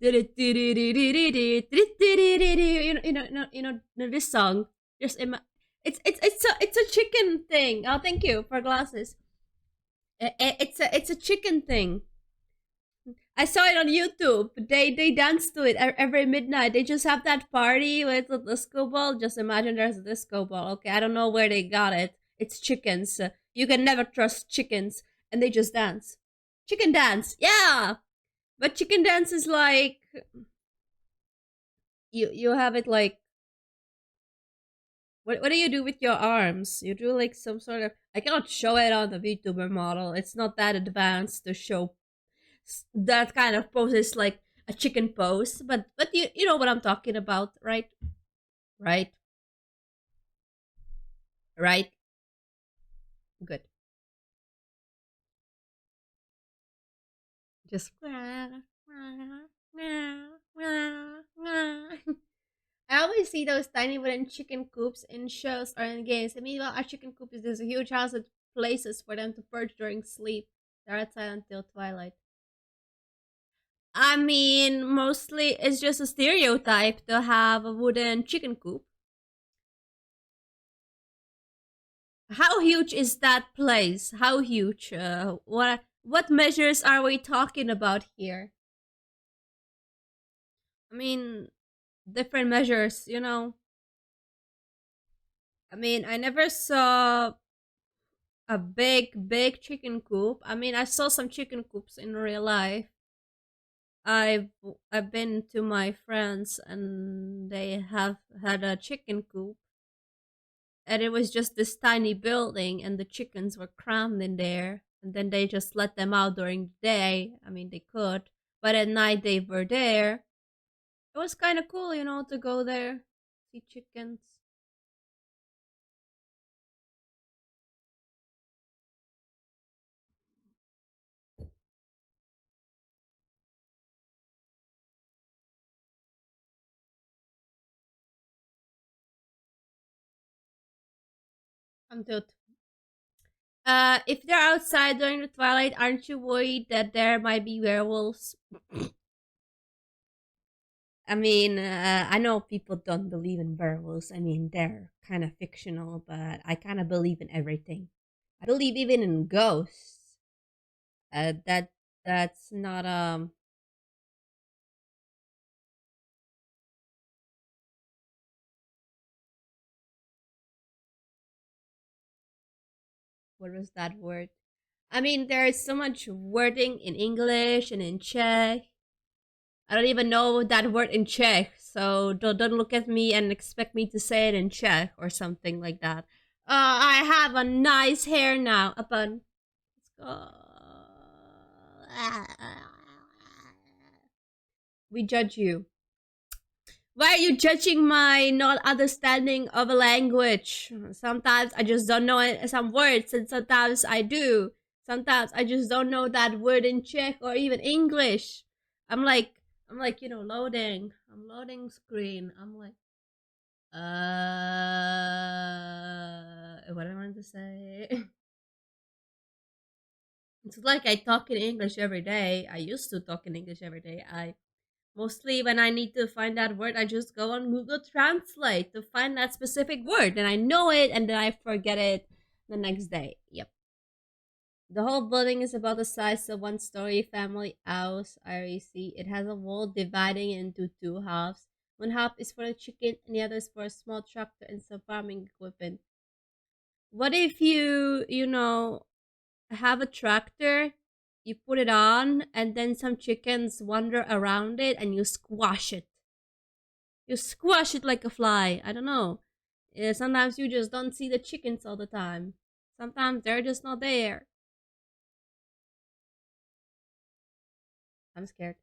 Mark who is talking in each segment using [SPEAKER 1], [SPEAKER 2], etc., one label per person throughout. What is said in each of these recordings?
[SPEAKER 1] this song. It's a chicken thing. Oh, thank you for glasses. It's a chicken thing. I saw it on YouTube. They dance to it every midnight. They just have that party with the disco ball. Just imagine there's a disco ball. Okay, I don't know where they got it. It's chickens. You can never trust chickens, and they just dance. Chicken dance, yeah. But chicken dance is like you have it like what do you do with your arms? You do like some sort of I cannot show it on the VTuber model. It's not that advanced to show that kind of pose is like a chicken pose, but you know what I'm talking about, right? Right, right. Good. Just I always see those tiny wooden chicken coops in shows or in games. And meanwhile, our chicken coop is just a huge house with places for them to perch during sleep. They're outside until twilight. I mean, mostly it's just a stereotype to have a wooden chicken coop. How huge is that place? How huge? What measures are we talking about here? I mean, different measures, you know. I mean, I never saw a big chicken coop. I mean, I saw some chicken coops in real life. I've I've been to my friends and they have had a chicken coop, and it was just this tiny building and the chickens were crammed in there, and then they just let them out during the day. I mean, they could, but at night they were there. It was kind of cool, you know, to go there, see chickens. Until if they're outside during the twilight, aren't you worried that there might be werewolves? I mean, I know people don't believe in werewolves. I mean, they're kind of fictional, but I kind of believe in everything. I believe even in ghosts. That's not what was that word? I mean, there is so much wording in English and in Czech. I don't even know that word in Czech, so don't look at me and expect me to say it in Czech or something like that. I have a nice hair now, a bun. Let's go. We judge you. Why are you judging my not understanding of a language? Sometimes I just don't know some words, and sometimes I do. Sometimes I just don't know that word in Czech or even English. I'm like, loading. I'm loading screen. I'm like, what I want to say. It's like I talk in English every day. I used to talk in English every day. I mostly when I need to find that word, I just go on Google Translate to find that specific word, and I know it, and then I forget it the next day. Yep. The whole building is about the size of one story family house. I see. It has a wall dividing into two halves. One half is for a chicken, and the other is for a small tractor and some farming equipment. What if you have a tractor, you put it on, and then some chickens wander around it, and you squash it. You squash it like a fly. I don't know. Sometimes you just don't see the chickens all the time. Sometimes they're just not there. I'm scared.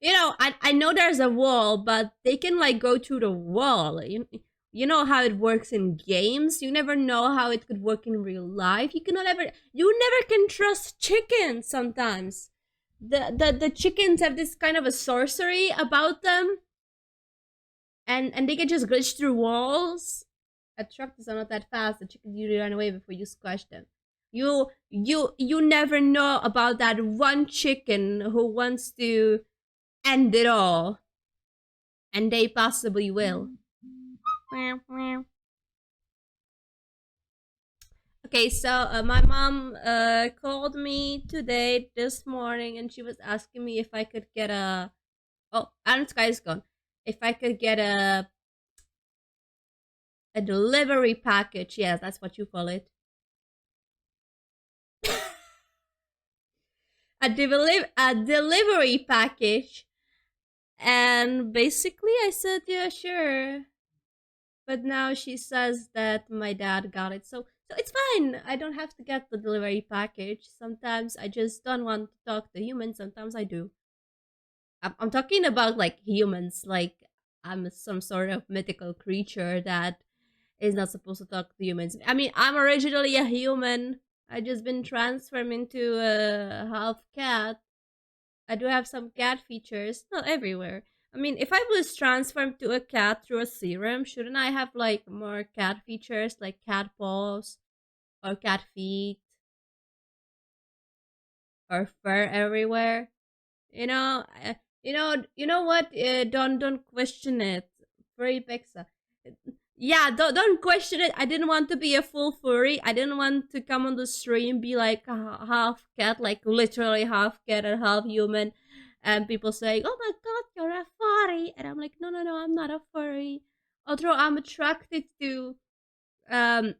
[SPEAKER 1] I know there's a wall, but they can like go through the wall. You know how it works in games. You never know how it could work in real life. You never can trust chickens sometimes. The chickens have this kind of a sorcery about them, and they can just glitch through walls. Tractors are not that fast. The chickens usually run away before you squash them. You never know about that one chicken who wants to end it all, and they possibly will. Okay, so my mom called me today this morning, and she was asking me if I could get a. Oh, Iron Sky is gone. If I could get a delivery package, yes, that's what you call it. A delivery package, and basically I said yeah, sure. But now she says that my dad got it, so it's fine. I don't have to get the delivery package. Sometimes I just don't want to talk to humans. Sometimes I do. I'm talking about like humans, like I'm some sort of mythical creature that is not supposed to talk to humans. I mean, I'm originally a human. I just been transformed into a half cat. I do have some cat features, not everywhere. I mean, if I was transformed to a cat through a serum, shouldn't I have like more cat features, like cat paws or cat feet or fur everywhere? You know, you know what? Don't question it. Furry pizza. Yeah, don't question it. I didn't want to be a full furry. I didn't want to come on the stream be like half cat, like literally half cat and half human, and people saying, "Oh my god, you're a furry," and I'm like, "No, no, no, I'm not a furry." Although I'm attracted to um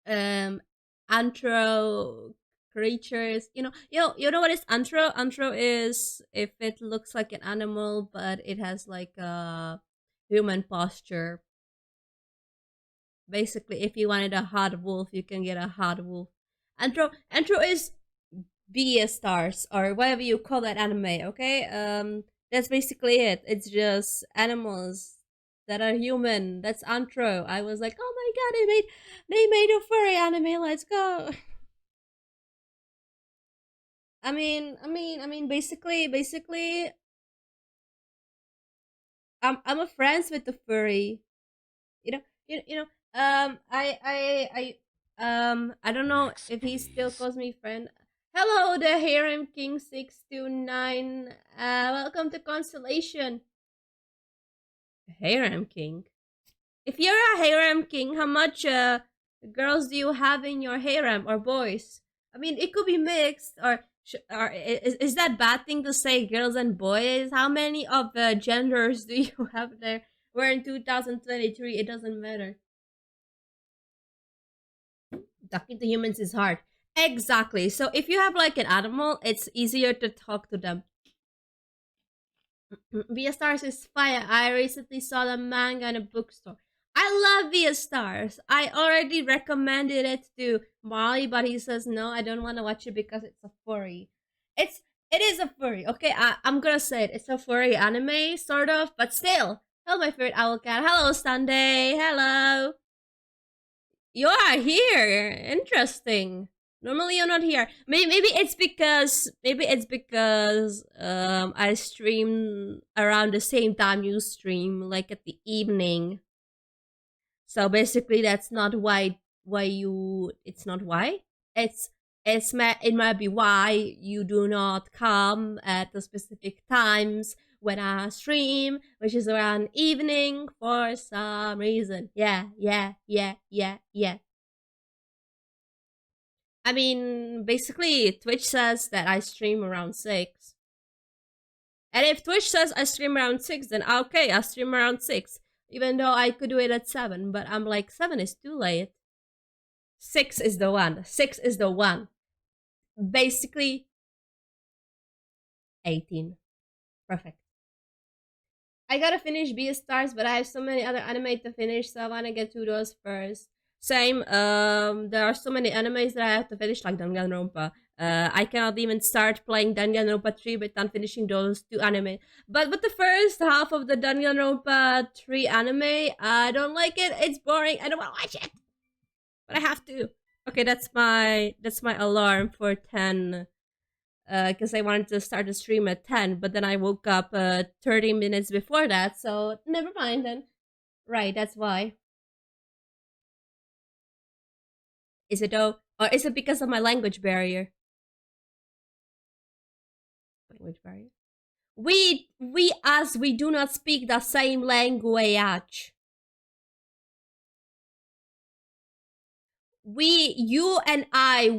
[SPEAKER 1] um antro creatures. You know what is antro? Antro is if it looks like an animal but it has like a human posture. Basically, if you wanted a hot wolf, you can get a hot wolf. Antro is BS stars or whatever you call that anime, okay? That's basically it. It's just animals that are human. That's antro. I was like, oh my god, they made a furry anime. Let's go. Basically, I'm a friends with the furry. You know. I don't know
[SPEAKER 2] Next,
[SPEAKER 1] if he still
[SPEAKER 2] please.
[SPEAKER 1] calls me friend. Hello, the Harem King 629. Welcome to Constellation. Harem King. If you're a harem king, how much girls do you have in your harem or boys? I mean, it could be mixed or is that bad thing to say girls and boys? How many of genders do you have there? We're in 2023. It doesn't matter. Talking to humans is hard. Exactly. So if you have like an animal, it's easier to talk to them. Via Stars is fire. I recently saw the manga in a bookstore. I love Via Stars. I already recommended it to Molly, but he says no. I don't want to watch it because it's a furry. It is a furry. Okay, I'm gonna say it. It's a furry anime, sort of, but still. Hello, my favorite owl cat. Hello, Sunday. Hello. You are here. Interesting. Normally you're not here. Maybe it's because I stream around the same time you stream, like at the evening. So basically that's not why you it's not why. It's it might be why you do not come at the specific times when I stream, which is around evening for some reason. Yeah, yeah, yeah, yeah, yeah. I mean, basically, Twitch says that I stream around 6. And if Twitch says I stream around 6, then okay, I stream around 6. Even though I could do it at 7, but I'm like, 7 is too late. 6 is the one. 6 is the one. Basically, 18. Perfect. I gotta finish Beastars, but I have so many other anime to finish, so I wanna get to those first. Same, there are so many animes that I have to finish, like Danganronpa. I cannot even start playing Danganronpa 3 without finishing those two anime. But with the first half of the Danganronpa 3 anime, I don't like it. It's boring. I don't want to watch it, but I have to. Okay, that's my alarm for 10 because I wanted to start the stream at 10, but then I woke up 30 minutes before that, so never mind then. Right, that's why. Is it though? Or is it because of my language barrier? Language barrier? We as we do not speak the same language. You and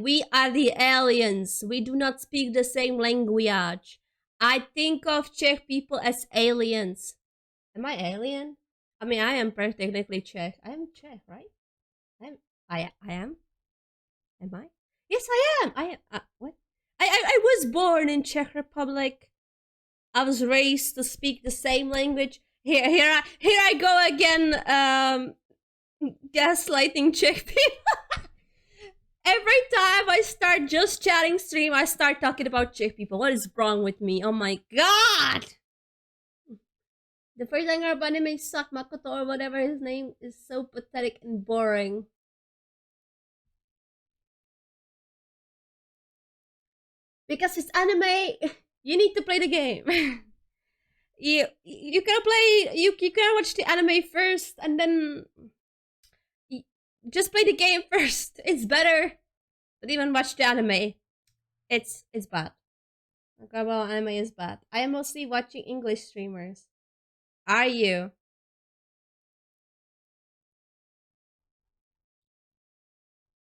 [SPEAKER 1] we are the aliens. We do not speak the same language. I think of Czech people as aliens. Am I alien? I mean, I am technically Czech. I am Czech, right? I'm, I am? Am I? Yes, I am. I am. What? I was born in Czech Republic. I was raised to speak the same language. Here I go again. Gaslighting Czech people. Every time I start just chatting stream, I start talking about Czech people. What is wrong with me? Oh my god! The first anger of anime suck Makoto or whatever his name is so pathetic and boring. Because it's anime, you need to play the game. You can play you can watch the anime first and then just play the game first. It's better than even watch the anime. It's bad. Okay, well, anime is bad. I am mostly watching English streamers. Are you?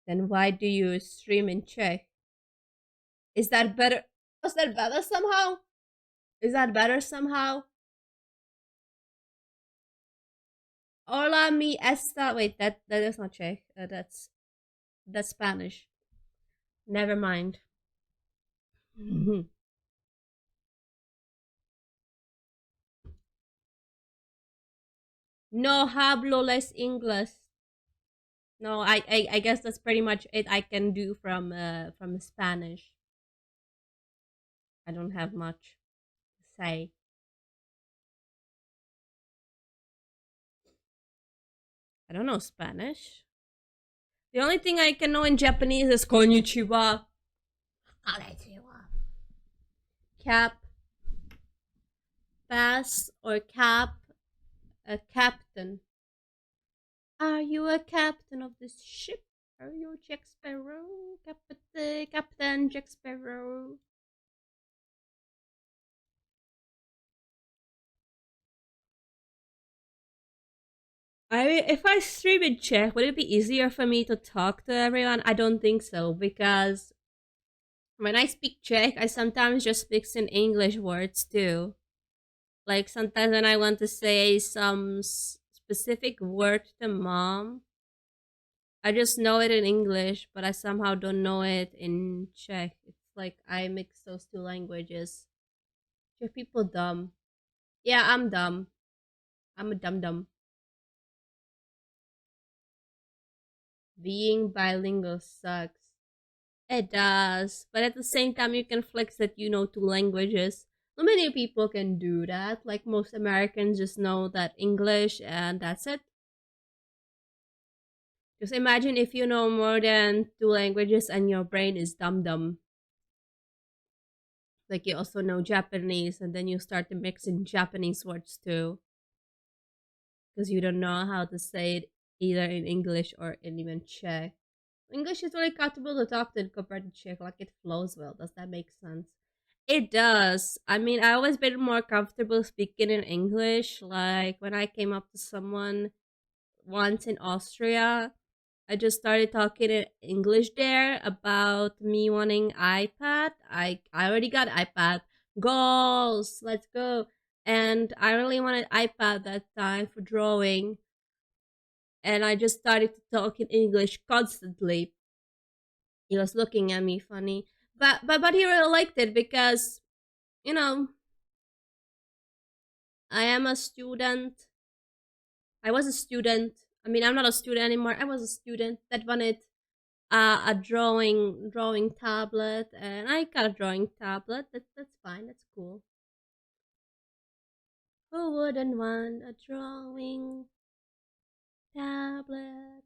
[SPEAKER 1] Then why do you stream in Czech? Is that better? Was that better somehow? Is that better somehow? Hola mi esta. Wait, that is not Czech. That's Spanish. Never mind. No hablo les inglés. No, I guess that's pretty much it I can do from Spanish. I don't have much to say. I don't know Spanish. The only thing I can know in Japanese is konnichiwa. Konnichiwa. Cap, pass, or cap, a captain. Are you a captain of this ship? Are you Jack Sparrow? Captain Jack Sparrow. If I stream in Czech, would it be easier for me to talk to everyone? I don't think so because when I speak Czech, I sometimes just mix in English words too. Like sometimes when I want to say some specific word to mom, I just know it in English, but I somehow don't know it in Czech. It's like I mix those two languages. Czech people dumb. Yeah, I'm dumb. I'm a dum dum. Being bilingual sucks. It does, but at the same time, you can flex that you know two languages. Not many people can do that. Like most Americans just know that English and that's it. Just imagine if you know more than two languages and your brain is dumb dumb. Like you also know Japanese and then you start to mix in Japanese words too. Because you don't know how to say it either in English or in even Czech. English is really comfortable to talk to compared to Czech. Like it flows well. Does that make sense? It does. I mean, I always been more comfortable speaking in English. Like when I came up to someone once in Austria, I just started talking in English there about me wanting iPad. I already got iPad. Goals, let's go. And I really wanted iPad that time for drawing. And I just started to talk in English constantly. He was looking at me funny. But he really liked it because, you know, I am a student. I was a student. I mean, I'm not a student anymore. I was a student that wanted a drawing tablet, and I got a drawing tablet. That's fine. That's cool. Who wouldn't want a drawing tablet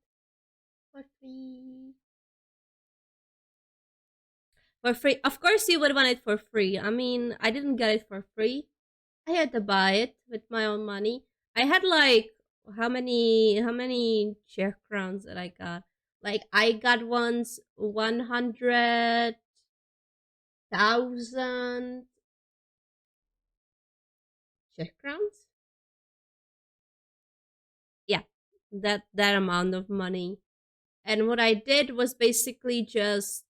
[SPEAKER 1] for free? For free, of course you would want it for free. I mean, I didn't get it for free. I had to buy it with my own money. I had like how many Czech crowns that I got? Like I got once 100,000 Czech crowns. Yeah, that amount of money. And what I did was basically just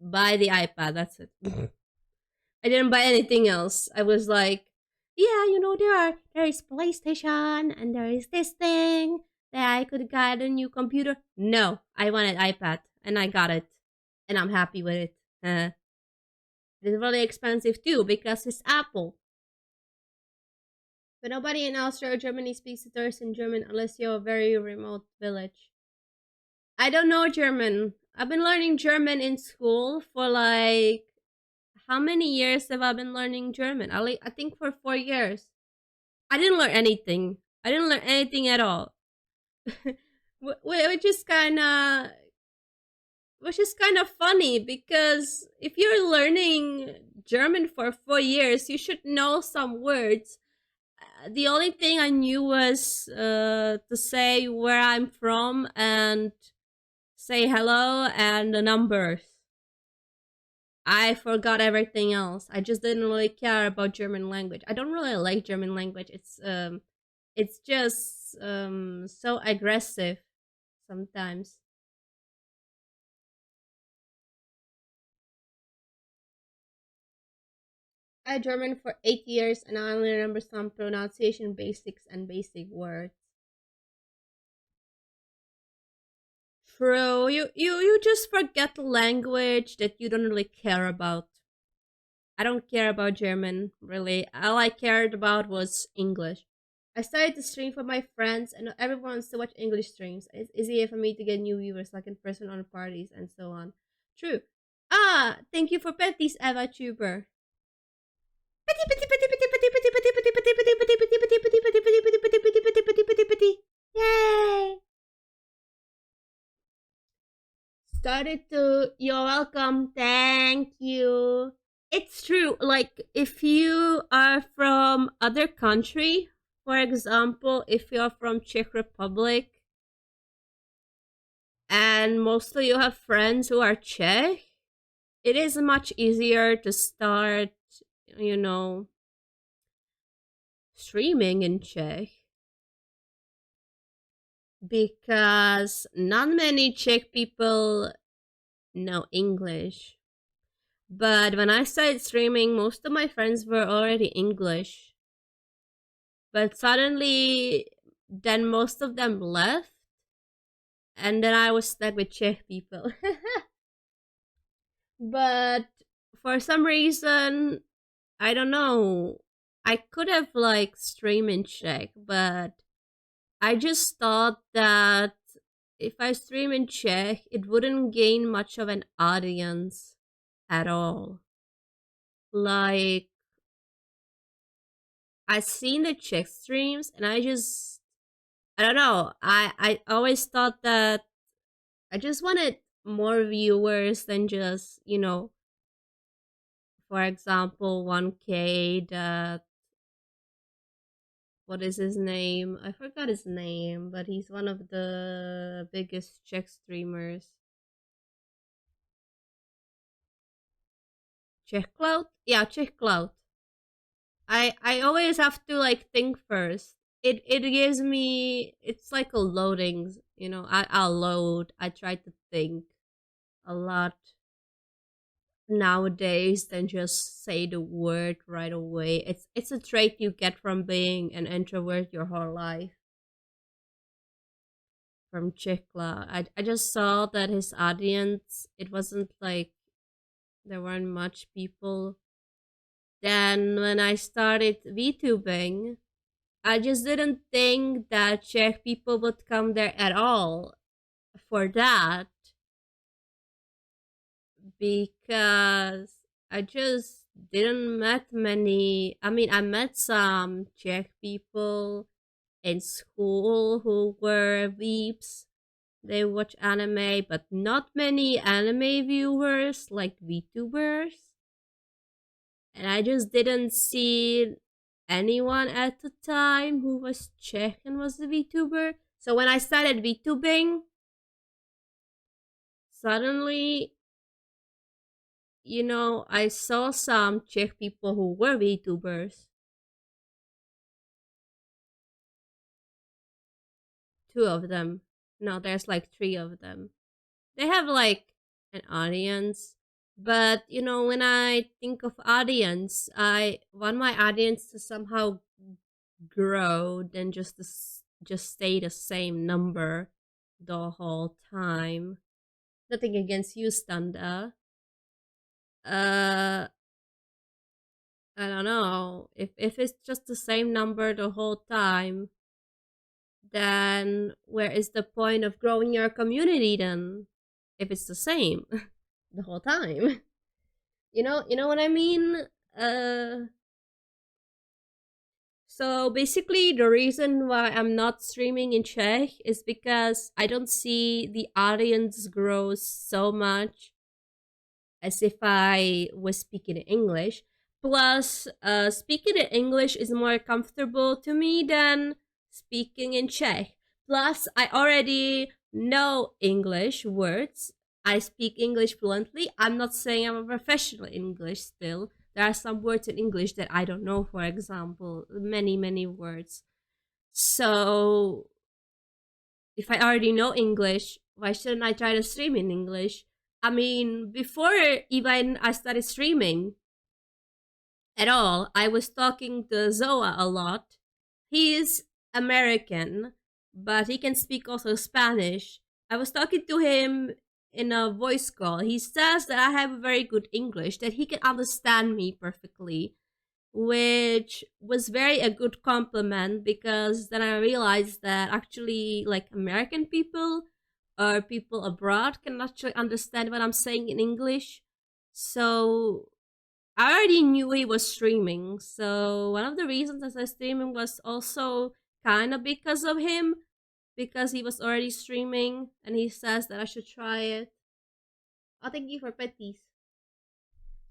[SPEAKER 1] buy the iPad. That's it. I didn't buy anything else. I was like, yeah, there is PlayStation and there is this thing that I could get a new computer. No, I wanted iPad and I got it, and I'm happy with it. It's really expensive too because it's Apple. But nobody in Austria or Germany speaks to tourists in German unless you're a very remote village. I don't know German. I've been learning German in school for like how many years have I been learning German? I think for 4 years. I didn't learn anything. I didn't learn anything at all. which is kind of funny because if you're learning German for 4 years, you should know some words. The only thing I knew was to say where I'm from and say hello and the numbers. I forgot everything else. I just didn't really care about German language. I don't really like German language. It's just so aggressive sometimes. I had German for 8 years and I only remember some pronunciation basics and basic words. True, you just forget the language that you don't really care about. I don't care about German, really. All I cared about was English. I started to stream for my friends, and everyone wants to watch English streams. It's easier for me to get new viewers, like in person on parties and so on. True. Ah, thank you for petties, Eva Tuber. Yay! Started to. You're welcome. Thank you. It's true. Like if you are from other country, for example, if you're from Czech Republic, and mostly you have friends who are Czech, it is much easier to start, you know, streaming in Czech because not many Czech people know English. But when I started streaming, most of my friends were already English. But suddenly, then most of them left, and then I was stuck with Czech people. But for some reason, I don't know. I could have like stream in Czech, but I just thought that if I stream in Czech, it wouldn't gain much of an audience at all. Like I seen the Czech streams, and I don't know. I always thought that I just wanted more viewers than just for example, 1K. That what is his name? I forgot his name, but he's one of the biggest Czech streamers. Czech Cloud? Yeah, Czech Cloud. I always have to like think first. It gives me it's like a loading. I'll load. I try to think a lot nowadays than just say the word right away. It's a trait you get from being an introvert your whole life. From Chikla, I just saw that his audience it wasn't like there weren't much people. Then when I started VTubing, I just didn't think that Czech people would come there at all for that because I just didn't met many. I mean, I met some Czech people in school who were weeps. They watch anime, but not many anime viewers like VTubers. And I just didn't see anyone at the time who was Czech and was a VTuber. So when I started VTubing, suddenly, I saw some Czech people who were VTubers. Two of them. No, there's like three of them. They have like an audience, but when I think of audience, I want my audience to somehow grow than just stay the same number the whole time. Nothing against you, Standa. Uh, I don't know. If it's just the same number the whole time, then where is the point of growing your community then? If it's the same the whole time. You know what I mean? Uh so basically the reason why I'm not streaming in Czech is because I don't see the audience grow so much as if I was speaking English. Plus, speaking in English is more comfortable to me than speaking in Czech. Plus, I already know English words. I speak English fluently. I'm not saying I'm a professional in English still. There are some words in English that I don't know, for example, many, many words. So, if I already know English, why shouldn't I try to stream in English? I mean, before even I started streaming at all, I was talking to Zoa a lot. He's American, but he can speak also Spanish. I was talking to him in a voice call. He says that I have very good English, that he can understand me perfectly, which was very a good compliment because then I realized that actually like American people or people abroad can actually understand what I'm saying in English. So I already knew he was streaming. So one of the reasons I started streaming was also kind of because of him, because he was already streaming and he says that I should try it. Oh, thank you for petties.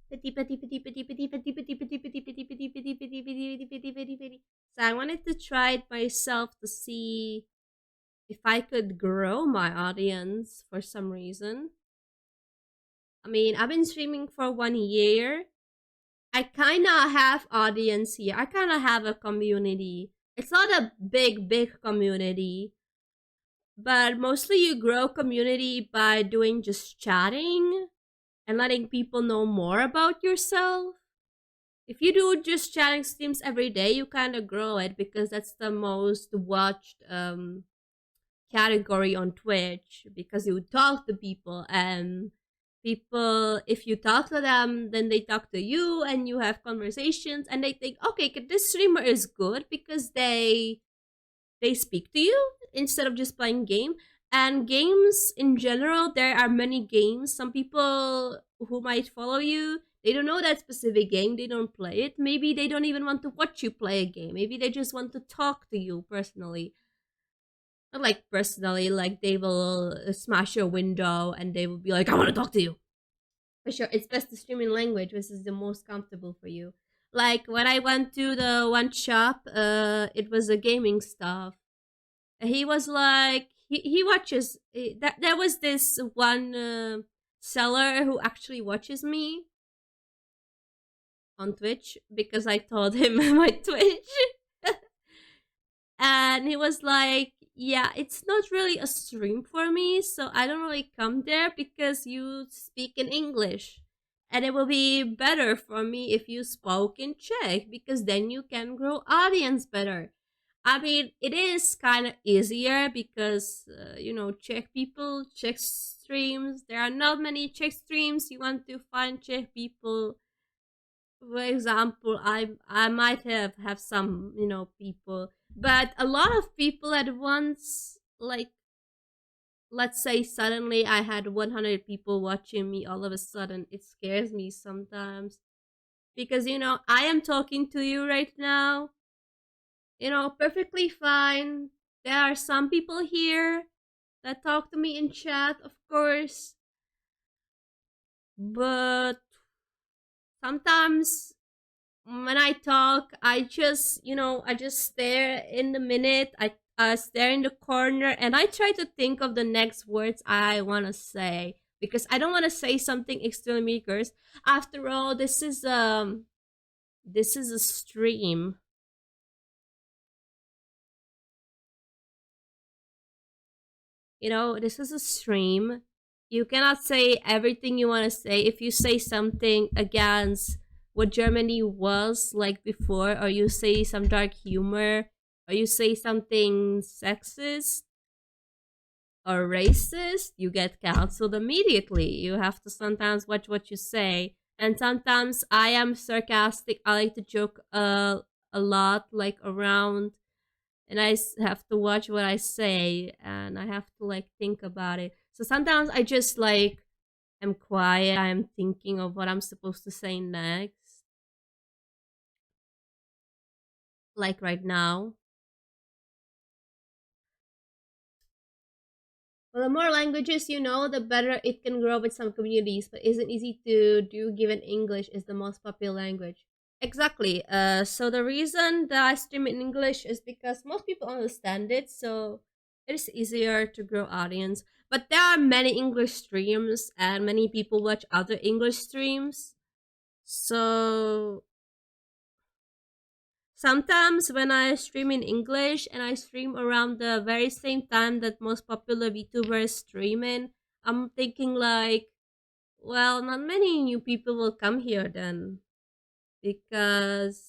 [SPEAKER 1] Petty, petty, petty, petty, petty, petty, petty, petty, petty, petty, petty, petty, petty, petty, petty, petty, petty, petty. So I wanted to try it myself to see if I could grow my audience for some reason. I mean, I've been streaming for 1 year. I kind of have audience here. I kind of have a community. It's not a big, big community, but mostly you grow community by doing just chatting and letting people know more about yourself. If you do just chatting streams every day, you kind of grow it because that's the most watched category on Twitch because you talk to people and people if you talk to them then they talk to you and you have conversations and they think okay this streamer is good because they speak to you instead of just playing game. And games in general, there are many games. Some people who might follow you, they don't know that specific game, they don't play it. Maybe they don't even want to watch you play a game. Maybe they just want to talk to you personally. Not like personally, like they will smash your window and they will be like, I want to talk to you. For sure, it's best to stream in language, which is the most comfortable for you. Like when I went to the one shop, it was a gaming stuff. He was like he watches that there was this one seller who actually watches me on Twitch because I told him my Twitch. And he was like, yeah, it's not really a stream for me, so I don't really come there because you speak in English. And it will be better for me if you spoke in Czech because then you can grow audience better. I mean, it is kind of easier because, Czech people, Czech streams, there are not many Czech streams. You want to find Czech people. For example, I might have some, people, but a lot of people at once, like, let's say suddenly I had 100 people watching me all of a sudden, it scares me sometimes. Because, I am talking to you right now, perfectly fine. There are some people here that talk to me in chat, of course, but sometimes when I talk, I just stare in the minute. I stare in the corner and I try to think of the next words I want to say. because I don't want to say something extremely cursed. After all, this is a stream. You know, this is a stream. You cannot say everything you want to say. If you say something against what Germany was like before, or you say some dark humor, or you say something sexist or racist, you get cancelled immediately. You have to sometimes watch what you say. And sometimes I am sarcastic. I like to joke a lot, like around, and have to watch what I say, and I have to like think about it. So sometimes I just like am quiet. I'm thinking of what I'm supposed to say next, like right now. Well, the more languages you know, the better it can grow with some communities, but isn't easy to do given English is the most popular language. Exactly. So the reason that I stream in English is because most people understand it, so it is easier to grow audience. But there are many English streams, and many people watch other English streams. So sometimes when I stream in English and I stream around the very same time that most popular VTubers streaming, I'm thinking like, well, not many new people will come here then, because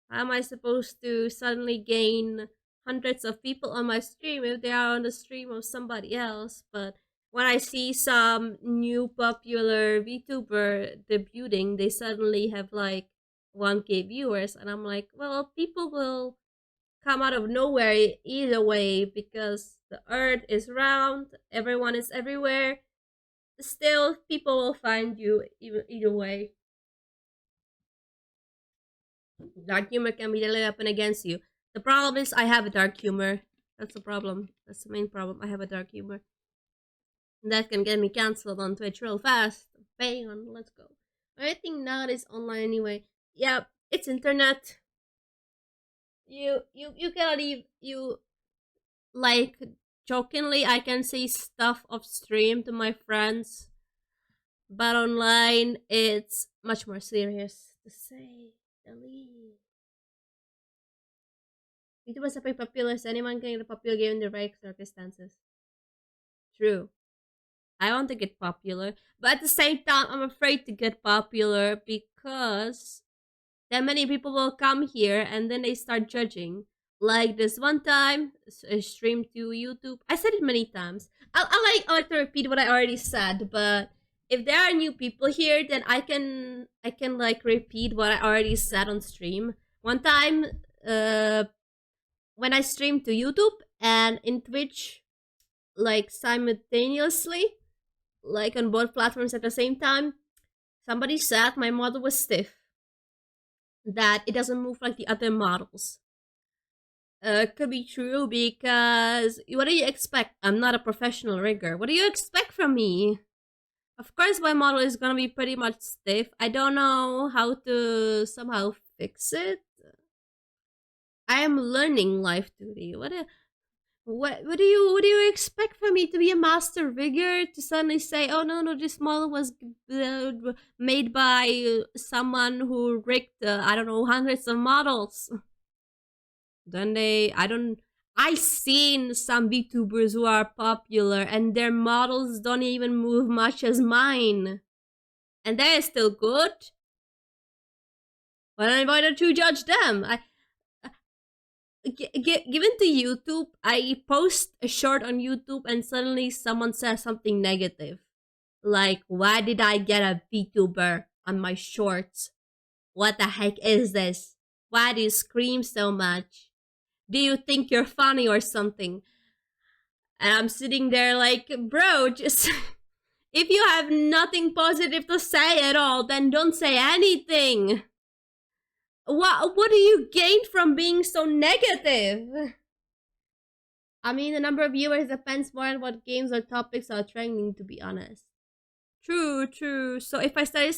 [SPEAKER 1] how am I supposed to suddenly gain hundreds of people on my stream if they are on the stream of somebody else? But when I see some new popular VTuber debuting, they suddenly have like 1K viewers, and I'm like, well, people will come out of nowhere either way because the earth is round, everyone is everywhere. Still, people will find you either way. Dark humor can be deadly weapon against you. The problem is I have a dark humor. That's the problem. That's the main problem. I have a dark humor. And that can get me cancelled on Twitch real fast. Bang on, let's go. I think now it is online anyway. Yeah, it's internet. You cannot even you like jokingly I can say stuff off stream to my friends, but online it's much more serious to say the least. YouTubers are pretty popular, so anyone can get a popular given the right circumstances. True. I want to get popular, but at the same time, I'm afraid to get popular because then many people will come here and then they start judging. Like this one time, I streamed to YouTube. I said it many times. I like to repeat what I already said, but if there are new people here, then I can like repeat what I already said on stream. One time, when I streamed to YouTube and in Twitch, like simultaneously, like on both platforms at the same time, somebody said my model was stiff, that it doesn't move like the other models. Could be true because what do you expect? I'm not a professional rigger. What do you expect from me? Of course, my model is gonna be pretty much stiff. I don't know how to somehow fix it. I am learning life duty. What do you expect from me to be a master rigger to suddenly say, oh no, this model was made by someone who rigged I don't know, hundreds of models. Then I seen some VTubers who are popular and their models don't even move much as mine, and they're still good. Why don't you judge them? Given to YouTube, I post a short on YouTube and suddenly someone says something negative. Like, why did I get a VTuber on my shorts? What the heck is this? Why do you scream so much? Do you think you're funny or something? And I'm sitting there like, bro, just if you have nothing positive to say at all, then don't say anything. What do you gain from being so negative? I mean, the number of viewers depends more on what games or topics are trending, to be honest. True, true. So if I suddenly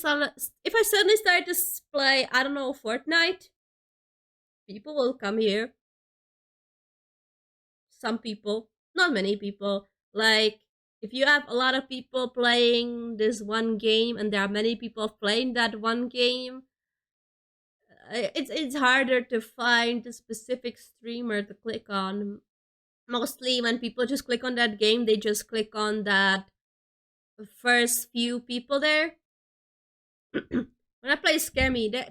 [SPEAKER 1] start to play, I don't know, Fortnite, people will come here. Some people, not many people. Like If you have a lot of people playing this one game and there are many people playing that one game, it's harder to find a specific streamer to click on. Mostly when people just click on that game, they just click on that first few people there. When I play Scare Me, they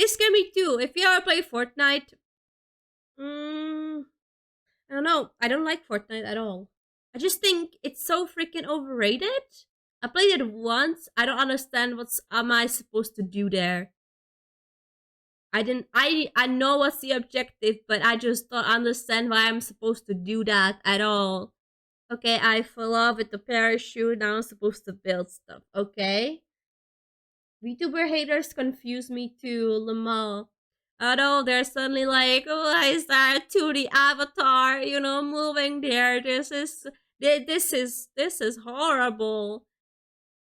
[SPEAKER 1] scare me too. If you ever play Fortnite, I don't know. I don't like Fortnite at all. I just think it's so freaking overrated. I played it once. I don't understand what's am I supposed to do there. I didn't. I know what's the objective, but I just don't understand why I'm supposed to do that at all. Okay, I fell off with the parachute. Now I'm supposed to build stuff. Okay. VTuber haters confuse me too, Lamar. Although they're suddenly like, oh, is that 2D avatar, moving there? This is horrible.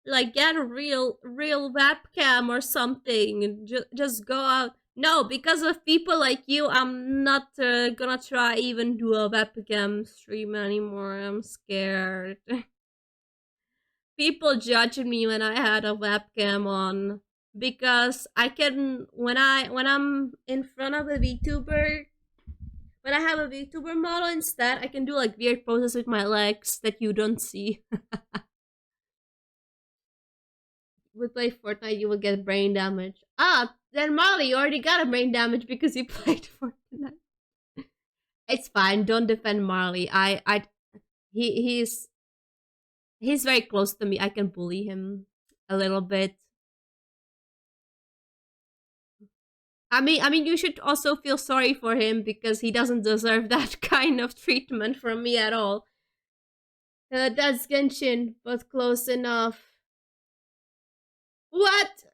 [SPEAKER 1] Like, get a real webcam or something. Just go out. No, because of people like you, I'm not gonna try even do a webcam stream anymore. I'm scared. People judged me when I had a webcam on because I can when I'm in front of a VTuber, when I have a VTuber model instead, I can do like weird poses with my legs that you don't see. With play Fortnite, you will get brain damage. Ah, then Molly, you already got a brain damage because you played Fortnite. It's fine. Don't defend Marley. He's very close to me. I can bully him a little bit. I mean, you should also feel sorry for him because he doesn't deserve that kind of treatment from me at all. That's Genshin, but close enough. What?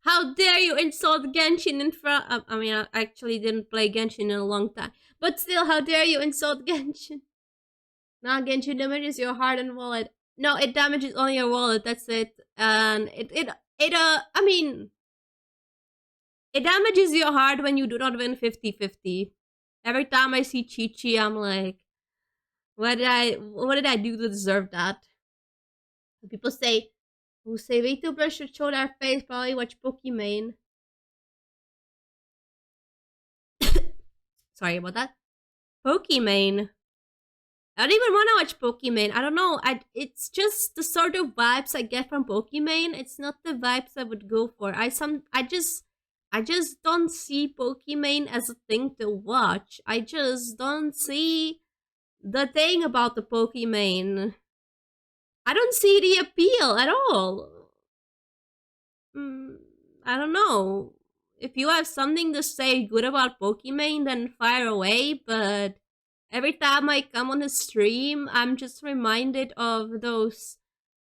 [SPEAKER 1] How dare you insult Genshin in front? I mean, I actually didn't play Genshin in a long time, but still, how dare you insult Genshin? Nah, Genshin damages your heart and wallet. No, it damages only your wallet. That's it. And I mean, it damages your heart when you do not win 50-50. Every time I see Chi Chi, I'm like, what did I do to deserve that? People say who say VTubers should show their face, probably watch Pokimane. Sorry about that. Pokimane. I don't even want to watch Pokimane. I don't know. It's just the sort of vibes I get from Pokimane. It's not the vibes I would go for. I just don't see Pokimane as a thing to watch. I just don't see the thing about the Pokimane. I don't see the appeal at all. Mm, I don't know. If you have something to say good about Pokimane, then fire away. But every time I come on a stream, I'm just reminded of those,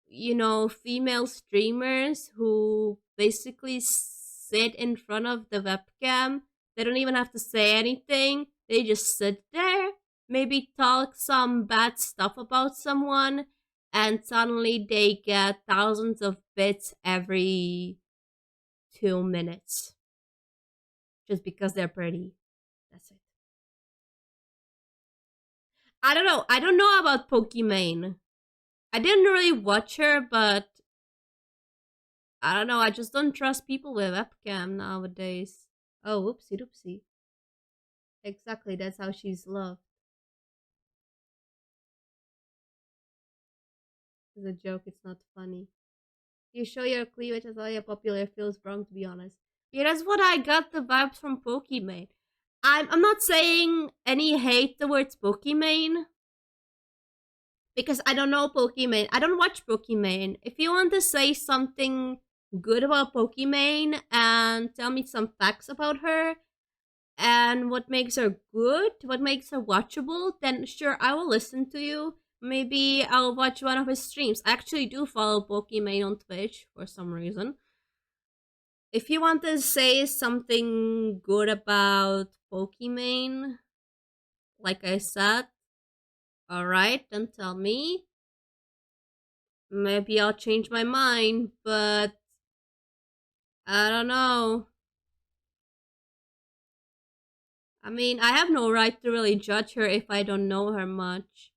[SPEAKER 1] female streamers who basically sit in front of the webcam. They don't even have to say anything. They just sit there, maybe talk some bad stuff about someone, and suddenly they get thousands of bits every 2 minutes just because they're pretty. That's it. I don't know. I don't know about Pokimane. I didn't really watch her, but I don't know. I just don't trust people with webcam nowadays. Oh, whoopsie doopsie. Exactly. That's how she's loved. It's a joke. It's not funny. You show your cleavage as all your popular feels wrong, to be honest. Yeah, that's what I got the vibes from Pokimane. I'm not saying any hate towards Pokimane because I don't know Pokimane. I don't watch Pokimane. If you want to say something good about Pokimane and tell me some facts about her and what makes her good, what makes her watchable, then sure, I will listen to you. Maybe I'll watch one of his streams. I actually do follow Pokimane on Twitch for some reason. If you want to say something good about Pokimane, like I said, alright, then tell me. Maybe I'll change my mind, but I don't know. I mean, I have no right to really judge her if I don't know her much.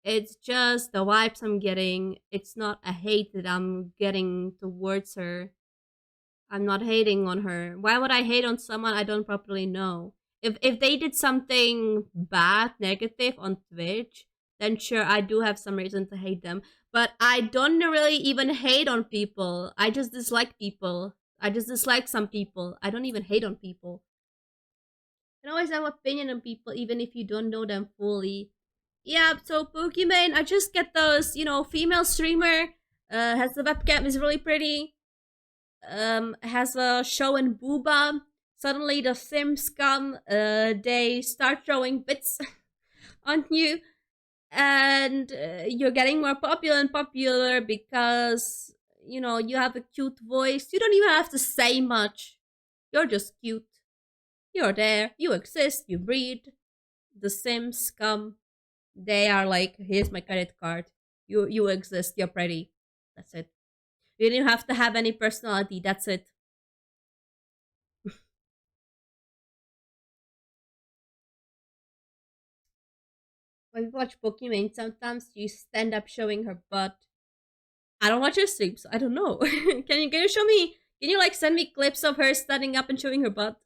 [SPEAKER 1] It's just the vibes I'm getting. It's not a hate that I'm getting towards her. I'm not hating on her. Why would I hate on someone I don't properly know? If they did something bad, negative on Twitch, then sure I do have some reason to hate them. But I don't really even hate on people. I just dislike people. I just dislike some people. I don't even hate on people. You can always have opinion on people even if you don't know them fully. Yeah, so Pokimane, I just get those, female streamer, has the webcam is really pretty, has a show in Booba. Suddenly the Sims come, they start throwing bits on you, and you're getting more popular and popular because, you have a cute voice. You don't even have to say much. You're just cute. You're there, you exist, you breathe. The Sims come, they are like, here's my credit card. You exist, you're pretty. That's it. You don't have to have any personality, that's it. When we watch Pokemon, sometimes you stand up showing her butt. I don't watch her streams, so I don't know. Can you show me? Can you like send me clips of her standing up and showing her butt?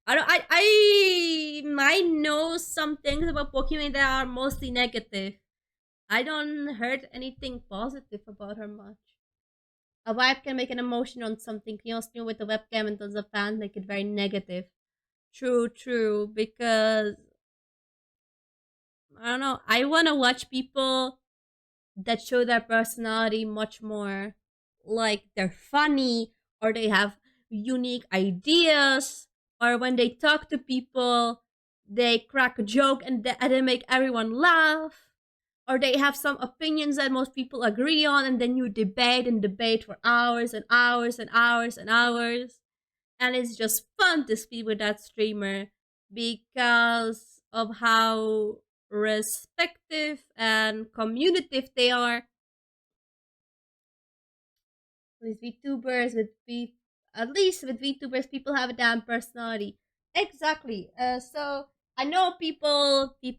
[SPEAKER 1] I don't. I might know some things about Pokemon that are mostly negative. I don't heard anything positive about her much. A wife can make an emotion on something. Can you stream with a webcam and does a fan make it very negative? True, true. Because I don't know. I want to watch people that show their personality much more. Like they're funny or they have unique ideas, or when they talk to people, they crack a joke and they make everyone laugh, or they have some opinions that most people agree on, and then you debate and debate for hours and hours and hours and hours. And it's just fun to speak with that streamer because of how respective and communicative they are with VTubers. At least with VTubers, people have a damn personality. Exactly. So I know people hate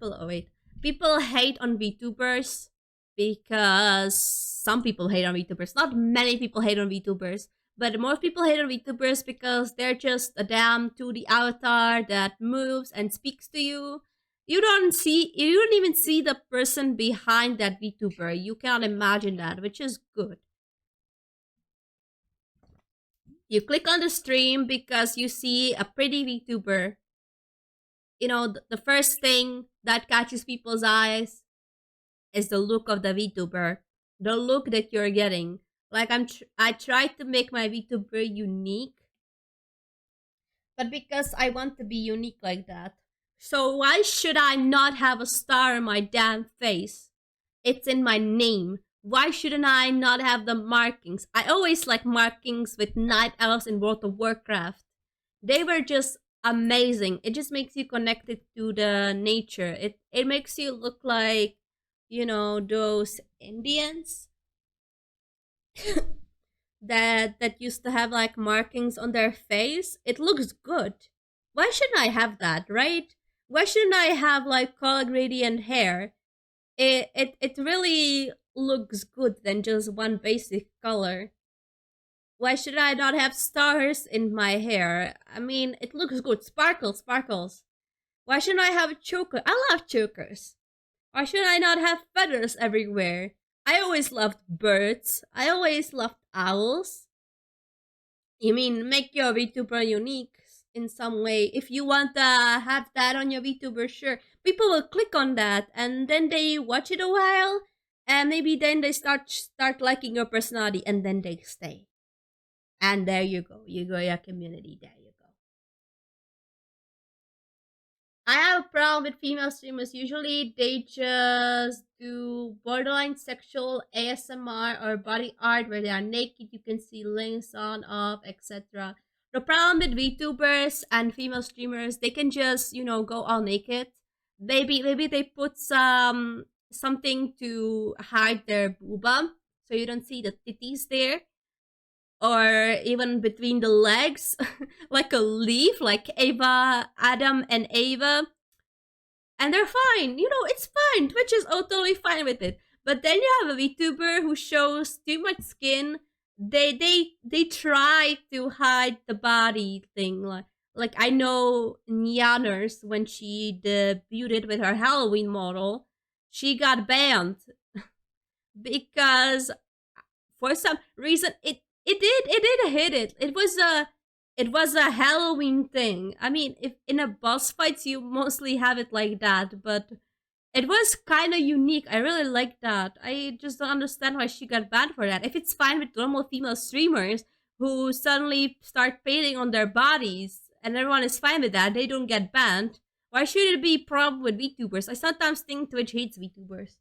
[SPEAKER 1] on VTubers because some people hate on VTubers. Not many people hate on VTubers, but most people hate on VTubers because they're just a damn 2D avatar that moves and speaks to you. You don't even see the person behind that VTuber. You cannot imagine that, which is good. You click on the stream because you see a pretty VTuber. The first thing that catches people's eyes is the look of the VTuber, the look that you're getting. Like I try to make my VTuber unique, but because I want to be unique like that. So why should I not have a star on my damn face? It's in my name. Why shouldn't I not have the markings? I always like markings with night elves in World of Warcraft. They were just amazing. It just makes you connected to the nature. It makes you look like, those Indians that used to have like markings on their face. It looks good. Why shouldn't I have that, right? Why shouldn't I have like color gradient hair? It really looks good than just one basic color. Why should I not have stars in my hair? I mean, it looks good. Sparkles, sparkles. Why shouldn't I have a choker? I love chokers. Why should I not have feathers everywhere? I always loved birds. I always loved owls. You mean make your VTuber unique in some way? If you want to have that on your VTuber, sure. People will click on that and then they watch it a while, and maybe then they start liking your personality, and then they stay. And there you go. You go your community. There you go. I have a problem with female streamers. Usually they just do borderline sexual ASMR or body art where they are naked. You can see links on, off, etc. The problem with VTubers and female streamers, they can just, go all naked. Maybe they put something to hide their booba so you don't see the titties there, or even between the legs, like a leaf, like Ava, Adam, and Ava. and they're fine. You know, it's fine. Twitch is totally fine with it. But then you have a VTuber who shows too much skin. They try to hide the body thing. Like I know Nyaners, when she debuted with her Halloween model, she got banned because for some reason it did hit it. It was a Halloween thing. I mean, if in a boss fights you mostly have it like that, but it was kind of unique. I really like that. I just don't understand why she got banned for that. If it's fine with normal female streamers who suddenly start painting on their bodies and everyone is fine with that, they don't get banned. Why should it be a problem with VTubers? I sometimes think Twitch hates VTubers.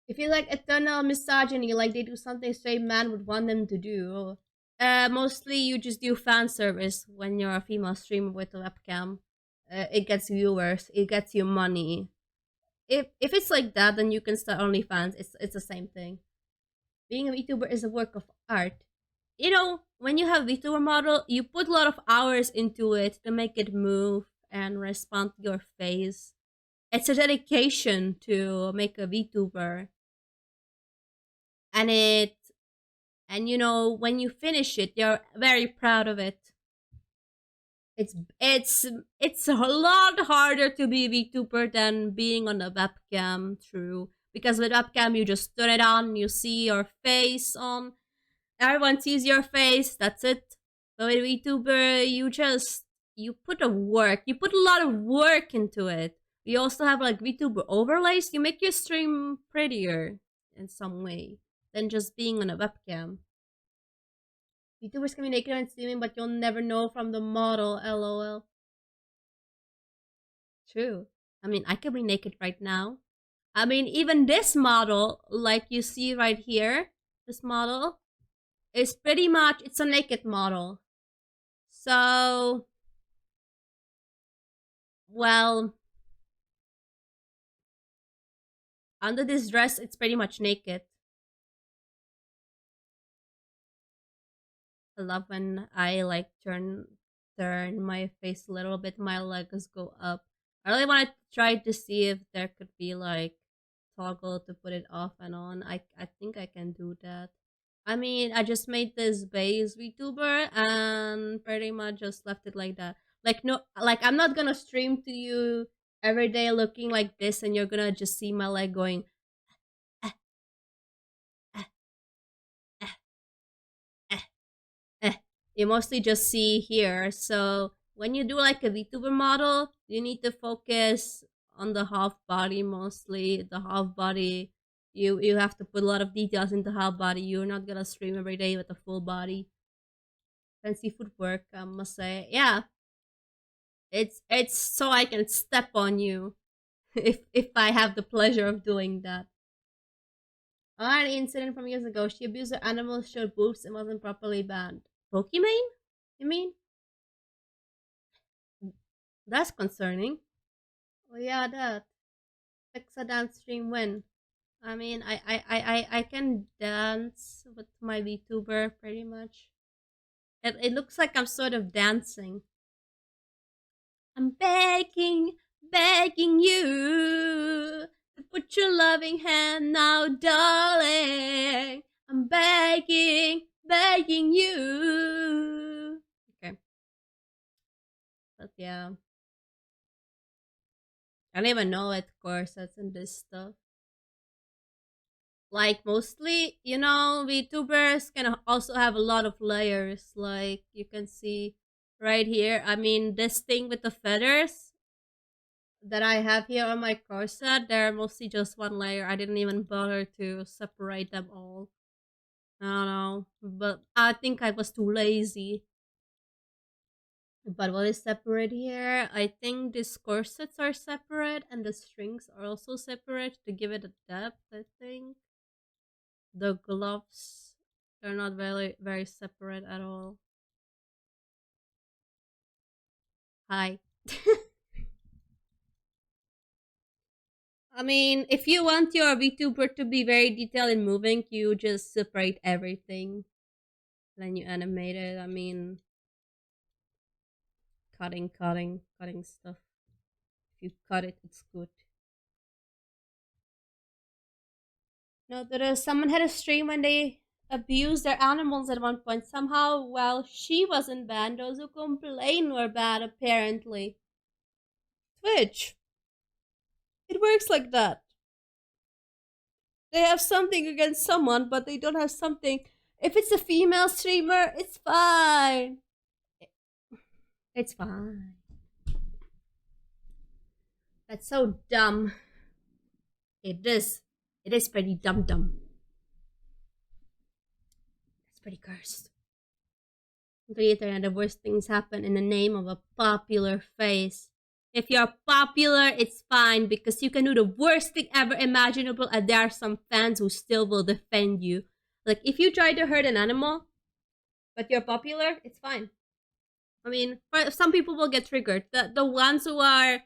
[SPEAKER 1] If you like eternal misogyny, like they do something straight man would want them to do, mostly you just do fan service when you're a female streamer with a webcam. It gets viewers, it gets you money. If it's like that, then you can start OnlyFans. It's the same thing. Being a VTuber is a work of art. You know, when you have VTuber model, you put a lot of hours into it to make it move and respond to your face. It's a dedication to make a VTuber, and you know, when you finish it, you're very proud of it. It's a lot harder to be a VTuber than being on a webcam. True, because with webcam you just turn it on, you see your face on. Everyone sees your face. That's it. But with VTuber, you put you put a lot of work into it. We also have like VTuber overlays. You make your stream prettier in some way than just being on a webcam. VTubers can be naked and streaming, but you'll never know from the model. LOL. True. I mean, I could be naked right now. I mean, even this model, like you see right here, this model is pretty much it's a naked model. So, well, under this dress, it's pretty much naked. I love when I like turn my face a little bit, my legs go up. I really want to try to see if there could be like toggle to put it off and on. I think I can do that. I mean, I just made this base VTuber and pretty much just left it like that. Like no, like I'm not gonna stream to you every day looking like this, and you're gonna just see my leg going. Eh, eh, eh, eh, eh. You mostly just see here. So when you do like a VTuber model, you need to focus on the half body mostly. The half body, you have to put a lot of details into half body. You're not gonna stream every day with a full body. Fancy footwork, I must say. Yeah, it's so I can step on you if I have the pleasure of doing that. An incident from years ago. She abused her animals, showed boobs, and wasn't properly banned. Pokimane? You mean? That's concerning. Oh yeah, that. Fix a dance stream when. I mean, I can dance with my VTuber pretty much. It looks like I'm sort of dancing. I'm begging, begging you to put your loving hand now, darling. I'm begging, begging you. Okay, but yeah, I don't even know what corsets and this stuff. Like mostly, you know, VTubers can also have a lot of layers. Like you can see right here. I mean, this thing with the feathers that I have here on my corset, they're mostly just one layer. I didn't even bother to separate them all. I don't know, but I think I was too lazy. But what is separate here? I think these corsets are separate and the strings are also separate to give it a depth, I think. The gloves, they're not very separate at all. Hi. I mean, if you want your VTuber to be very detailed in moving, you just separate everything. Then you animate it. I mean, cutting stuff. you cut it, it's good. No, there is someone had a stream when they abused their animals at one point. Somehow, while she wasn't banned, those who complained were bad, apparently. Twitch. It works like that. They have something against someone, but they don't have something. If it's a female streamer, it's fine. It's fine. That's so dumb. It is. It is pretty dumb. It's pretty cursed. On the internet, the worst things happen in the name of a popular face. If you're popular, it's fine because you can do the worst thing ever imaginable, and there are some fans who still will defend you. Like, if you try to hurt an animal, but you're popular, it's fine. I mean, some people will get triggered. The ones who are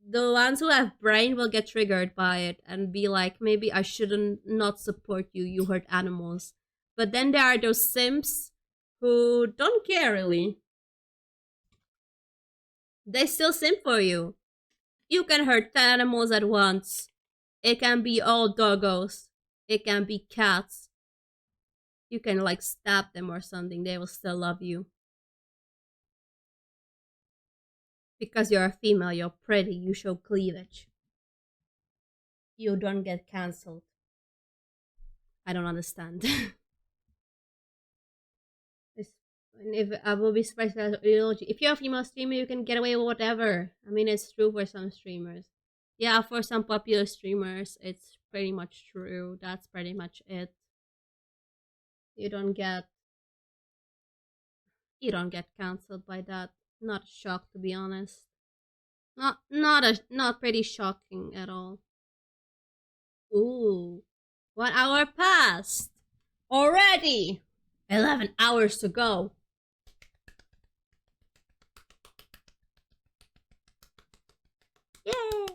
[SPEAKER 1] the ones who have brain will get triggered by it and be like, maybe I shouldn't not support you. You hurt animals. But then there are those simps who don't care really. They still simp for you. You can hurt 10 animals at once. It can be all doggos. It can be cats. You can like stab them or something. They will still love you. Because you're a female, you're pretty, you show cleavage. You don't get cancelled. I don't understand. If I will be surprised if you're a female streamer, you can get away with whatever. I mean, it's true for some streamers. Yeah, for some popular streamers, it's pretty much true. That's pretty much it. You don't get cancelled by that. Not shocked, to be honest. Not pretty shocking at all. Ooh, 1 hour passed already. 11 hours to go. Yay!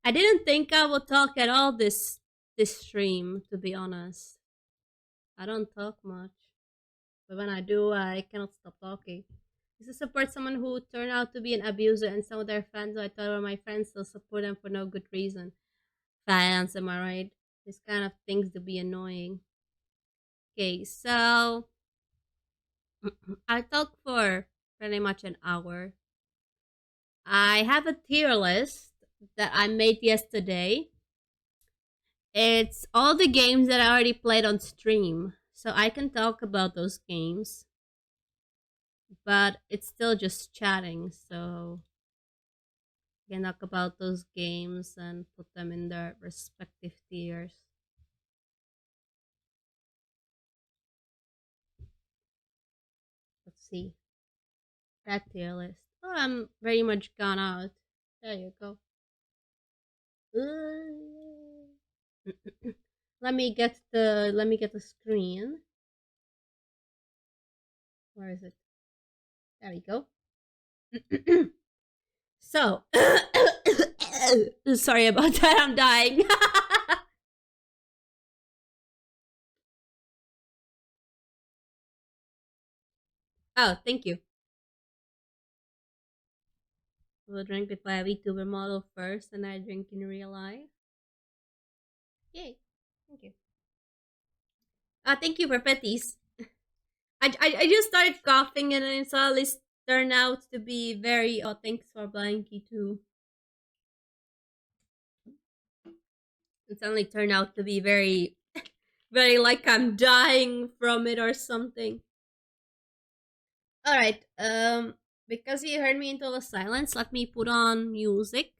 [SPEAKER 1] I didn't think I would talk at all this stream, to be honest. I don't talk much. But when I do, I cannot stop talking. This is support someone who turned out to be an abuser and some of their fans who I thought were my friends still support them for no good reason. Fans, am I right? This kind of things to be annoying. Okay, so I talked for pretty much an hour. I have a tier list that I made yesterday. It's all the games that I already played on stream. So I can talk about those games. But it's still just chatting, so I can talk about those games and put them in their respective tiers. Let's see. That tier list. Oh, I'm very much gone out. There you go. let me get the screen. Where is it? There we go. So sorry about that, I'm dying. Oh, thank you. We'll drink it by a VTuber model first, and I drink in real life. Yay! Thank you. Thank you for petties. I just started coughing and it suddenly turned out to be very. Oh, thanks for Blanky too. It suddenly turned out to be very, very like I'm dying from it or something. All right. Because you heard me into the silence, let me put on music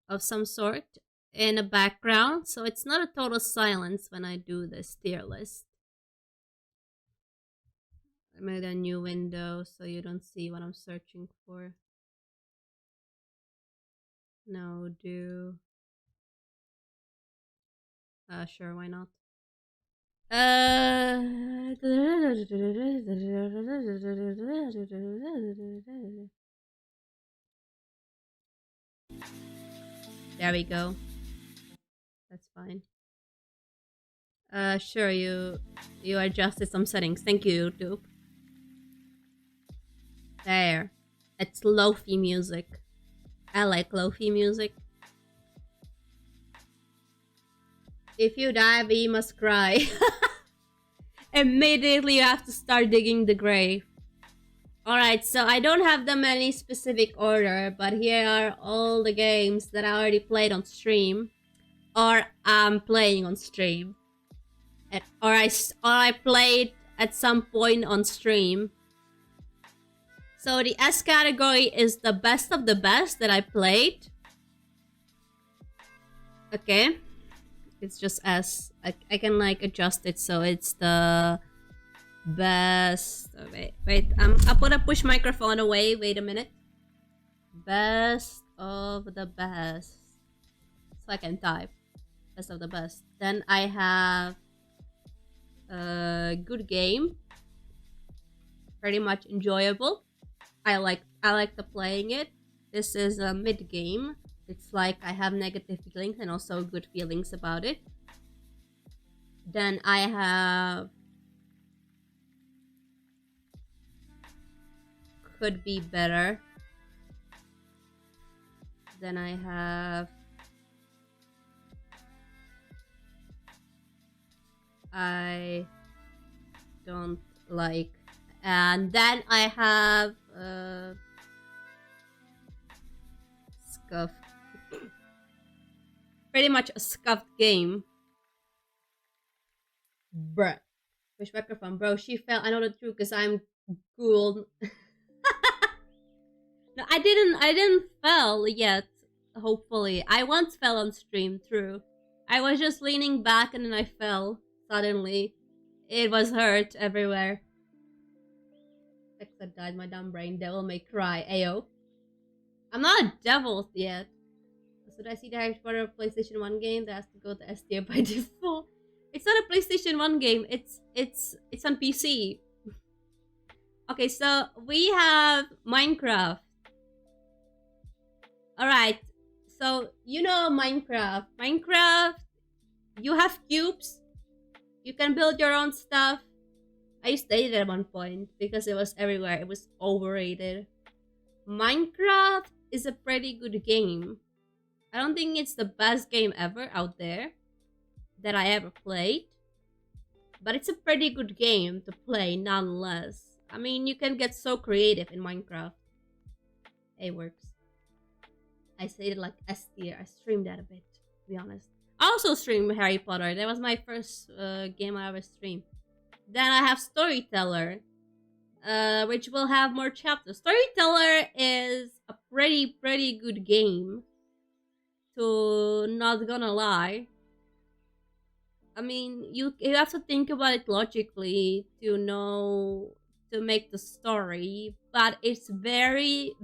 [SPEAKER 1] of some sort in the background, so it's not a total silence when I do this tier list. I made a new window so you don't see what I'm searching for. No, do. Sure, why not? There we go. That's fine. Sure, you adjusted some settings. Thank you, YouTube. There. It's lofi music. I like lofi music. If you die, we must cry. Immediately you have to start digging the grave. Alright, so I don't have them in any specific order, but here are all the games that I already played on stream. Or I'm playing on stream. Or I played at some point on stream. So the S category is the best of the best that I played. Okay. It's just S. I can like adjust it so it's the best. Oh, wait. I put a push microphone away. Wait a minute. Best of the best. So I can type. Best of the best. Then I have a good game. Pretty much enjoyable. I like the playing it. This is a mid game. It's like I have negative feelings and also good feelings about it. Then I have could be better. Then I have I don't like. And then I have scuff. Pretty much a scuffed game. Bruh. Push microphone, bro. She fell. I know the truth because I'm cool. No, I didn't fell yet. Hopefully. I once fell on stream, true. I was just leaning back and then I fell. Suddenly. It was hurt everywhere. Texa died, my dumb brain. Devil may cry. Ayo. I'm not a devil yet. Should I see the Harry Potter PlayStation 1 game that has to go to S tier by default? It's not a PlayStation 1 game. It's on PC. Okay, so we have Minecraft. Alright. So you know Minecraft. Minecraft, you have cubes. You can build your own stuff. I used to hate it at one point because it was everywhere. It was overrated. Minecraft is a pretty good game. I don't think it's the best game ever out there that I ever played. But it's a pretty good game to play nonetheless. I mean, you can get so creative in Minecraft. It works. I said it like S tier. I streamed that a bit, to be honest. I also streamed Harry Potter. That was my first game I ever streamed. Then I have Storyteller, which will have more chapters. Storyteller is a pretty good game. To not gonna lie. I mean, you have to think about it logically to know to make the story, but it's very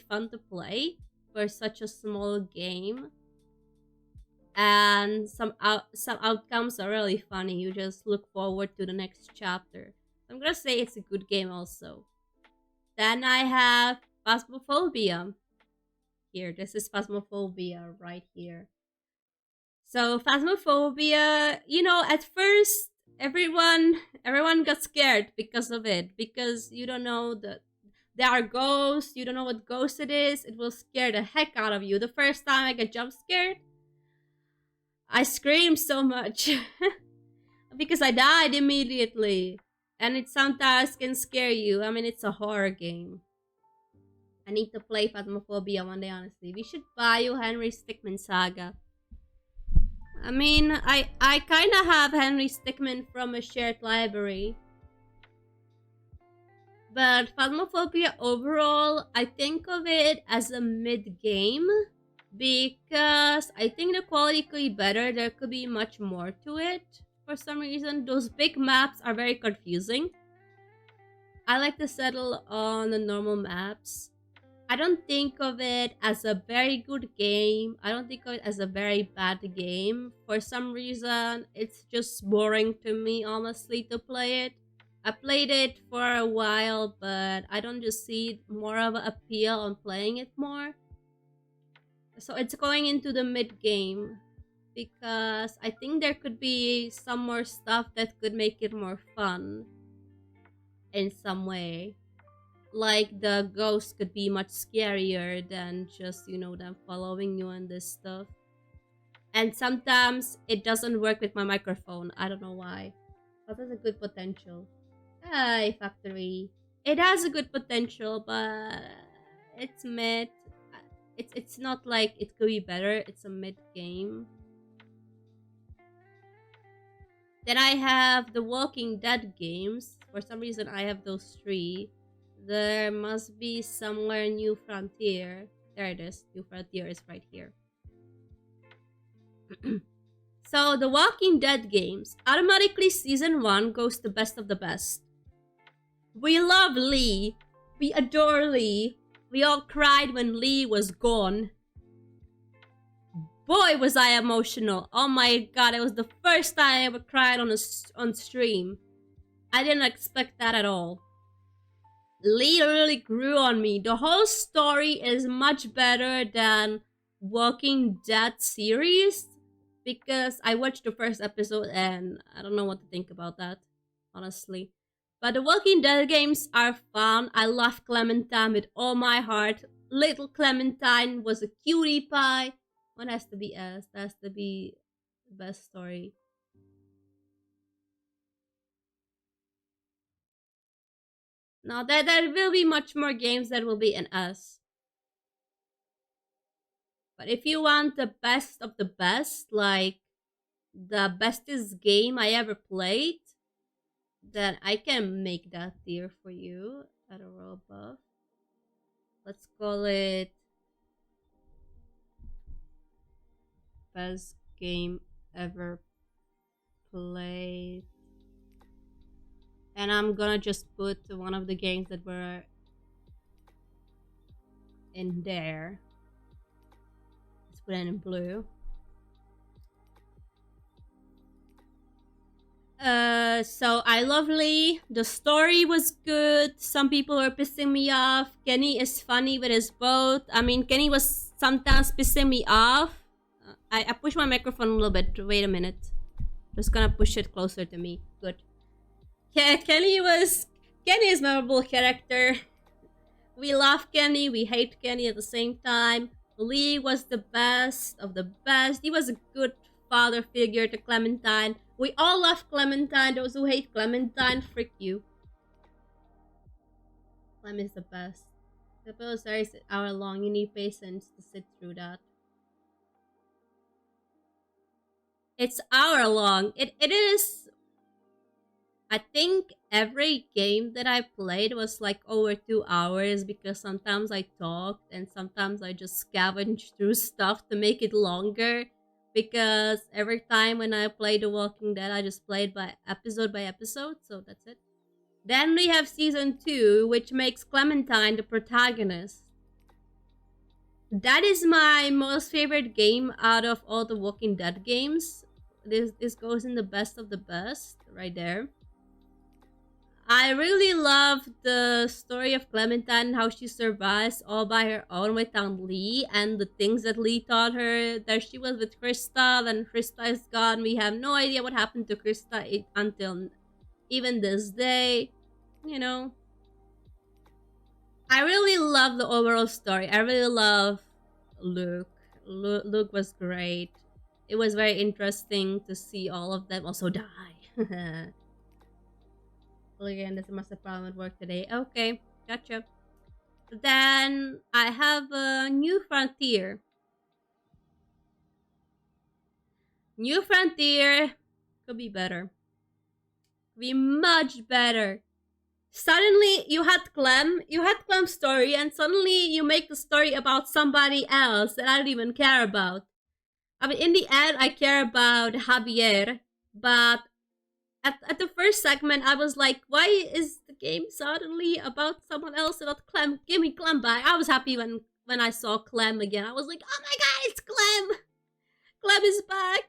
[SPEAKER 1] fun to play for such a small game. And some outcomes are really funny. You just look forward to the next chapter. I'm gonna say it's a good game also. Then I have Phasmophobia. Here, this is Phasmophobia right here. So Phasmophobia, you know, at first everyone got scared because of it, because you don't know that there are ghosts, you don't know what ghost it is, it will scare the heck out of you. The first time I got jump scared, I screamed so much because I died immediately. And it sometimes can scare you. I mean, it's a horror game. I need to play Phasmophobia one day, honestly. We should buy you Henry Stickmin Saga. I mean, I kind of have Henry Stickmin from a shared library. But Phasmophobia overall, I think of it as a mid-game. Because I think the quality could be better. There could be much more to it. For some reason, those big maps are very confusing. I like to settle on the normal maps. I don't think of it as a very good game. I don't think of it as a very bad game. For some reason, it's just boring to me, honestly, to play it. I played it for a while, but I don't just see more of an appeal on playing it more. So it's going into the mid game because I think there could be some more stuff that could make it more fun in some way. like the ghost could be much scarier than just, them following you and this stuff. And sometimes it doesn't work with my microphone. I don't know why. But there's a good potential. Hi, Factory. It has a good potential, but it's mid. It's not like it could be better. It's a mid game. Then I have the Walking Dead games. For some reason, I have those three. There must be somewhere New Frontier. There it is. New Frontier is right here. So, the Walking Dead games. Automatically, Season 1 goes to best of the best. We love Lee. We adore Lee. We all cried when Lee was gone. Boy, was I emotional. Oh my god, it was the first time I ever cried on stream. I didn't expect that at all. Lee really grew on me. The whole story is much better than Walking Dead series because I watched the first episode and I don't know what to think about that, honestly. But the Walking Dead games are fun. I love Clementine with all my heart. Little Clementine was a cutie pie. One has to be S. That has to be the best story. Now there will be much more games that will be in S. But if you want the best of the best, like the bestest game I ever played, then I can make that tier for you at a row above. Let's call it best game ever played. And I'm gonna just put one of the games that were in there. Let's put it in blue. So I love Lee. The story was good. Some people were pissing me off. Kenny is funny with his boat. I mean, Kenny was sometimes pissing me off. I push my microphone a little bit. Wait a minute. Just gonna push it closer to me. Good. Yeah, Kenny is memorable character. We love Kenny. We hate Kenny at the same time. Lee was the best of the best. He was a good father figure to Clementine. We all love Clementine. Those who hate Clementine, frick you. Clem is the best. The episode is an hour long. You need patience to sit through that. It's hour long. It is. I think every game that I played was like over 2 hours because sometimes I talked and sometimes I just scavenged through stuff to make it longer. Because every time when I play The Walking Dead, I just played by episode, so that's it. Then we have season 2, which makes Clementine the protagonist. That is my most favorite game out of all the Walking Dead games. This goes in the best of the best, right there. I really love the story of Clementine, how she survives all by her own without Lee, and the things that Lee taught her. There she was with Krista, then Krista is gone. We have no idea what happened to Krista until even this day. You know, I really love the overall story. I really love Luke. Luke was great. It was very interesting to see all of them also die. Well, again, there's a massive problem at work today. Okay, gotcha. Then I have a New Frontier. New Frontier could be better. Could be much better. Suddenly you had Clem's story, and suddenly you make the story about somebody else that I don't even care about. I mean, in the end, I care about Javier, but at the first segment, I was like, why is the game suddenly about someone else and not Clem? Give me Clem back. I was happy when I saw Clem again. I was like, oh my god, it's Clem! Clem is back!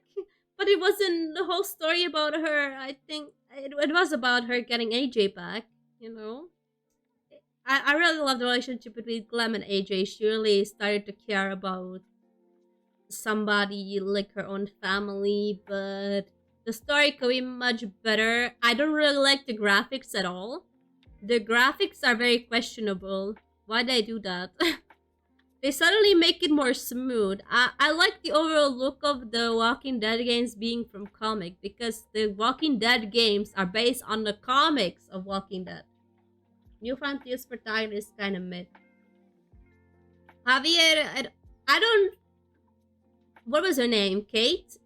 [SPEAKER 1] But it wasn't the whole story about her. I think it was about her getting AJ back, you know? I really love the relationship between Clem and AJ. She really started to care about somebody like her own family, but the story could be much better. I don't really like the graphics at all. The graphics are very questionable. Why'd they do that? They suddenly make it more smooth. I like the overall look of the Walking Dead games being from comic because the Walking Dead games are based on the comics of Walking Dead. New Frontiers protagonist kind of mid. Javier, I don't. What was her name? Kate?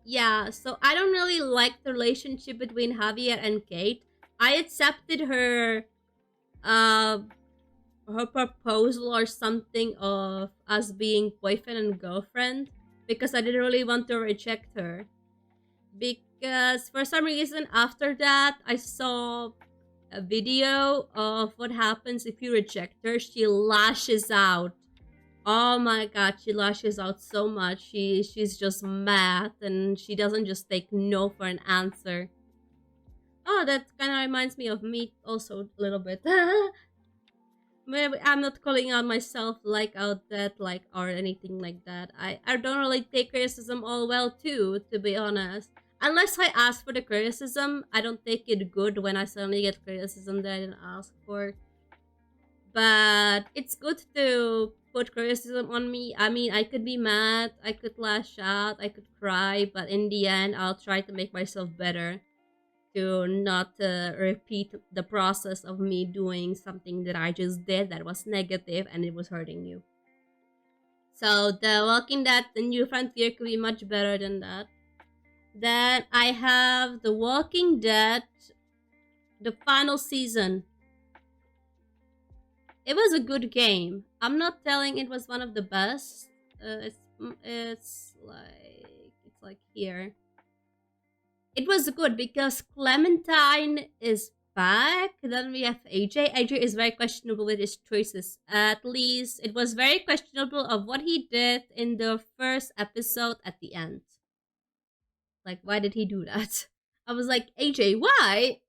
[SPEAKER 1] Yeah, so I don't really like the relationship between Javier and Kate. I accepted uh her proposal or something of us being boyfriend and girlfriend because I didn't really want to reject her. Because for some reason after that I saw a video of what happens if you reject her. She lashes out. Oh my god, she lashes out so much. She's just mad and she doesn't just take no for an answer. Oh, that kind of reminds me of me also a little bit. Maybe I'm not calling out myself like out that like or anything like that. I don't really take criticism all well too, to be honest. Unless I ask for the criticism, I don't take it good when I suddenly get criticism that I didn't ask for. But it's good to put criticism on me. I mean, I could be mad, I could lash out, I could cry, but in the end, I'll try to make myself better to not repeat the process of me doing something that I just did that was negative and it was hurting you. So the Walking Dead, the New Frontier could be much better than that. Then I have the Walking Dead, the final season. It was a good game. I'm not telling it was one of the best. It's like here. It was good because Clementine is back. Then we have AJ. AJ is very questionable with his choices. At least it was very questionable of what he did in the first episode at the end. Like, why did he do that? I was like, AJ, why?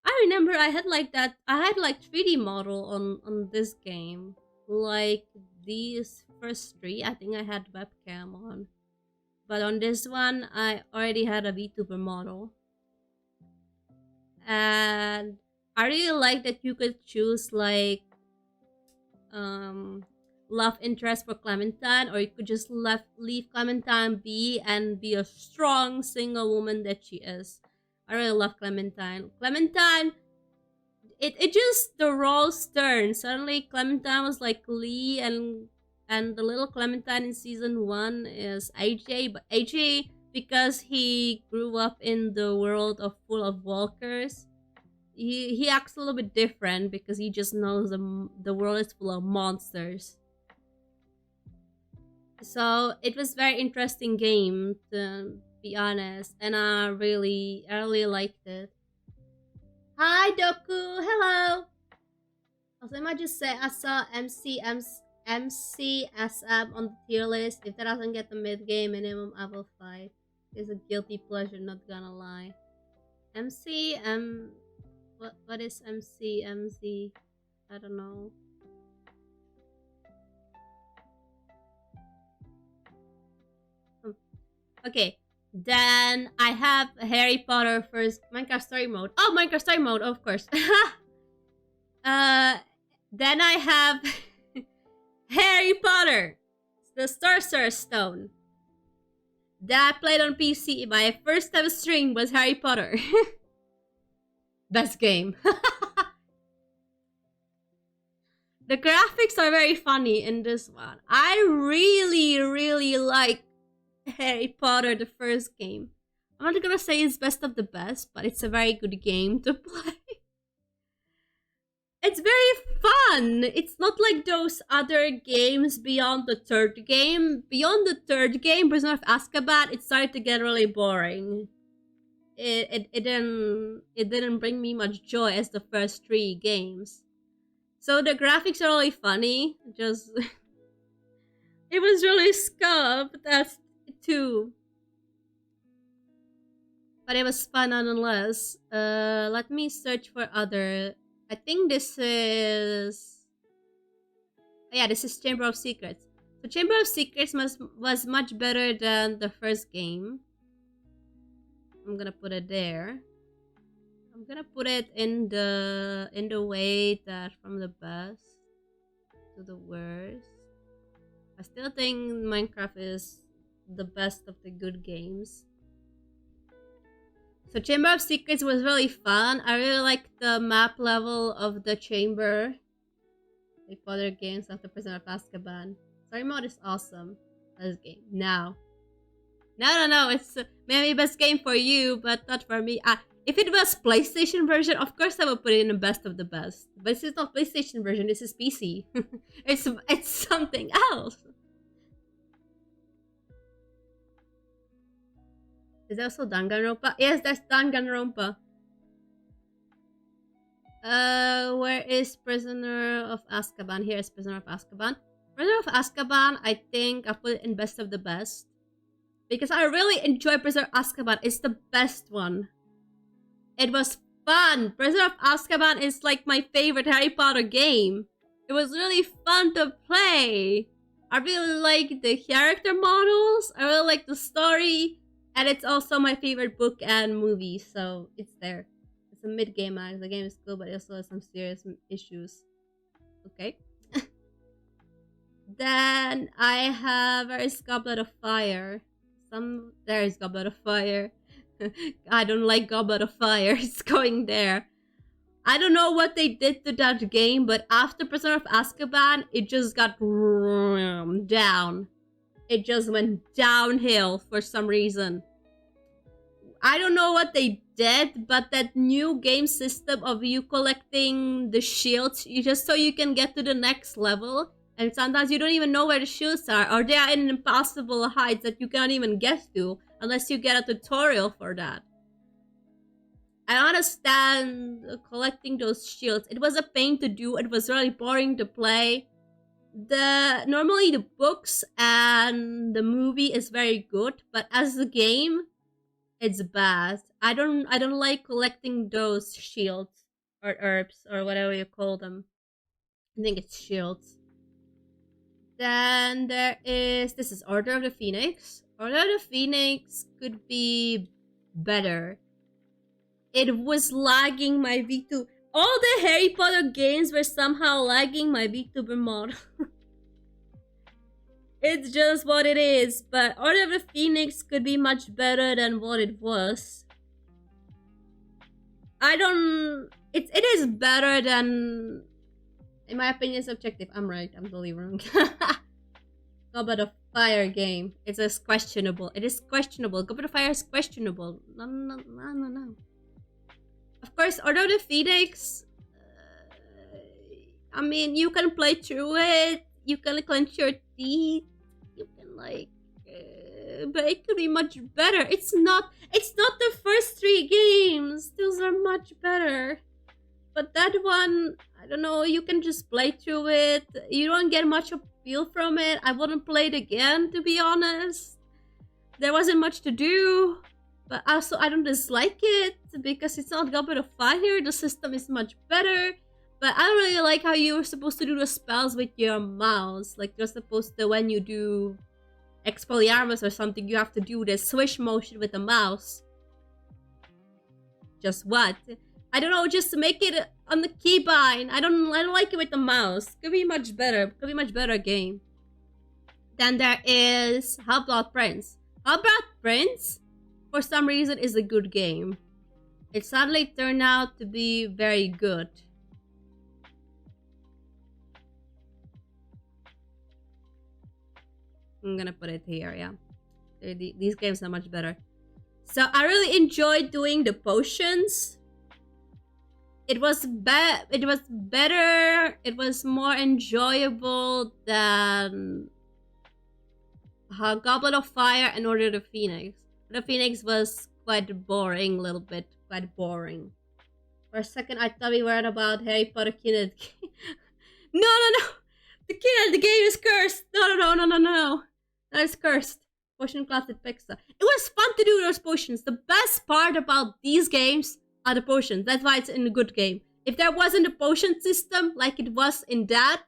[SPEAKER 1] I remember I had like that. I had like 3D model on this game. Like these first three, I think I had webcam on. But on this one, I already had a VTuber model. And I really like that you could choose like love interest for Clementine, or you could just leave Clementine be and be a strong single woman that she is. I really love Clementine. Clementine, it just the roles turn. Suddenly Clementine was like Lee, and the little Clementine in season 1 is AJ, but AJ, because he grew up in the world of full of walkers, he acts a little bit different because he just knows the world is full of monsters. So it was very interesting game, to be honest, and I really liked it. Hi Doku, hello. Also, I might just say I saw MCSM on the tier list. If that doesn't get the mid game minimum, I will fight. It's a guilty pleasure, not gonna lie. MCM, what is MCMZ? I don't know. Okay, then I have Harry Potter first. Minecraft Story Mode. Oh, Minecraft Story Mode, of course. Then I have Harry Potter, the Sorcerer's Stone. That I played on PC. My first ever stream was Harry Potter. Best game. The graphics are very funny in this one. I really like Harry Potter, the first game. I'm not gonna say it's best of the best, but it's a very good game to play. It's very fun. It's not like those other games beyond the third game. Beyond the third game, Prisoner of Azkaban, it started to get really boring. It didn't bring me much joy as the first 3 games. So the graphics are really funny. Just it was really scuffed as 2. But it was fun nonetheless. Let me search for other. I think this is. Oh, yeah, this is Chamber of Secrets. So Chamber of Secrets was much better than the first game. I'm gonna put it there. I'm gonna put it in the way that from the best to the worst. I still think Minecraft is the best of the good games. So Chamber of Secrets was really fun. I really liked the map level of the chamber. Like other games after Prisoner of Azkaban. Story mode is awesome. This game. Now. No. It's maybe best game for you, but not for me. If it was PlayStation version, of course I would put it in the best of the best. But this is not PlayStation version. This is PC. it's something else. Is that also Danganronpa? Yes, that's Danganronpa. Where is Prisoner of Azkaban? Here is Prisoner of Azkaban. Prisoner of Azkaban, I think I put it in best of the best. Because I really enjoy Prisoner of Azkaban. It's the best one. It was fun. Prisoner of Azkaban is like my favorite Harry Potter game. It was really fun to play. I really like the character models. I really like the story. And it's also my favorite book and movie. So it's there. It's a mid-game match. The game is cool, but it also has some serious issues. Okay. Then I have... Where is Goblet of Fire? There is Goblet of Fire. I don't like Goblet of Fire. It's going there. I don't know what they did to that game, but after Prisoner of Azkaban, it just got down. It just went downhill for some reason. I don't know what they did, but that new game system of you collecting the shields just so you can get to the next level, and sometimes you don't even know where the shields are, or they are in impossible heights that you can't even get to unless you get a tutorial for that. I understand collecting those shields. It was a pain to do. It was really boring to play. Normally the books and the movie is very good, but as a game, it's bad. I don't like collecting those shields or herbs or whatever you call them. I think it's shields. Then this is Order of the Phoenix. Order of the Phoenix could be better. It was lagging my VTuber. All the Harry Potter games were somehow lagging my VTuber mod. It's just what it is, but Order of the Phoenix could be much better than what it was. It is better than... In my opinion, it's objective. I'm right, I'm totally wrong. Goblet of Fire game. It is questionable. It is questionable. Goblet of Fire is questionable. No. Of course, Order of the Phoenix... I mean, you can play through it. You can clench your teeth. You can but it could be much better. It's not the first 3 games. Those are much better. But that one, I don't know, you can just play through it. You don't get much appeal from it. I wouldn't play it again, to be honest. There wasn't much to do. But also, I don't dislike it because it's not Goblet of Fire. The system is much better. But I don't really like how you're supposed to do the spells with your mouse. Like, you're supposed to, when you do Expelliarmus or something, you have to do this swish motion with the mouse. Just what? I don't know, just make it on the keybind. I don't like it with the mouse. Could be much better. Could be much better game. Then there is Half-Blood Prince. Half-Blood Prince, for some reason, is a good game. It suddenly turned out to be very good. I'm gonna put it here, yeah. These games are much better. So I really enjoyed doing the potions. It was better. It was more enjoyable than Goblet of Fire and Order of the Phoenix. The Phoenix was quite boring, a little bit. Quite boring. For a second, I thought we were about Harry Potter Kid. No! The Kid, the game is cursed! No. That is cursed. Potion crafted Pexa. It was fun to do those potions. The best part about these games are the potions. That's why it's in a good game. If there wasn't a potion system like it was in that,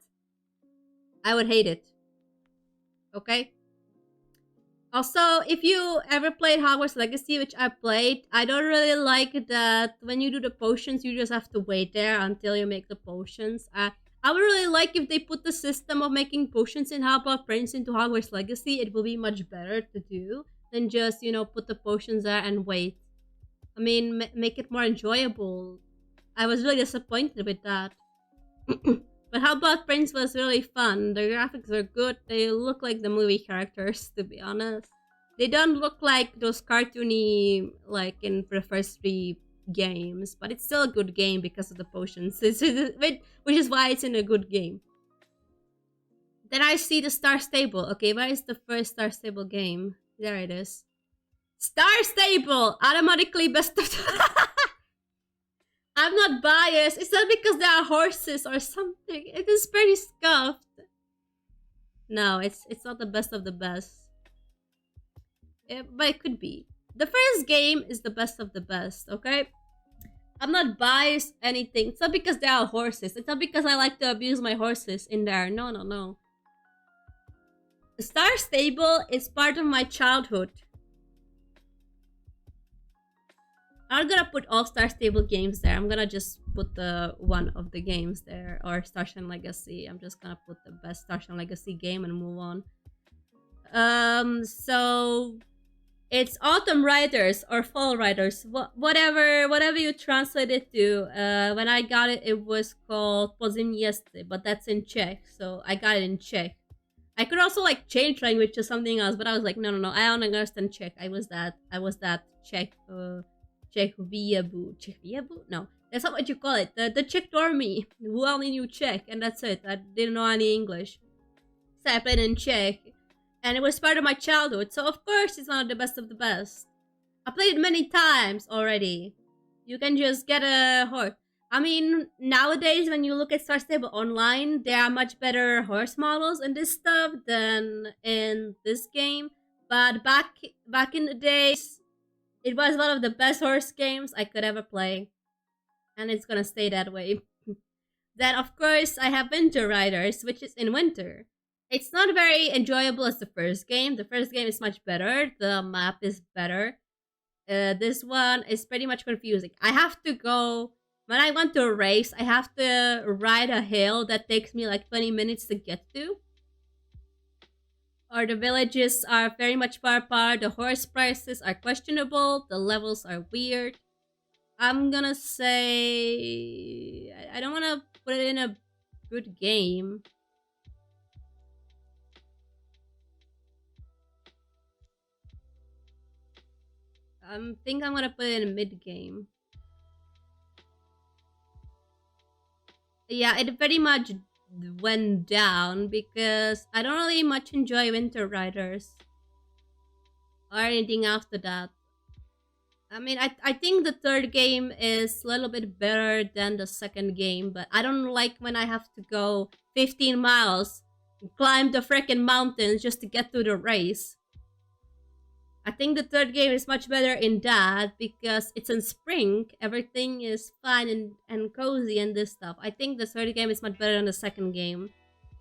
[SPEAKER 1] I would hate it. Okay? Also, if you ever played Hogwarts Legacy, which I played, I don't really like that when you do the potions, you just have to wait there until you make the potions. I would really like if they put the system of making potions in Half-Blood Prince into Hogwarts Legacy. It will be much better to do than just, put the potions there and wait. I mean, make it more enjoyable. I was really disappointed with that. But How About Prince was really fun. The graphics are good. They look like the movie characters, to be honest. They don't look like those cartoony, like in the first three games, but it's still a good game because of the potions, which is why it's in a good game. Then I see the Star Stable. Okay, where is the first Star Stable game? There it is. Star Stable! Automatically best of I'm not biased. It's not because there are horses or something. It is pretty scuffed. No, it's not the best of the best. But it could be. The first game is the best of the best, okay? I'm not biased anything. It's not because there are horses. It's not because I like to abuse my horses in there. No, no, no. The Star Stable is part of my childhood. I'm not gonna put all Star Stable games there. I'm gonna just put the one of the games there, or Starshine Legacy. I'm just gonna put the best Starshine Legacy game and move on. So it's Autumn Riders or Fall Riders, whatever you translate it to. When I got it, it was called Pozimnieste, but that's in Czech, so I got it in Czech. I could also like change language to something else, but I was like, no, no, no, I don't understand Czech. I was that Czech, Czech Viabu? No, that's not what you call it. The Czech normie who only knew Czech, and that's it. I didn't know any English, so I played in Czech, and it was part of my childhood. So of course, it's one of the best of the best. I played it many times already. You can just get a horse. I mean, nowadays when you look at Star Stable online, there are much better horse models in this stuff than in this game. But back in the days, it was one of the best horse games I could ever play, and it's gonna stay that way. Then of course I have Winter Riders, which is in winter. It's not very enjoyable as the first game. The first game is much better. The map is better. This one is pretty much confusing. I have to go when I want to race. I have to ride a hill that takes me like 20 minutes to get to. Or the villages are very much far apart. The horse prices are questionable. The levels are weird. I'm gonna say I don't want to put it in a good game. I think I'm gonna put it in a mid game. Yeah, it very much went down because I don't really much enjoy Winter Riders or anything after that. I mean, I think the third game is a little bit better than the second game, but I don't like when I have to go 15 miles, climb the freaking mountains just to get to the race. I think the third game is much better in that because it's in spring. Everything is fun and cozy and this stuff. I think the third game is much better than the second game.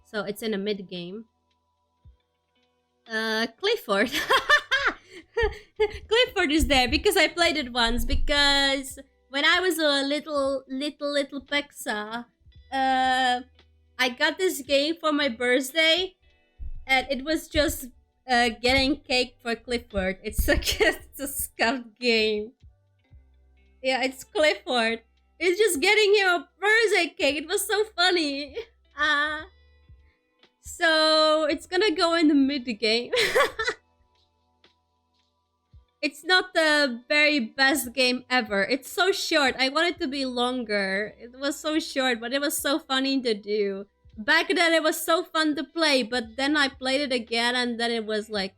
[SPEAKER 1] So it's in a mid game. Clifford. Clifford is there because I played it once. Because when I was a little Pexa, I got this game for my birthday, and it was just getting cake for Clifford. It's it's a scuffed game. Yeah, it's Clifford. It's just getting him a birthday cake. It was so funny. So it's gonna go in the mid game. It's not the very best game ever. It's so short. I want it to be longer. It was so short, but it was so funny to do. Back then, it was so fun to play, but then I played it again, and then it was like,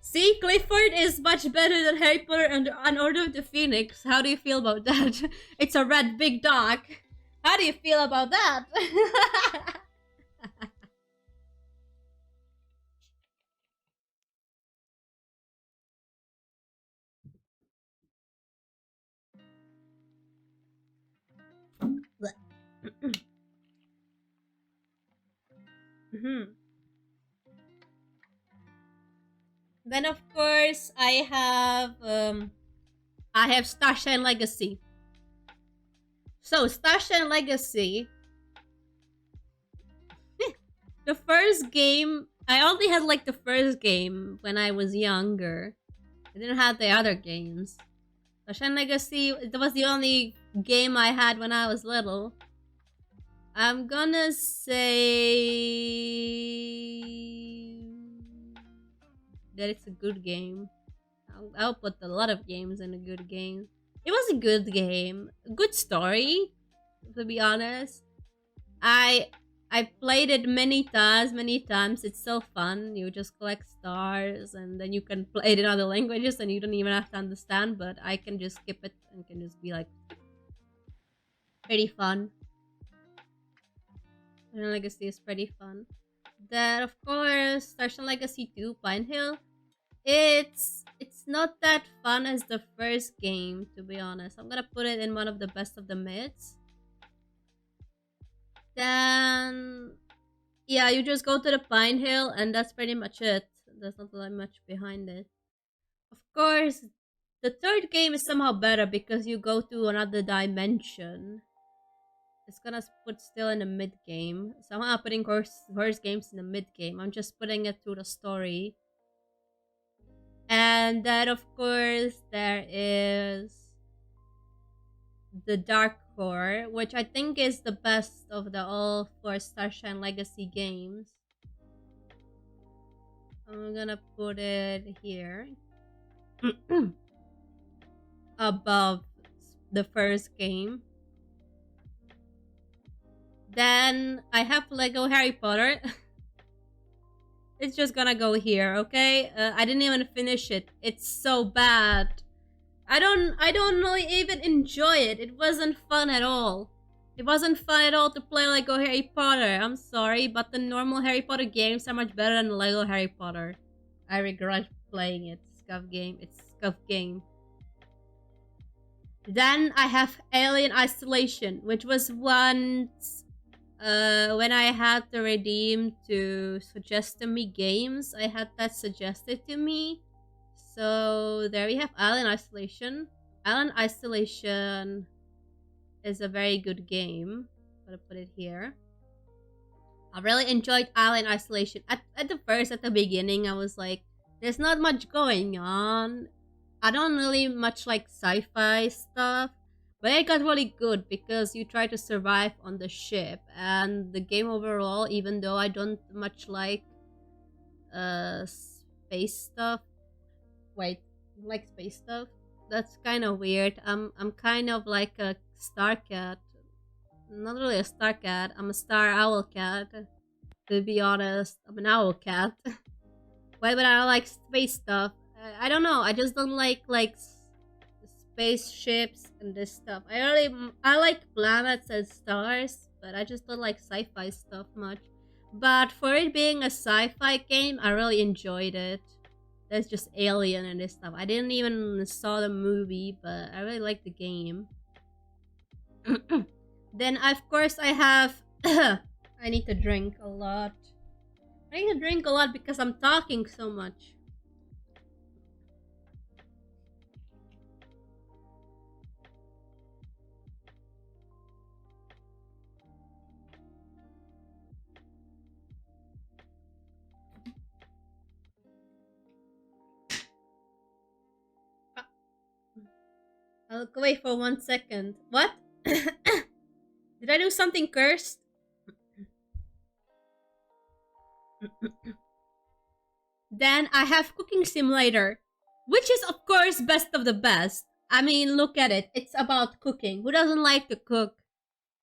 [SPEAKER 1] see, Clifford is much better than Harry Potter and Order of the Phoenix. How do you feel about that? It's a red big dog. How do you feel about that? Mhm. Then of course I have Starshine Legacy. So Starshine Legacy, the first game I only had like the first game when I was younger. I didn't have the other games. Starshine Legacy, it was the only game I had when I was little. I'm gonna say that it's a good game. I'll put a lot of games in a good game. It was a good game, a good story. To be honest, I I played it many times, many times. It's so fun. You just collect stars, and then you can play it in other languages, and you don't even have to understand. But I can just skip it and can just be like pretty fun. And Legacy is pretty fun. Then of course, Starshine Legacy 2, Pine Hill. It's not that fun as the first game, to be honest. I'm gonna put it in one of the best of the mids. Then yeah, you just go to the Pine Hill and that's pretty much it. There's not that much behind it. Of course, the third game is somehow better because you go to another dimension. It's gonna put still in the mid game. So I'm not putting horse games in the mid game. I'm just putting it through the story. And then of course there is the Dark Core, which I think is the best of the all four Starshine Legacy games. I'm gonna put it here above the first game. Then I have Lego Harry Potter. It's just gonna go here, okay? I didn't even finish it. It's so bad. I don't really even enjoy it. It wasn't fun at all. It wasn't fun at all to play Lego Harry Potter. I'm sorry, but the normal Harry Potter games are much better than Lego Harry Potter. I regret playing it. Scuff game. It's scuff game. Then I have Alien Isolation, which was once when I had to redeem to suggest to me games, I had that suggested to me. So there we have Alien Isolation. Alien Isolation is a very good game. I'm gonna put it here. I really enjoyed Alien Isolation. At the beginning, I was like, there's not much going on. I don't really much like sci-fi stuff. But it got really good because you try to survive on the ship. And the game overall, even though I don't much like space stuff. Wait, like space stuff? That's kind of weird. I'm kind of like a star cat. Not really a star cat. I'm a star owl cat. To be honest, I'm an owl cat. Why would I like space stuff? I don't know. I just don't like spaceships and this stuff. I like planets and stars, but I just don't like sci-fi stuff much. But for it being a sci-fi game, I really enjoyed it. There's just Alien and this stuff. I didn't even saw the movie, but I really like the game. Then of course I have I need to drink a lot. I need to drink a lot because I'm talking so much. I'll look away for 1 second. What? Did I do something cursed? Then I have Cooking Simulator, which is of course best of the best. I mean, look at it. It's about cooking. Who doesn't like to cook?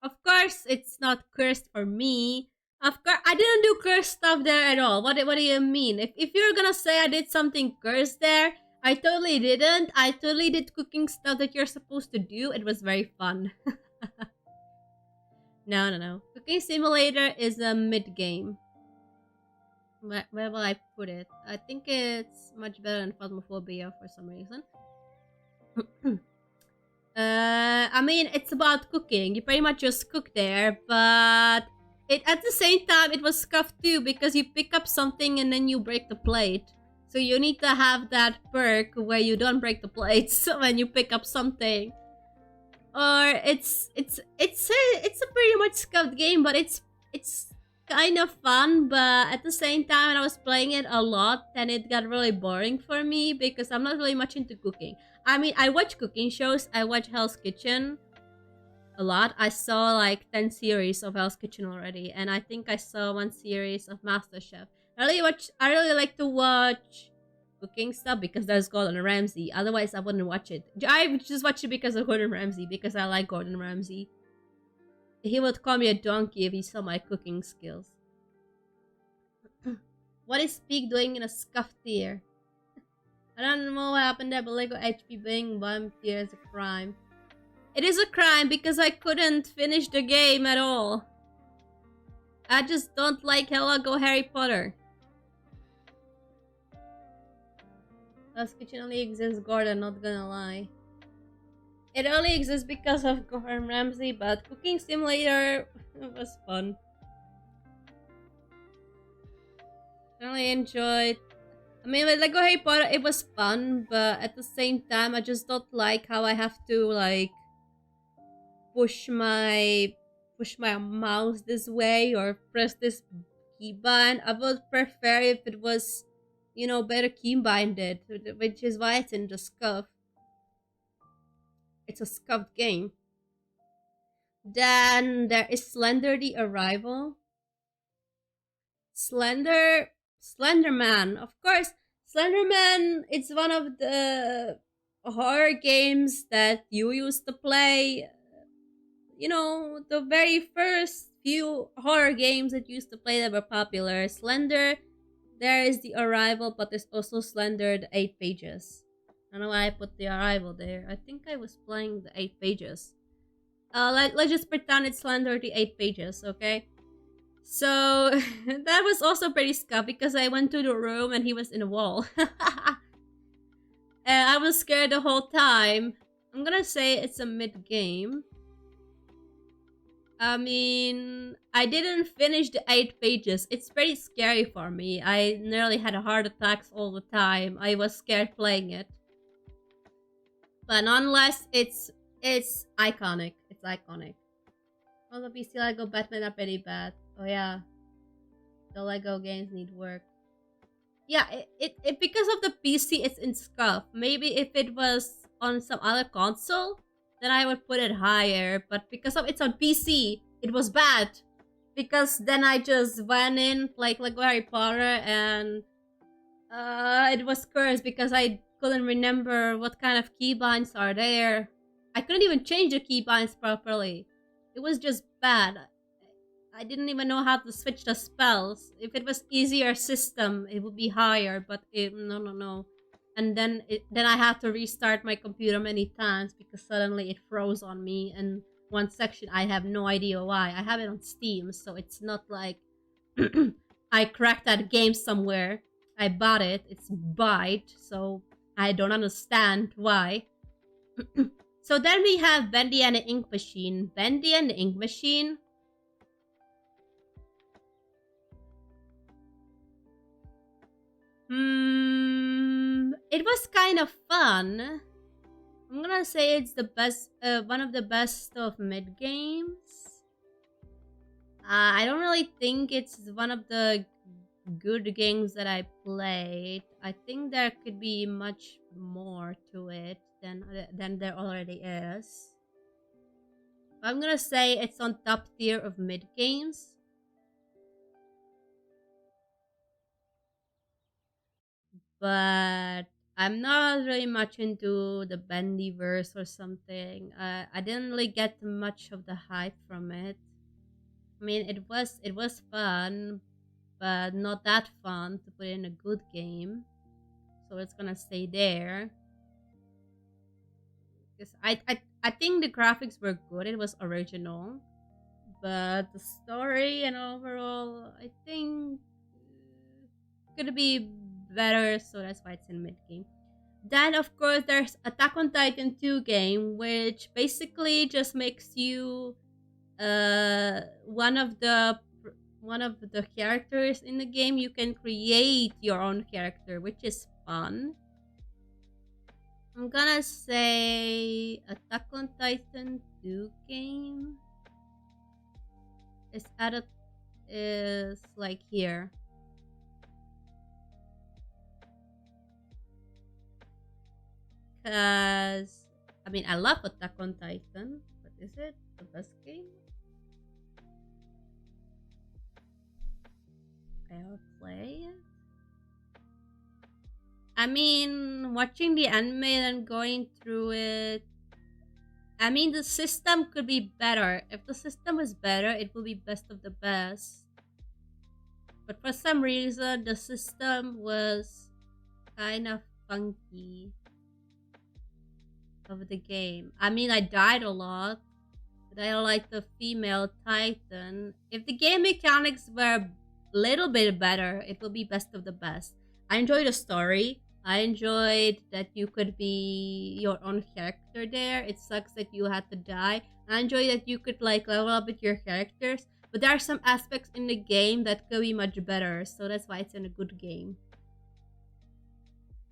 [SPEAKER 1] Of course, it's not cursed for me. Of course, I didn't do cursed stuff there at all. What do you mean? If you're gonna say I did something cursed there, I totally didn't. I totally did cooking stuff that you're supposed to do. It was very fun. No. Cooking Simulator is a mid game. Where will I put it? I think it's much better than Phasmophobia for some reason. I mean, it's about cooking. You pretty much just cook there, but at the same time, it was scuffed too because you pick up something and then you break the plate. So you need to have that perk where you don't break the plates when you pick up something. Or it's a pretty much scuffed game, but it's kind of fun. But at the same time, when I was playing it a lot, then it got really boring for me because I'm not really much into cooking. I mean, I watch cooking shows. I watch Hell's Kitchen a lot. I saw like 10 series of Hell's Kitchen already, and I think I saw one series of MasterChef. I really like to watch cooking stuff because there's Gordon Ramsay. Otherwise, I wouldn't watch it. I would just watch it because of Gordon Ramsay, because I like Gordon Ramsay. He would call me a donkey if he saw my cooking skills. What is Peak doing in a scuffed tier? I don't know what happened there, but Lego HP being bottom tier is a crime. It is a crime because I couldn't finish the game at all. I just don't like Hello Go Harry Potter. Hell's Kitchen only exists Gordon, not gonna lie. It only exists because of Gordon Ramsay, but Cooking Simulator was fun. I really enjoyed. I mean, with Lego Harry Potter, it was fun, but at the same time, I just don't like how I have to like push my mouse this way or press this keybind. I would prefer if it was, better keybinded, which is why it's in the scuff. It's a scuffed game. Then there is Slender the Arrival. Slenderman, of course. Slenderman, it's one of the horror games that you used to play. The very first few horror games that used to play that were popular. Slender, there is the Arrival, but there's also Slender the 8 Pages. I don't know why I put the Arrival there. I think I was playing the 8 Pages. Let's just pretend it's Slender the 8 Pages, okay? So that was also pretty scuffed because I went to the room and he was in a wall. And I was scared the whole time. I'm gonna say it's a mid-game. I mean, I didn't finish the 8 pages. It's pretty scary for me. I nearly had heart attacks all the time. I was scared playing it. But nonetheless, it's iconic. It's iconic. All the PC Lego Batman are pretty bad. Oh yeah. The Lego games need work. Yeah, it because of the PC it's in scuff. Maybe if it was on some other console, then I would put it higher. But because of it's on PC, it was bad. Because then I just went in like Harry Potter and it was cursed because I couldn't remember what kind of keybinds are there. I couldn't even change the keybinds properly. It was just bad. I didn't even know how to switch the spells. If it was easier system, it would be higher, but no. And then I had to restart my computer many times because suddenly it froze on me and one section I have no idea why. I have it on Steam, so it's not like I cracked that game somewhere. I bought it. It's Byte, so I don't understand why. So then we have Bendy and the Ink Machine. Bendy and the Ink Machine. It was kind of fun. I'm gonna say it's the best, one of the best of mid games. I don't really think it's one of the good games that I played. I think there could be much more to it than there already is. I'm gonna say it's on top tier of mid games. But I'm not really much into the Bendyverse or something. I didn't really get much of the hype from it. I mean, it was fun, but not that fun to put in a good game. So it's gonna stay there. Because I think the graphics were good. It was original, but the story and overall, I think could be better. So that's why it's in mid game. Then of course there's Attack on Titan 2 game, which basically just makes you one of the one of the characters in the game. You can create your own character, which is fun. I'm gonna say Attack on Titan 2 game is like here. Cause I mean I love Attack on Titan, but is it the best game I ever played? I mean, watching the anime and going through it. I mean, the system could be better. If the system is better, it will be best of the best. But for some reason, the system was kind of funky of the game. I mean, I died a lot, but I like the female Titan. If the game mechanics were a little bit better, it will be best of the best. I enjoyed the story. I enjoyed that you could be your own character there. It sucks that you had to die. I enjoy that you could like level up with your characters. But there are some aspects in the game that could be much better. So that's why it's in a good game.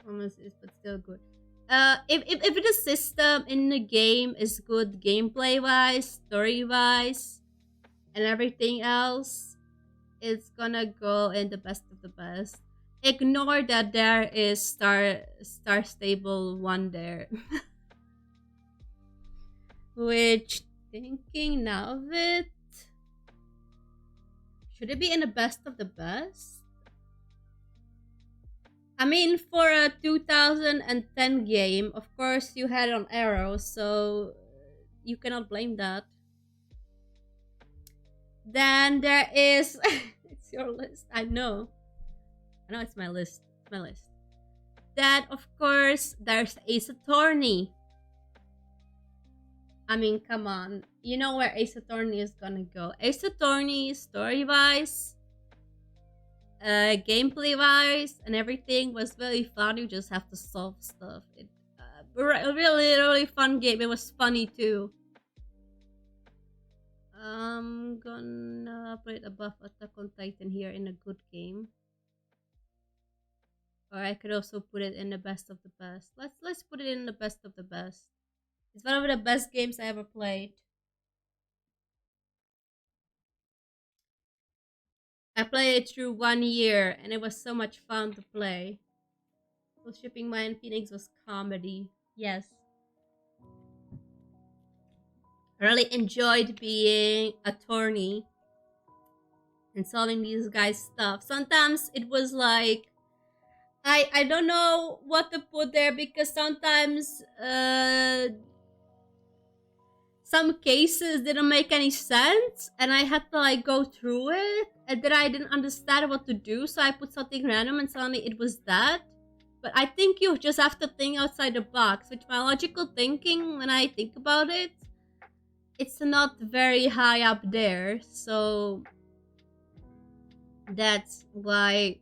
[SPEAKER 1] Almost is, but still good. If the system in the game is good gameplay wise, story wise, and everything else, it's gonna go in the best of the best. Ignore that there is Star Stable 1 there. Which, thinking now of it, should it be in the best of the best? I mean, for a 2010 game, of course you had on Arrow, so you cannot blame that. Then there is... it's your list, I know it's my list. It's my list. Then, of course, there's Ace Attorney. I mean, come on. You know where Ace Attorney is gonna go. Ace Attorney, story-wise, gameplay-wise, and everything was very fun. You just have to solve stuff. It a really fun game. It was funny, too. I'm gonna put it above Attack on Titan here in a good game. Or I could also put it in the best of the best. Let's put it in the best of the best. It's one of the best games I ever played. I played it through 1 year and it was so much fun to play. So Shipping Maya and Phoenix was comedy. Yes. I really enjoyed being attorney and solving these guys' stuff. Sometimes it was like I don't know what to put there because sometimes some cases didn't make any sense and I had to like go through it and then I didn't understand what to do, so I put something random and suddenly it was that. But I think you just have to think outside the box, which my logical thinking when I think about it, it's not very high up there, so that's why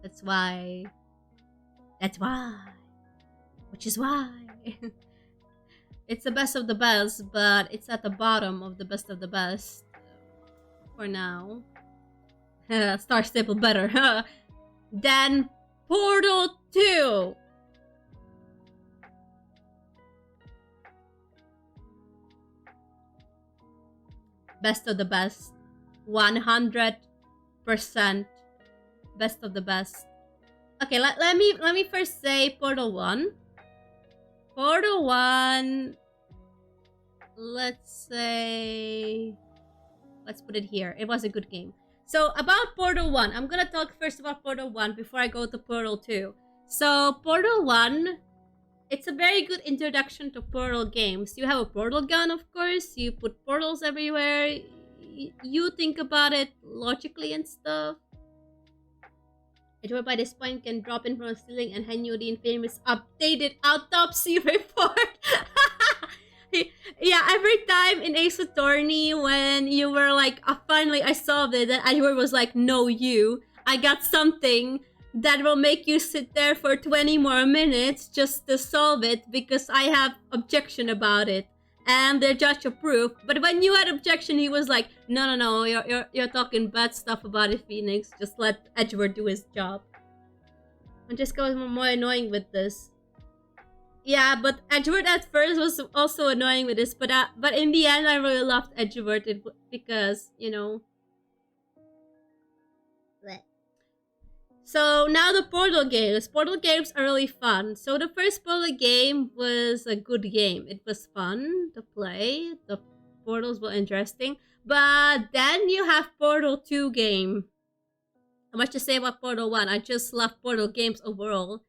[SPEAKER 1] which is why it's the best of the best, but it's at the bottom of the best of the best for now. Star Stable better. Then Portal 2. Best of the best. 100% best of the best. Okay, let me first say Portal 1. Portal 1, let's put it here. It was a good game. So about Portal 1, I'm gonna talk first about Portal 1 before I go to Portal 2. So Portal 1, it's a very good introduction to Portal games. You have a portal gun, of course. You put portals everywhere. You think about it logically and stuff. A door by this point can drop in from the ceiling and hand you the infamous updated autopsy report. Yeah, every time in Ace Attorney when you were like, finally I solved it, and Edward was like, no you, I got something that will make you sit there for 20 more minutes just to solve it because I have objection about it. and the judge approved. But when you had objection, he was like, "No, no, no, you're talking bad stuff about it, Phoenix. Just let Edward do his job." Francesca was more annoying with this. Yeah, but Edward at first was also annoying with this, but in the end, I really loved Edward because So now the Portal games. Portal games are really fun. So the first Portal game was a good game. It was fun to play. The portals were interesting. But then you have Portal 2 game. How much to say about Portal 1? I just love Portal games overall.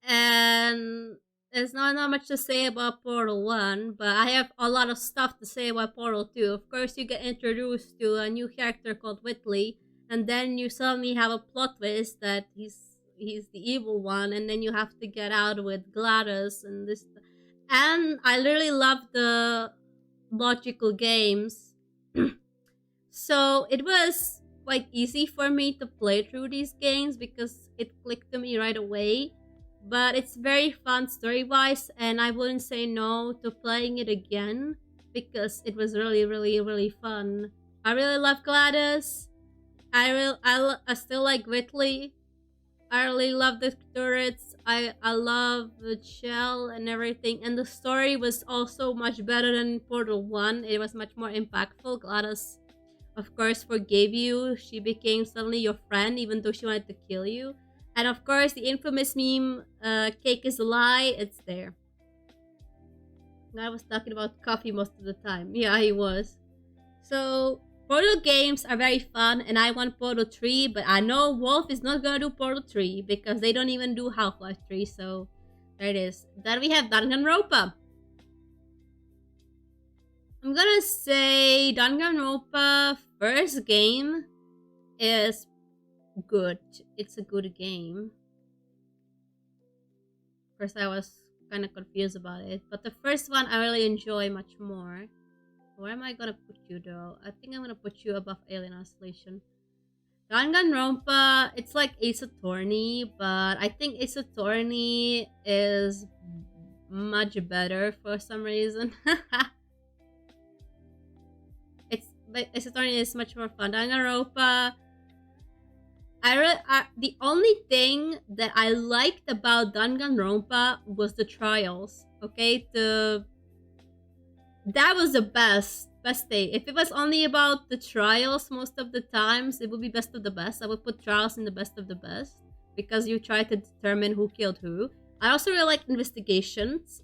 [SPEAKER 1] And there's not much to say about Portal 1, but I have a lot of stuff to say about Portal 2. Of course, you get introduced to a new character called Whitley, and then you suddenly have a plot twist that he's the evil one, and then you have to get out with Gladys and this. And I really love the logical games. So it was quite easy for me to play through these games because it clicked to me right away. But it's very fun story-wise, and I wouldn't say no to playing it again because it was really, really, really fun. I really love Gladys. I still like Whitley. I really love the turrets. I love the shell and everything. And the story was also much better than Portal 1. It was much more impactful. Gladys, of course, forgave you. She became suddenly your friend even though she wanted to kill you. And of course, the infamous meme, cake is a lie, it's there. I was talking about coffee most of the time. Yeah, he was. So, Portal games are very fun, and I want Portal 3, but I know Wolf is not gonna do Portal 3 because they don't even do Half-Life 3, so there it is. Then we have Danganronpa. I'm gonna say Danganronpa first game is good. It's a good game. First, I was kind of confused about it, but the first one I really enjoy much more. Where am I gonna put you though? I think I'm gonna put you above Alien Isolation. Danganronpa, it's like Ace Attorney, but I think Ace Attorney is much better for some reason. Ace Attorney is much more fun. Danganronpa, the only thing that I liked about Danganronpa was the trials. Okay, that was the best thing. If it was only about the trials most of the times, it would be best of the best. I would put trials in the best of the best because you try to determine who killed who. I also really like investigations.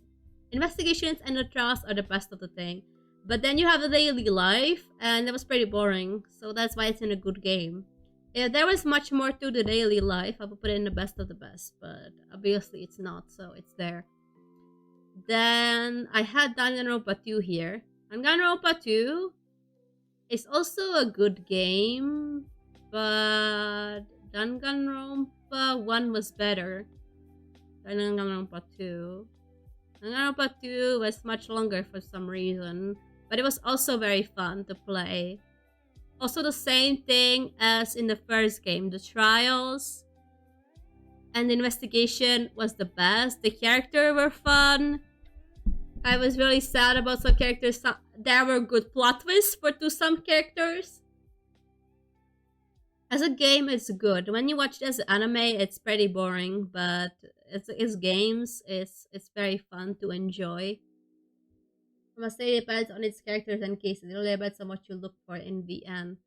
[SPEAKER 1] Investigations and the trials are the best of the thing. But then you have the daily life, and that was pretty boring. So that's why it's in a good game. If there was much more to the daily life, I would put it in the best of the best. But obviously it's not, so it's there. Then I had Danganronpa 2 here. Danganronpa 2 is also a good game, but Danganronpa 1 was better than Danganronpa 2. Danganronpa 2 was much longer for some reason, but it was also very fun to play. Also the same thing as in the first game. The trials and the investigation was the best. The characters were fun. I was really sad about some characters. There were good plot twists for some characters. As a game, it's good. When you watch it as an anime, it's pretty boring, but it's games. It's very fun to enjoy. I must say it depends on its characters and cases. It really depends on what you look for in the end.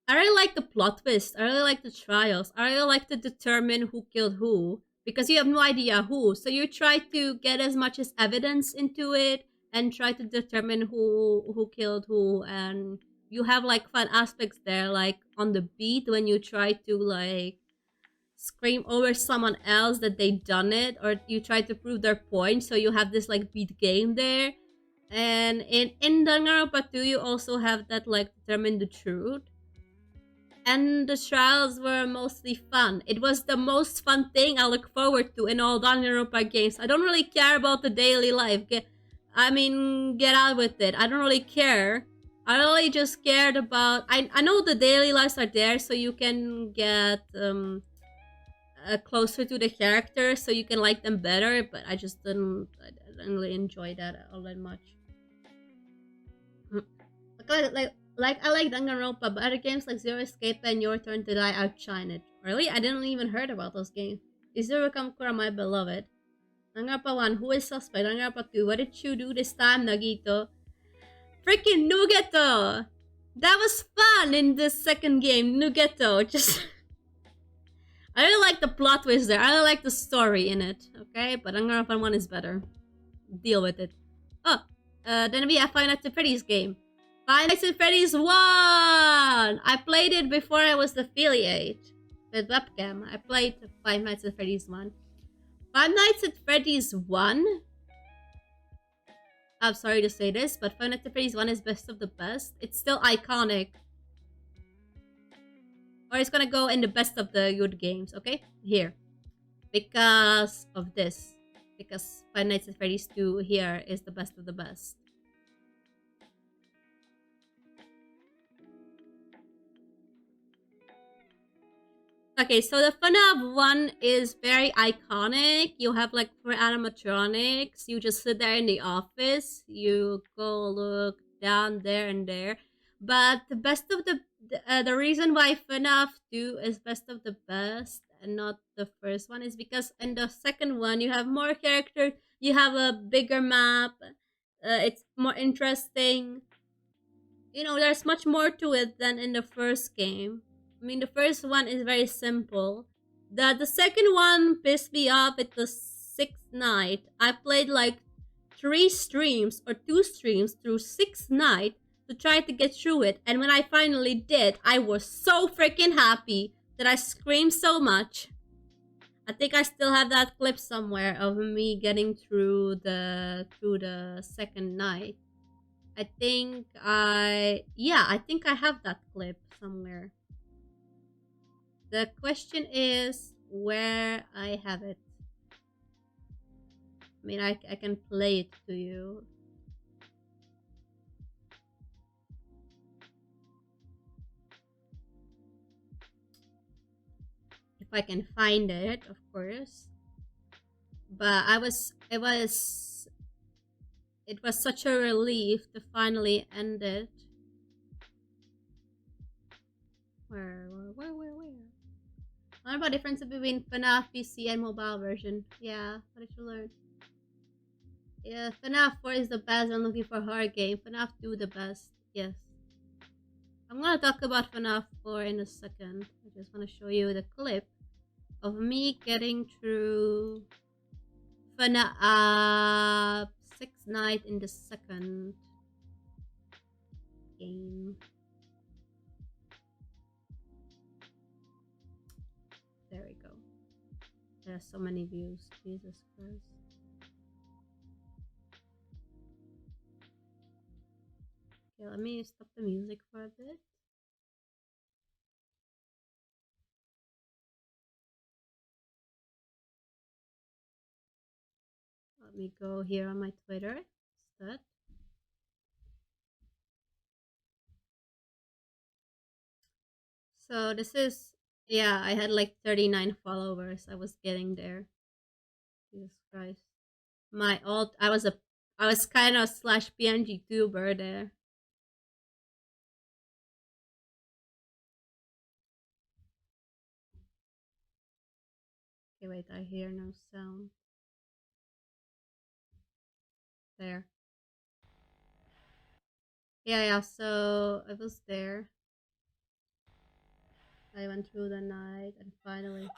[SPEAKER 1] I really like the plot twist. I really like the trials. I really like to determine who killed who because you have no idea who. So you try to get as much as evidence into it and try to determine who killed who. And you have like fun aspects there, like on the beat when you try to like scream over someone else that they done it, or you try to prove their point. So you have this like beat game there. And in Danganronpa 2, you also have that like determine the truth. And the trials were mostly fun. It was the most fun thing I look forward to in all Danganronpa games. I don't really care about the daily life. Get out with it. I don't really care. I really just cared about... I know the daily lives are there so you can get closer to the characters so you can like them better, but I didn't really enjoy that all that much. Like I like Danganronpa, but other games like Zero Escape and Your Turn to Die outshine it. Really? I didn't even heard about those games. Izuru Kamakura, my beloved. Danganronpa 1, who is suspect? Danganronpa 2, what did you do this time, Nagito? Freaking Nugeto! That was fun in the second game, Nugeto. Just I really like the plot twist there. I really like the story in it, okay? But Danganronpa 1 is better. Deal with it. Oh, then we have Five Nights at Freddy's game. Five Nights at Freddy's 1! I played it before I was affiliate with webcam. I played Five Nights at Freddy's 1. Five Nights at Freddy's 1? I'm sorry to say this, but Five Nights at Freddy's 1 is best of the best. It's still iconic. Or it's gonna go in the best of the good games, okay? Here. Because of this. Because Five Nights at Freddy's 2 here is the best of the best. Okay, so the FNAF 1 is very iconic. You have like 4 animatronics. You just sit there in the office. You go look down there and there. But the best of the reason why FNAF 2 is best of the best and not the first one is because in the second one you have more characters. You have a bigger map. It's more interesting. You know, there's much more to it than in the first game. I mean, the first one is very simple. The second one pissed me off at the sixth night. I played like 3 streams or 2 streams through 6 night to try to get through it. And when I finally did, I was so freaking happy that I screamed so much. I think I still have that clip somewhere of me getting through the second night. I think I have that clip somewhere. The question is where I have it. I mean, I can play it to you. If I can find it, of course. But it was such a relief to finally end it. Where? What about the difference between FNAF PC and mobile version? Yeah, what did you learn? Yeah, FNAF 4 is the best when looking for a horror game. FNAF 2 the best. Yes. I'm gonna talk about FNAF 4 in a second. I just wanna show you the clip of me getting through FNAF 6 Night in the second game. There we go. There are so many views. Jesus Christ. Okay, let me stop the music for a bit. Let me go here on my Twitter instead. So this is, yeah, I had like 39 followers. I was getting there. Jesus Christ. My alt, I was kind of slash PNG tuber there. Okay, wait, I hear no sound. There. Yeah, so I was there. I went through the night and finally. Oh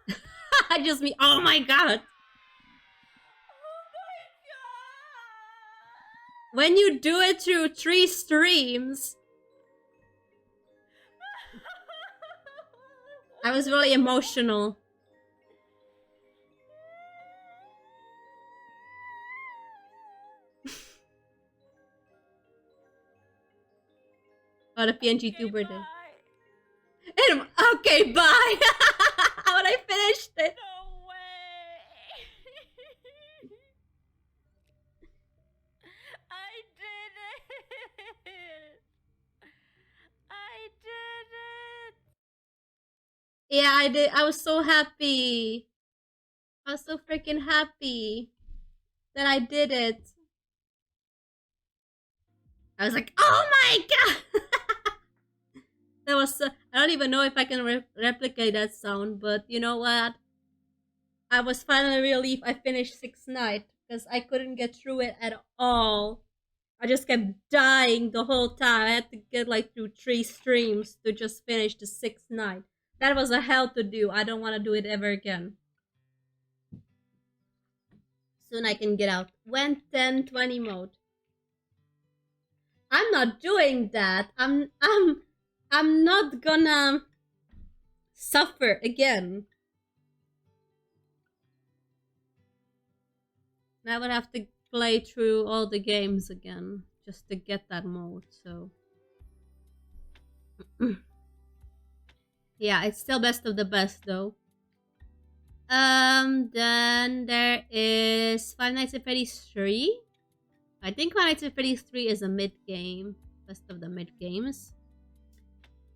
[SPEAKER 1] my god! Just me, oh my god! When you do it through 3 streams, I was really emotional. Oh, the PNG tuber did. Okay, bye! When I finished it.
[SPEAKER 2] No way! I did it! I did it!
[SPEAKER 1] Yeah, I did. I was so happy. I was so freaking happy that I did it. I was like, oh my god! That was, I don't even know if I can replicate that sound, but you know what? I was finally relieved I finished Sixth Night because I couldn't get through it at all. I just kept dying the whole time. I had to get like through 3 streams to just finish the Sixth Night. That was a hell to do. I don't want to do it ever again. Soon I can get out. When 10-20 mode. I'm not doing that. I'm not gonna suffer again. I would have to play through all the games again just to get that mode, so yeah, it's still best of the best though. Then there is Five Nights at Freddy's 3. I think Five Nights at Freddy's 3 is a mid game, best of the mid games.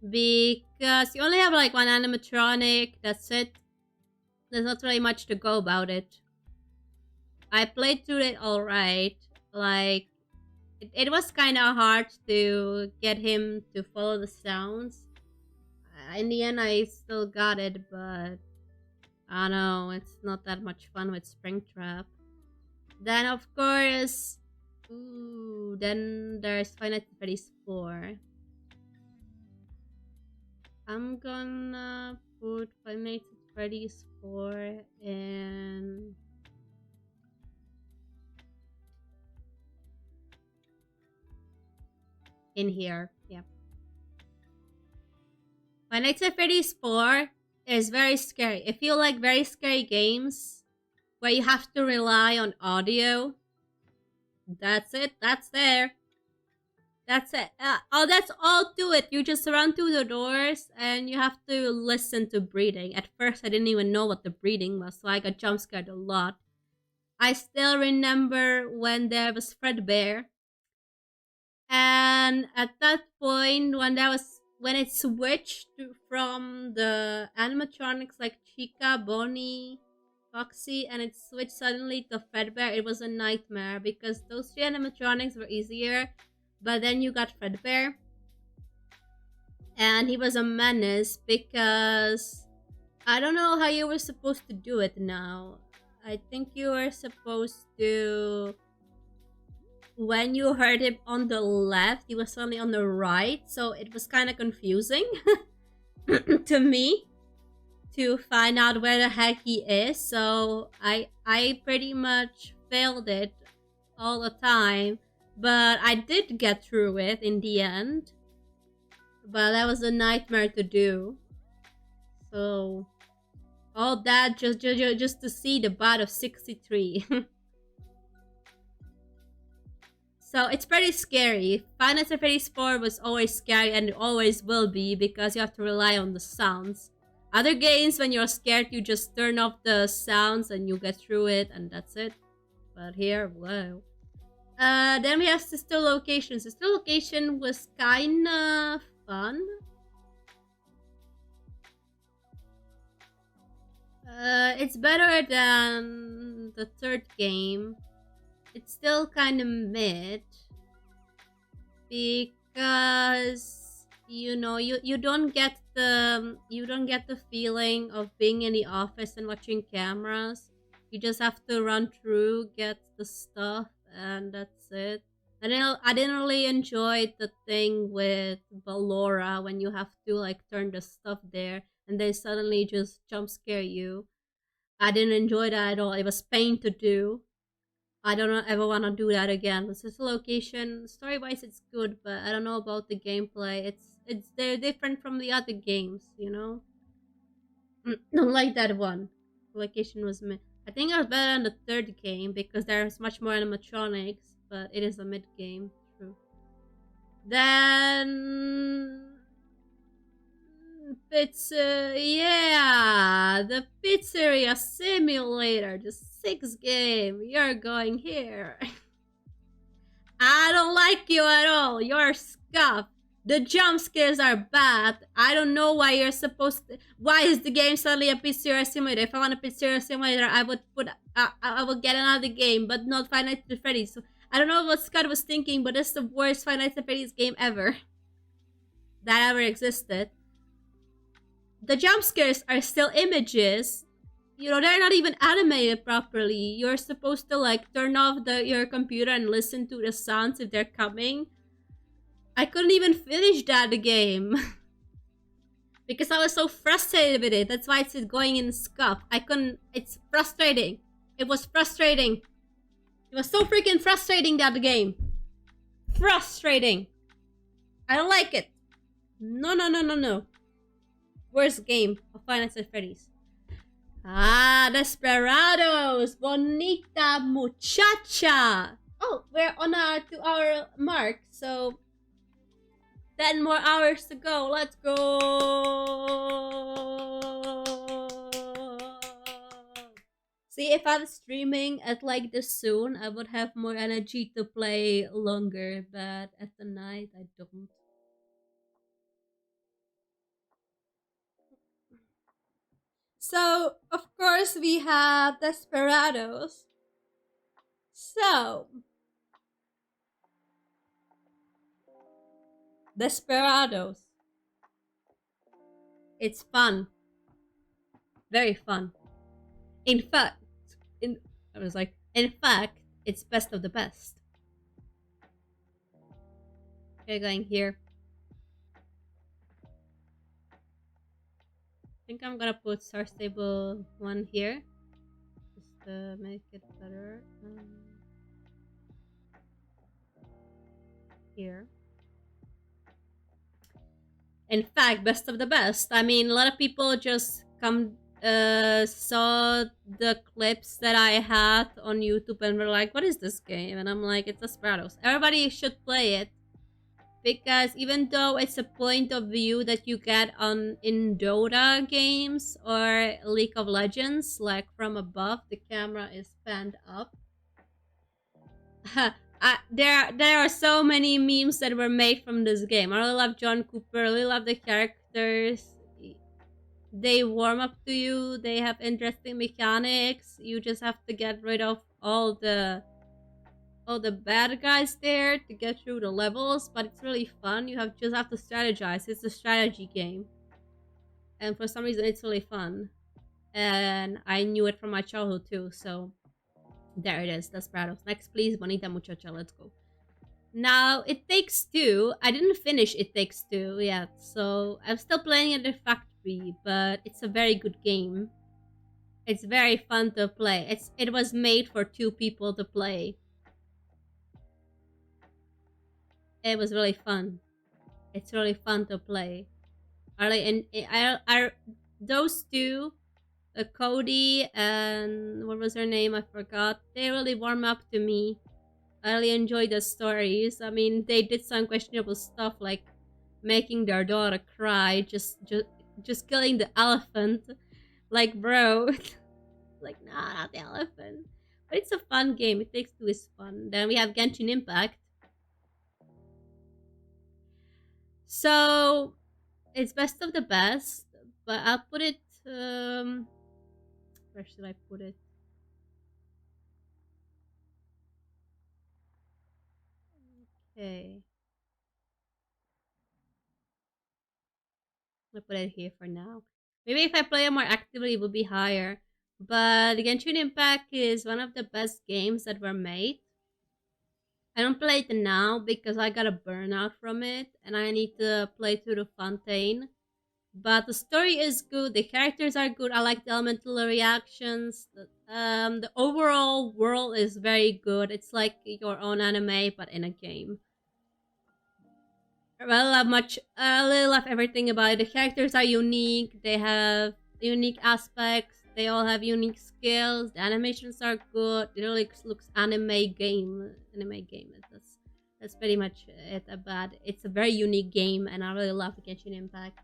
[SPEAKER 1] Because you only have like one animatronic, that's it. There's not really much to go about it. I played through it alright. Like, it was kind of hard to get him to follow the sounds. In the end, I still got it, but I don't know, it's not that much fun with Springtrap. Then, of course, then there's Five Nights at Freddy's 4. I'm gonna put Five Nights at Freddy's 4 in here. Yeah. Five Nights at Freddy's 4 is very scary. If you like very scary games where you have to rely on audio, that's it. That's there. That's it. That's all to it. You just run through the doors and you have to listen to breathing. At first, I didn't even know what the breathing was, so I got jump scared a lot. I still remember when there was Fredbear, and at that point, when it switched from the animatronics like Chica, Bonnie, Foxy, and it switched suddenly to Fredbear, it was a nightmare because those 3 animatronics were easier. But then you got Fredbear, and he was a menace because I don't know how you were supposed to do it now. I think you were supposed to, when you heard him on the left, he was suddenly on the right, so it was kind of confusing to me to find out where the heck he is. So I pretty much failed it all the time. But I did get through it in the end. But that was a nightmare to do. So all that just to see the bot of 63. So it's pretty scary. Five Nights at Freddy's 4 was always scary and it always will be because you have to rely on the sounds. Other games, when you're scared, you just turn off the sounds and you get through it and that's it. But here, whoa. Then we have Sister Location. Sister Location was kinda fun. It's better than the third game. It's still kinda mid. Because you know you don't get the feeling of being in the office and watching cameras. You just have to run through, get the stuff, and that's it. I didn't really enjoy the thing with Valora when you have to like turn the stuff there and they suddenly just jump scare you. I didn't enjoy that at all. It was pain to do. I don't ever want to do that again. This is a location. Story wise, it's good, but I don't know about the gameplay. They're different from the other games, you know. Don't like that one. Location was mid. I think it was better than the third game because there's much more animatronics, but it is a mid game. True. Then pizza, yeah, the pizzeria simulator, the 6th game. You're going here. I don't like you at all. You're scuffed. The jump scares are bad. I don't know why you're supposed to. Why is the game suddenly a pizzeria simulator? If I want a pizzeria simulator, I would get another game, but not Five Nights at Freddy's. So I don't know what Scott was thinking, but it's the worst Final Fantasy game ever that ever existed. The jump scares are still images. You know, they're not even animated properly. You're supposed to like turn off your computer and listen to the sounds if they're coming. I couldn't even finish that game because I was so frustrated with it. That's why it's going in scuff. I couldn't. It's frustrating. It was frustrating. It was so freaking frustrating, that game. Frustrating. I don't like it. No, no, no, no, no. Worst game of Final Fantasy Freddy's. Ah, Desperados, Bonita Muchacha. Oh, we're on our 2 hour mark, so 10 more hours to go. Let's go. See, if I'm streaming at like this soon, I would have more energy to play longer, but at the night, I don't. So, of course, we have Desperados. So, Desperados. It's fun. Very fun. In fact, I was like, in fact, it's best of the best. Okay, going here. I think I'm gonna put Star Stable 1 here. Just to make it better. Here. In fact, best of the best. I mean, a lot of people just saw the clips that I had on YouTube and were like, what is this game? And I'm like, it's Desperados. Everybody should play it. Because even though it's a point of view that you get in Dota games or League of Legends, like from above, the camera is panned up. There are so many memes that were made from this game. I really love John Cooper. I really love the characters. They warm up to you. They have interesting mechanics. You just have to get rid of all the bad guys there to get through the levels, but it's really fun. You just have to strategize. It's a strategy game, and for some reason, it's really fun. And I knew it from my childhood too. So there it is. Desperados. Next, please, Bonita Muchacha. Let's go. Now, It Takes Two. I didn't finish It Takes Two yet, so I'm still playing at the factory, but it's a very good game. It's very fun to play. It was made for 2 people to play. It was really fun. It's really fun to play. Those two, Cody and what was her name? I forgot. They really warm up to me. I really enjoy the stories. I mean, they did some questionable stuff like making their daughter cry, just killing the elephant. Like, bro, like, nah, not the elephant. But it's a fun game. It Takes Two is fun. Then we have Genshin Impact. So it's best of the best, but I'll put it. Where should I put it? Okay. I'll put it here for now. Maybe if I play it more actively, it will be higher. But Genshin Impact is one of the best games that were made. I don't play it now because I got a burnout from it and I need to play through the Fontaine. But the story is good, the characters are good, I like the elemental reactions. The overall world is very good. It's like your own anime, but in a game. I really love everything about it. The characters are unique, they have unique aspects, they all have unique skills, the animations are good, it really looks anime game. That's pretty much it about it. It's a very unique game and I really love Genshin Impact.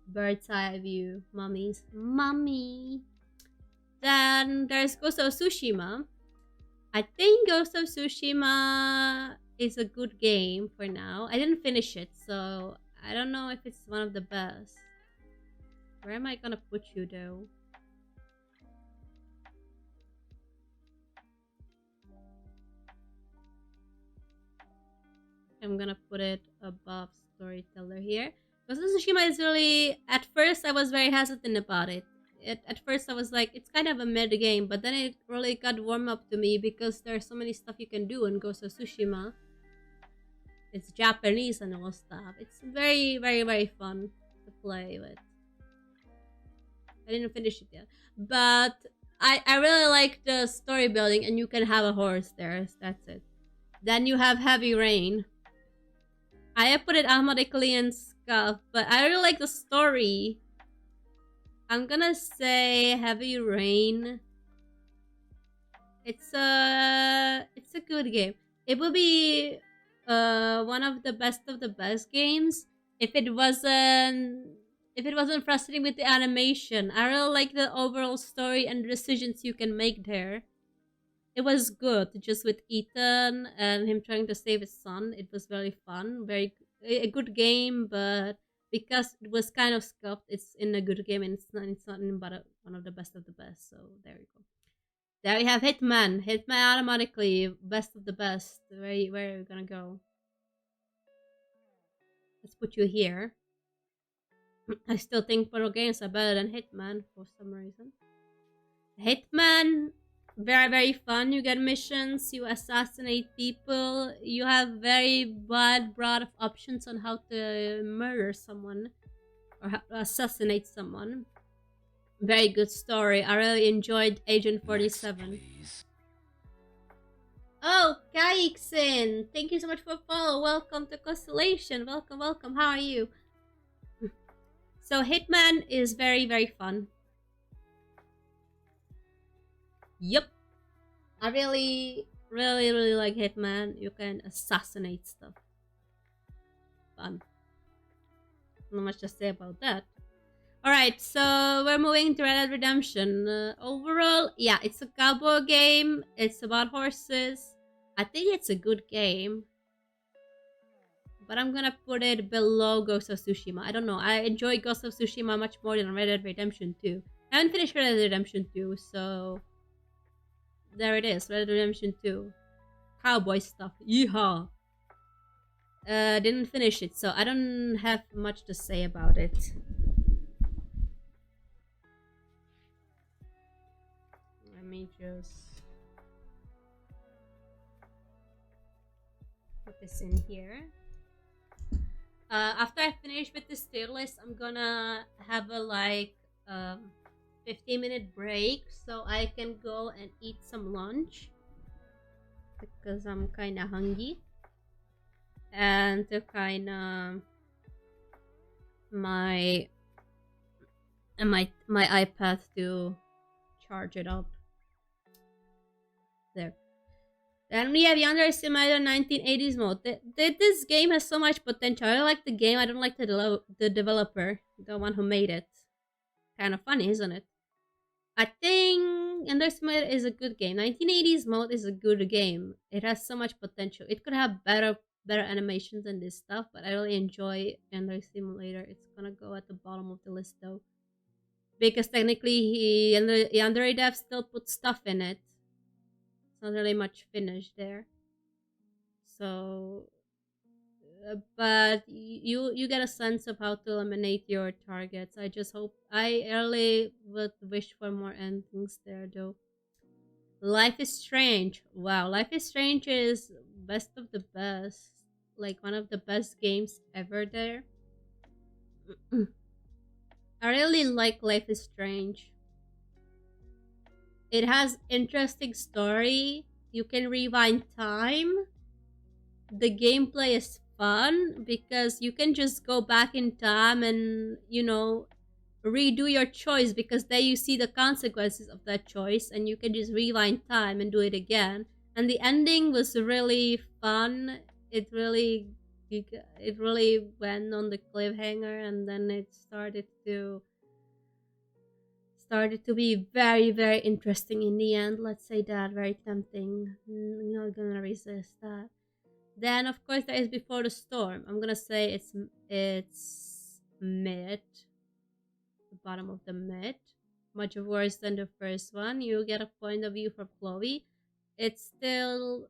[SPEAKER 1] Bird's eye view, mommy. Then there's Ghost of Tsushima. I think Ghost of Tsushima is a good game for now. I didn't finish it, so I don't know if it's one of the best. Where am I gonna put you though? I'm gonna put it above storyteller here. Because Tsushima is really, at first I was very hesitant about it. At first I was like, it's kind of a mid game, but then it really got warm up to me because there's so many stuff you can do in Ghost of Tsushima. It's Japanese and all stuff. It's very, very, very fun to play with. I didn't finish it yet. But I really like the story building, and you can have a horse there. That's it. Then you have Heavy Rain. I have put it automatically in Scuff, but I really like the story. I'm gonna say Heavy Rain. It's a good game. It will be one of the best games if it wasn't frustrating with the animation. I really like the overall story and decisions you can make there. It was good, just with Ethan and him trying to save his son. It was very fun, a good game, but because it was kind of scuffed, it's in a good game, and it's not in but one of the best of the best. So there you go. There we have Hitman. Hitman automatically best of the best. Where are we gonna go? Let's put you here. I still think Portal games are better than Hitman for some reason. Hitman, very, very fun. You get missions, you assassinate people, you have very broad of options on how to murder someone or how to assassinate someone. Very good story. I really enjoyed Agent 47. Oh, Kaiksin! Thank you so much for follow. Welcome to Constellation. Welcome, welcome. How are you? So Hitman is very, very fun. Yep. I really, really, really like Hitman. You can assassinate stuff. Fun. Not much to say about that. Alright, so we're moving to Red Dead Redemption. Overall, yeah, it's a cowboy game. It's about horses. I think it's a good game. But I'm gonna put it below Ghost of Tsushima. I don't know. I enjoy Ghost of Tsushima much more than Red Dead Redemption 2. I haven't finished Red Dead Redemption 2, so there it is. Red Dead Redemption 2. Cowboy stuff. Yeehaw! Didn't finish it, so I don't have much to say about it. Let me just put this in here. After I finish with this tier list, I'm gonna have a 15-minute break so I can go and eat some lunch because I'm kind of hungry, and to kind of my iPad to charge it up. There. Then we have Yonder Simulator 1980s mode. This game has so much potential. I like the game. I don't like the developer, the one who made it. Kind of funny, isn't it? I think Yonder Simulator is a good game. 1980s mode is a good game. It has so much potential. It could have better animations than this stuff, but I really enjoy Yonder Simulator. It's gonna go at the bottom of the list though, because technically Yandere Dev still put stuff in it. It's not really much finished there. So, but you get a sense of how to eliminate your targets. I really would wish for more endings there though. Life is Strange. Wow, Life is Strange is best of the best. Like one of the best games ever there. I really like Life is Strange. It has interesting story. You can rewind time. The gameplay is fun because you can just go back in time and, redo your choice, because there you see the consequences of that choice and you can just rewind time and do it again. And the ending was really fun. It really went on the cliffhanger, and then it started to be very, very interesting in the end. Let's say that. Very tempting. I'm not gonna resist that. Then of course there is Before the Storm. I'm gonna say it's mid, the bottom of the mid. Much worse than the first one. You get a point of view from Chloe. It's still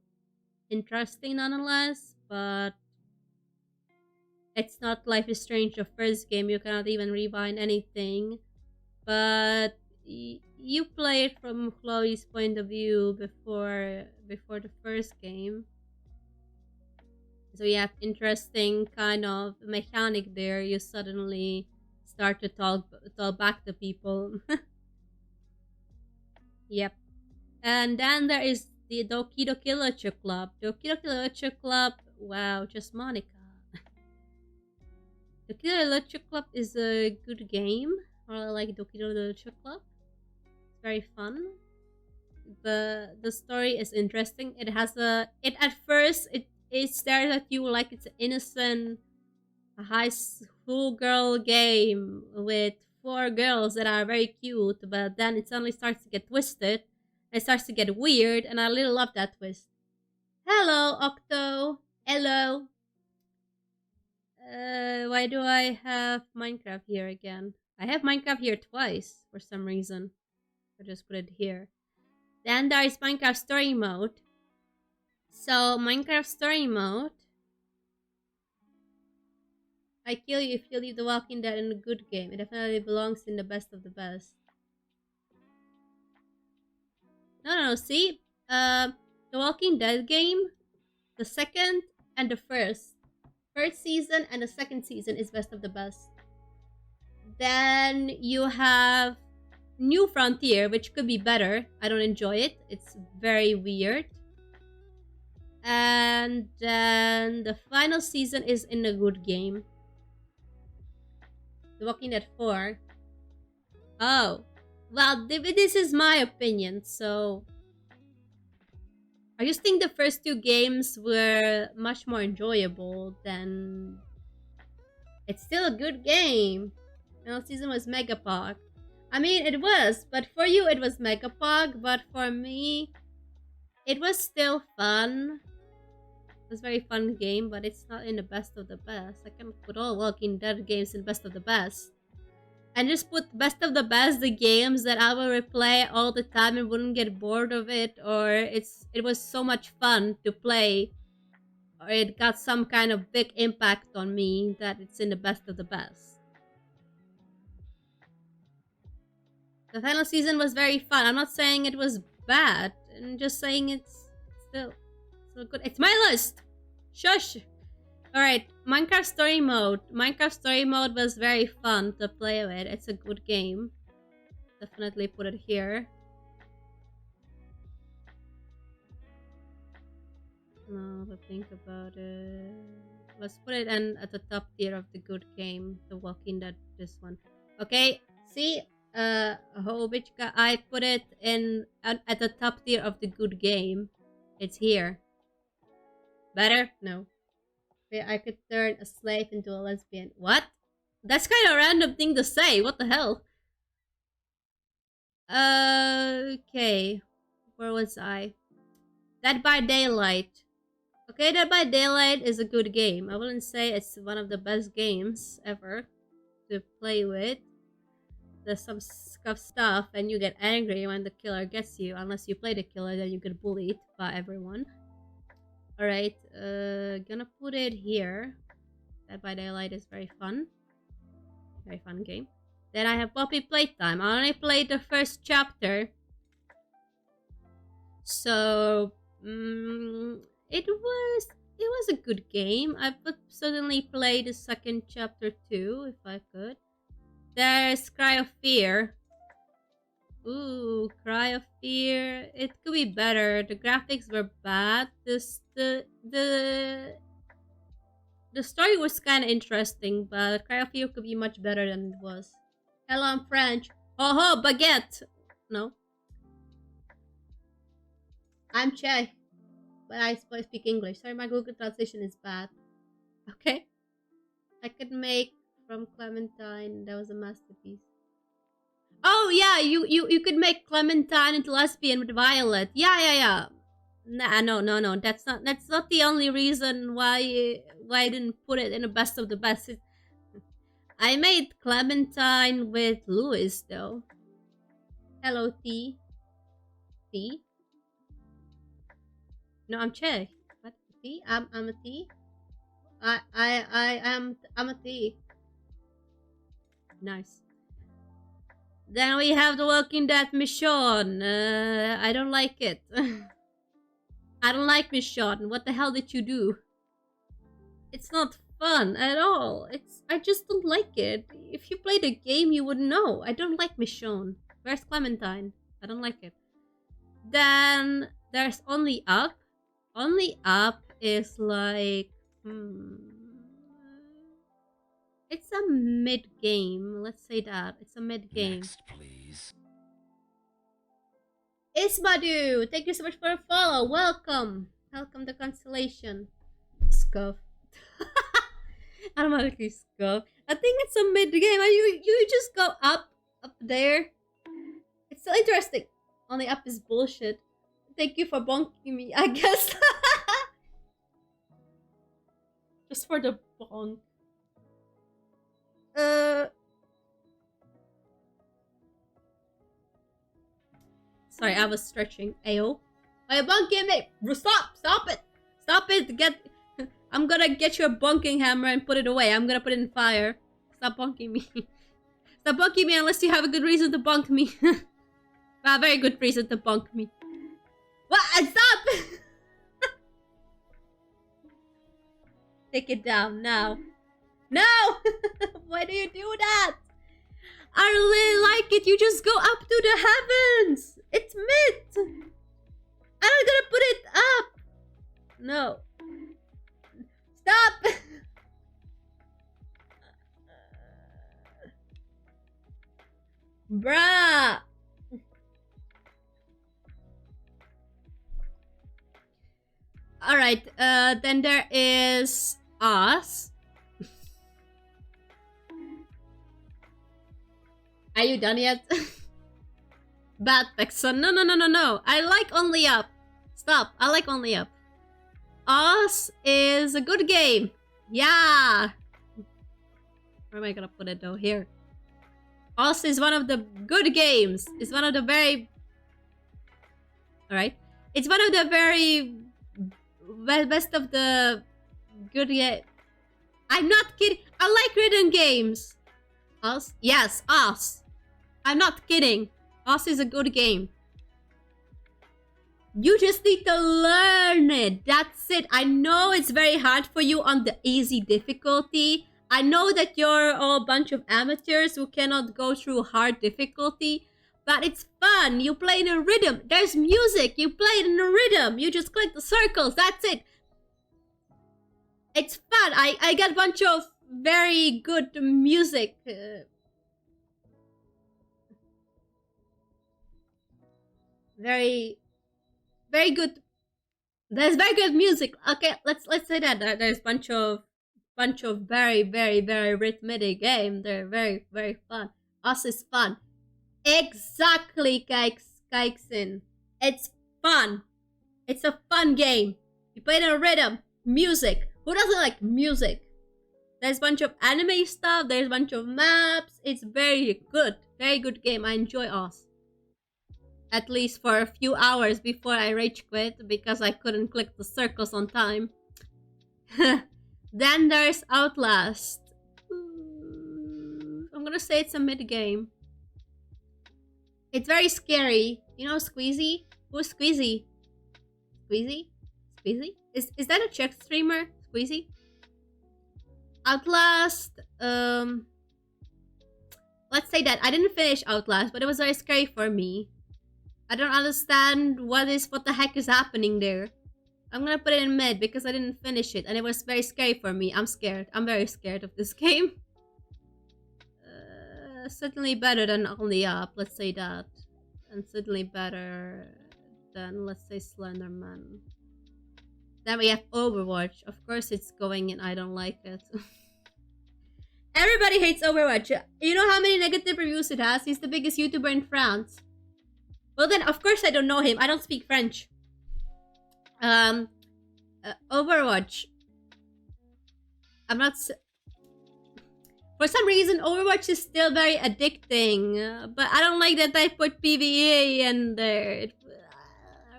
[SPEAKER 1] interesting nonetheless, but It's not Life is Strange, the first game. You cannot even rewind anything. But you play it from Chloe's point of view before the first game. So you have interesting kind of mechanic there. You suddenly start to talk back to people. Yep. And then there is the Doki Doki Literature Club. Doki Doki Literature Club. Wow, just Monica. Doki Doki Literature Club is a good game. I like Doki Doki Literature Club. It's very fun. The story is interesting. It has it at first it stares at you like it's an innocent high school girl game with four girls that are very cute, but then it suddenly starts to get twisted. It starts to get weird, and I really love that twist. Hello, Octo. Hello. Why do I have Minecraft here again? I have Minecraft here twice for some reason. I just put it here. Then there is Minecraft Story Mode. So, Minecraft Story Mode. I kill you if you leave The Walking Dead in a good game. It definitely belongs in the best of the best. No, see? The Walking Dead game, the second and the first. First season and the second season is best of the best. Then you have New Frontier, which could be better. I don't enjoy it. It's very weird. And then the final season is in a good game. The Walking Dead 4. Oh. Well, this is my opinion, so I just think the first two games were much more enjoyable than. It's still a good game. Final season was Megapog. I mean, it was, but for you it was Megapog, but for me, it was still fun. It was a very fun game, but it's not in the best of the best. I can't put all Walking Dead games in best of the best. And just put best of the best the games that I will replay all the time and wouldn't get bored of it, or it was so much fun to play, or it got some kind of big impact on me that it's in the best of the best. The final season was very fun. I'm not saying it was bad. I'm just saying it's still good. It's my list. Shush. Alright, Minecraft Story Mode. Minecraft Story Mode was very fun to play with. It's a good game. Definitely put it here. No, but think about it. Let's put it at the top tier of the good game. The Walking Dead, this one. Okay, see? Hobichka, I put it in at the top tier of the good game. It's here. Better? No. I could turn a slave into a lesbian. What? That's kind of a random thing to say. What the hell? Okay. Where was I? Dead by Daylight. Okay, Dead by Daylight is a good game. I wouldn't say it's one of the best games ever to play with. There's some scuff stuff and you get angry when the killer gets you. Unless you play the killer, then you get bullied by everyone. Alright, gonna put it here. Dead by Daylight is very fun. Very fun game. Then I have Poppy Playtime. I only played the first chapter. So, it was a good game. I would certainly play the second chapter too, if I could. There's Cry of Fear. Ooh, Cry of Fear. It could be better. The graphics were bad. The story was kind of interesting, but Cry of Fear could be much better than it was. Hello, I'm French. Oh ho, baguette. No, I'm Czech, but I speak English. Sorry, my Google translation is bad. Okay, I could make from Clementine. That was a masterpiece. Oh yeah, you could make Clementine into lesbian with Violet. Yeah. Nah, no. That's not the only reason why I didn't put it in the best of the best. I made Clementine with Louis though. Hello T. T. No, I'm Czech. What T? I'm a T. I'm a T. Nice. Then we have the Walking Dead mission. I don't like it. I don't like mission. What the hell did you do? It's not fun at all. I just don't like it. If you played the game, you would know. I don't like mission. Where's Clementine? I don't like it. Then there's Only Up. Only Up is like it's a mid game. Let's say that. It's a mid game.
[SPEAKER 3] Next, please.
[SPEAKER 1] Ismadu, thank you so much for a follow. Welcome. Welcome to Constellation. Scuff. Automatically scuff. I think it's a mid game. You just go up there. It's so interesting. Only Up is bullshit. Thank you for bonking me, I guess. Just for the bonk. Sorry, I was stretching. Ayo. Why you bonking me? Stop it! Stop it! I'm gonna get your bonking hammer and put it away. I'm gonna put it in fire. Stop bonking me. Stop bonking me unless you have a good reason to bonk me. A very good reason to bonk me. What? Stop! Take it down now. No! Why do you do that? I really like it. You just go up to the heavens. It's mid. I'm gonna put it up. No. Stop! Bruh! Alright, then there is us. Are you done yet? Bad Pexon. No. I like Only Up. Stop. I like Only Up. Us is a good game. Yeah. Where am I gonna put it though? Here. Us is one of the good games. It's one of the very... Alright. It's one of the very... best of the good game. I'm not kidding. I like rhythm games. Us? Yes, Us. I'm not kidding. Us is a good game. You just need to learn it. That's it. I know it's very hard for you on the easy difficulty. I know that you're all a bunch of amateurs who cannot go through hard difficulty. But it's fun. You play in a rhythm. There's music. You play it in a rhythm. You just click the circles. That's it. It's fun. I got a bunch of very good music. Very good. There's very good music. Okay, let's say that there's bunch of very rhythmic game. They're very fun. Us is fun. Exactly, Kaiksin. It's fun. It's a fun game. You play it in a rhythm. Music. Who doesn't like music? There's a bunch of anime stuff. There's a bunch of maps. It's very good. Very good game. I enjoy Us. At least for a few hours before I rage quit because I couldn't click the circles on time. Then there's Outlast. I'm gonna say it's a mid game. It's very scary. You know Squeezy? Who's Squeezy? Squeezy? Squeezy? Is that a Czech streamer? Squeezy? Outlast, let's say that I didn't finish Outlast, but it was very scary for me. I don't understand what the heck is happening there. I'm gonna put it in mid because I didn't finish it and it was very scary for me. I'm scared. I'm very scared of this game. Certainly better than Only Up, let's say that. And certainly better than, let's say, Slenderman. Then we have Overwatch. Of course it's going in. I don't like it. Everybody hates Overwatch. You know how many negative reviews it has? He's the biggest YouTuber in France. Well then, of course I don't know him. I don't speak French. Overwatch. I'm not... For some reason, Overwatch is still very addicting. But I don't like that I put PvE in there.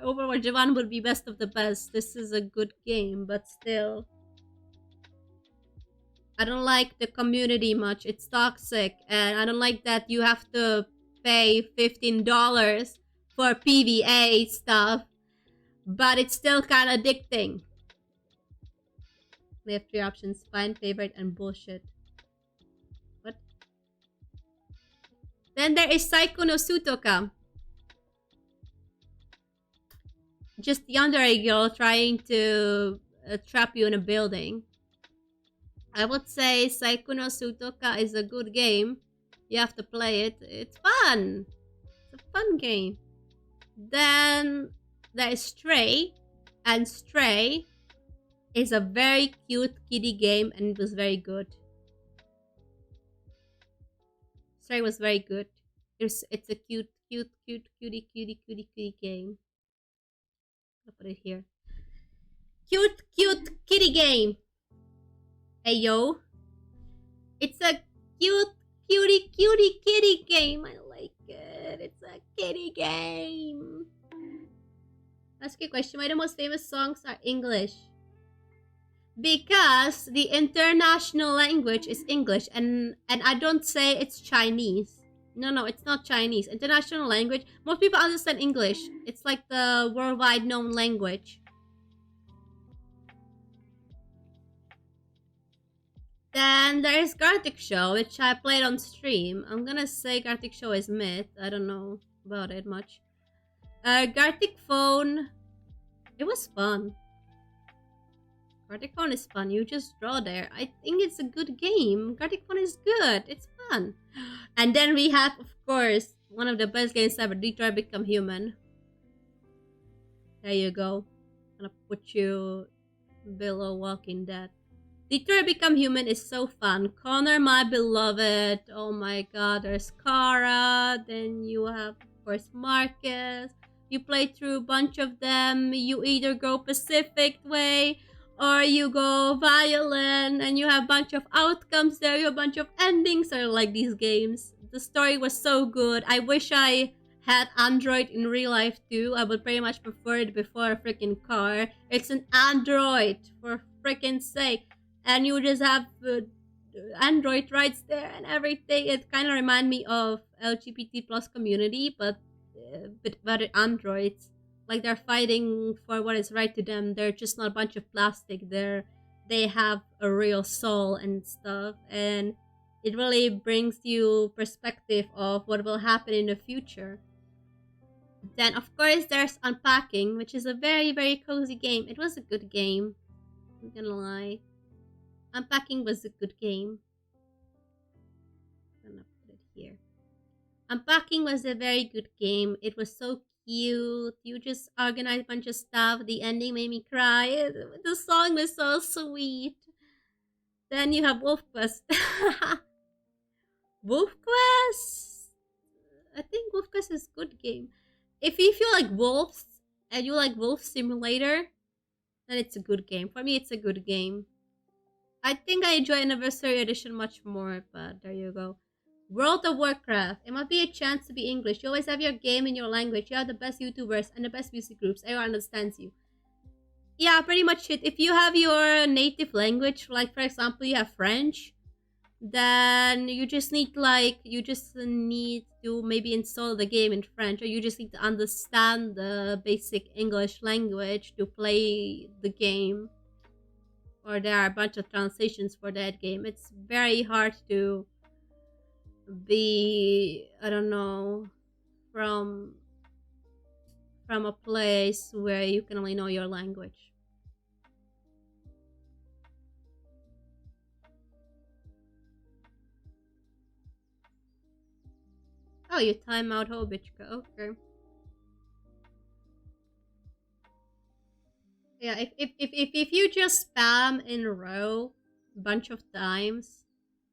[SPEAKER 1] Overwatch 1 would be best of the best. This is a good game, but still. I don't like the community much. It's toxic, and I don't like that you have to pay $15 for PVA stuff, but it's still kind of addicting. We have three options: find, favorite, and bullshit. What? Then there is Saiko no Sutoka. Just the yandere girl trying to trap you in a building. I would say Saiko no Sutoka is a good game. You have to play it. It's fun. It's a fun game. Then there is Stray, and Stray is a very cute kiddie game, and it was very good. Stray was very good. It's a cutie game. I'll put it here. Cute kitty game. Hey yo, it's a cutie kitty game. I like it. It's a kitty game. Ask you a question. Why the most famous songs are English? Because the international language is English, and I don't say it's Chinese. No, it's not Chinese. International language. Most people understand English. It's like the worldwide known language. Then there is Gartic Show, which I played on stream. I'm gonna say Gartic Show is myth. I don't know about it much. Gartic Phone. It was fun. Gartic Phone is fun. You just draw there. I think it's a good game. Gartic Phone is good. It's fun. And then we have, of course, one of the best games ever, Detroit Become Human. There you go. I'm gonna put you below Walking Dead. Detroit Become Human is so fun. Connor, my beloved. Oh my god, there's Kara. Then you have, of course, Marcus. You play through a bunch of them. You either go Pacific way or you go violent, and you have a bunch of outcomes there. You have a bunch of endings. I like these games. The story was so good. I wish I had Android in real life too. I would pretty much prefer it before a freaking car. It's an Android, for freaking sake. And you just have Android rights there and everything. It kind of remind me of LGBT plus community, but androids. Like they're fighting for what is right to them. They're just not a bunch of plastic. They have a real soul and stuff, and it really brings you perspective of what will happen in the future. Then of course there's Unpacking, which is a very very cozy game. It was a good game. I'm gonna lie. Unpacking was a good game. I'm gonna put it here. Unpacking was a very good game. It was so cute. You just organized a bunch of stuff. The ending made me cry. The song was so sweet. Then you have Wolf Quest. Wolf Quest? I think Wolf Quest is a good game. If you feel like wolves and you like Wolf Simulator, then it's a good game. For me, it's a good game. I think I enjoy Anniversary Edition much more, but there you go. World of Warcraft. It might be a chance to be English. You always have your game in your language. You have the best YouTubers and the best music groups. Everyone understands you. Yeah, pretty much it. If you have your native language, like for example, you have French, then you just need to maybe install the game in French, or you just need to understand the basic English language to play the game. Or there are a bunch of translations for that game. It's very hard to be, I don't know, from a place where you can only know your language. Oh, you time out Hobichka. Okay. Yeah, if you just spam in a row a bunch of times,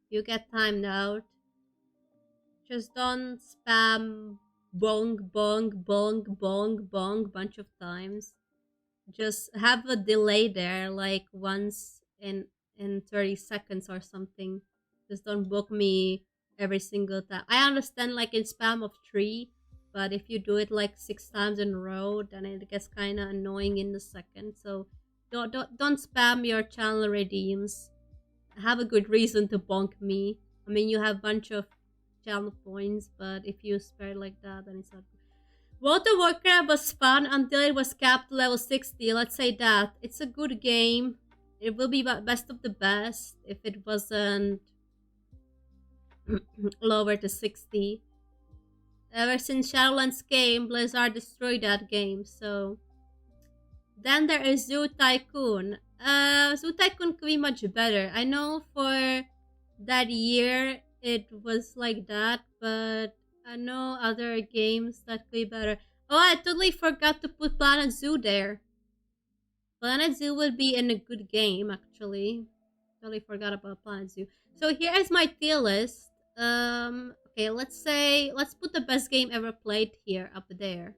[SPEAKER 1] you get timed out. Just don't spam bong bong bong bong bong bunch of times. Just have a delay there, like once in 30 seconds or something. Just don't book me every single time. I understand like in spam of 3, but if you do it like 6 times in a row, then it gets kind of annoying in the second. So don't spam your channel redeems. have a good reason to bonk me. I mean, you have a bunch of channel points, but if you spare like that, then it's not good. World of Warcraft was fun until it was capped to level 60. Let's say that. It's a good game. It will be best of the best if it wasn't lower to 60. Ever since Shadowlands came, Blizzard destroyed that game, so. Then there is Zoo Tycoon. Zoo Tycoon could be much better. I know for that year it was like that, but I know other games that could be better. Oh, I totally forgot to put Planet Zoo there. Planet Zoo would be in a good game, actually. Totally forgot about Planet Zoo. So here is my tier list. Okay, let's put the best game ever played here up there.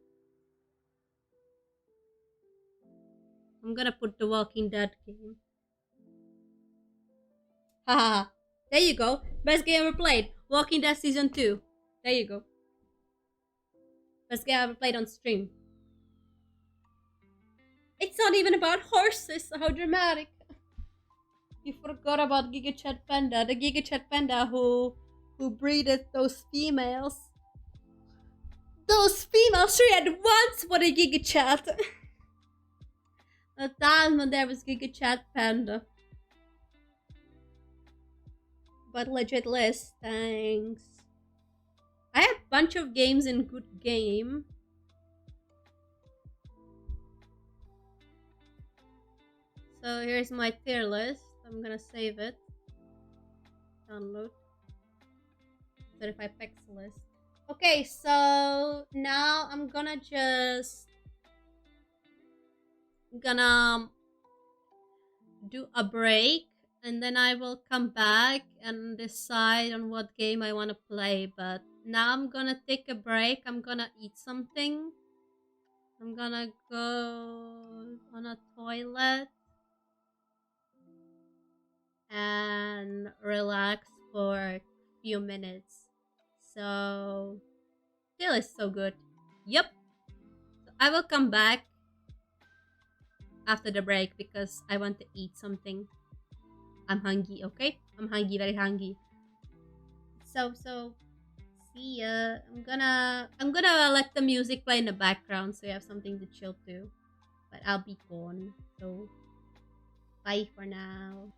[SPEAKER 1] I'm gonna put the Walking Dead game. Haha. There you go. Best game ever played. Walking Dead Season 2. There you go. Best game ever played on stream. It's not even about horses. How dramatic. You forgot about GigaChat Panda. The GigaChat Panda who breeded those females. Those females, three at once for the GigaChat. The time when there was GigaChat Panda. But legit list, thanks. I have a bunch of games in good game. So here's my tier list. I'm gonna save it. Download. 35 pixel list. Okay, so now I'm gonna do a break, and then I will come back and decide on what game I want to play. But now I'm gonna take a break. I'm gonna eat something. I'm gonna go on a toilet and relax for a few minutes. So, still is so good. Yep. So I will come back after the break because I want to eat something. I'm hungry, okay? I'm hungry, very hungry. So see ya. I'm gonna let the music play in the background so you have something to chill to. But I'll be gone. So bye for now.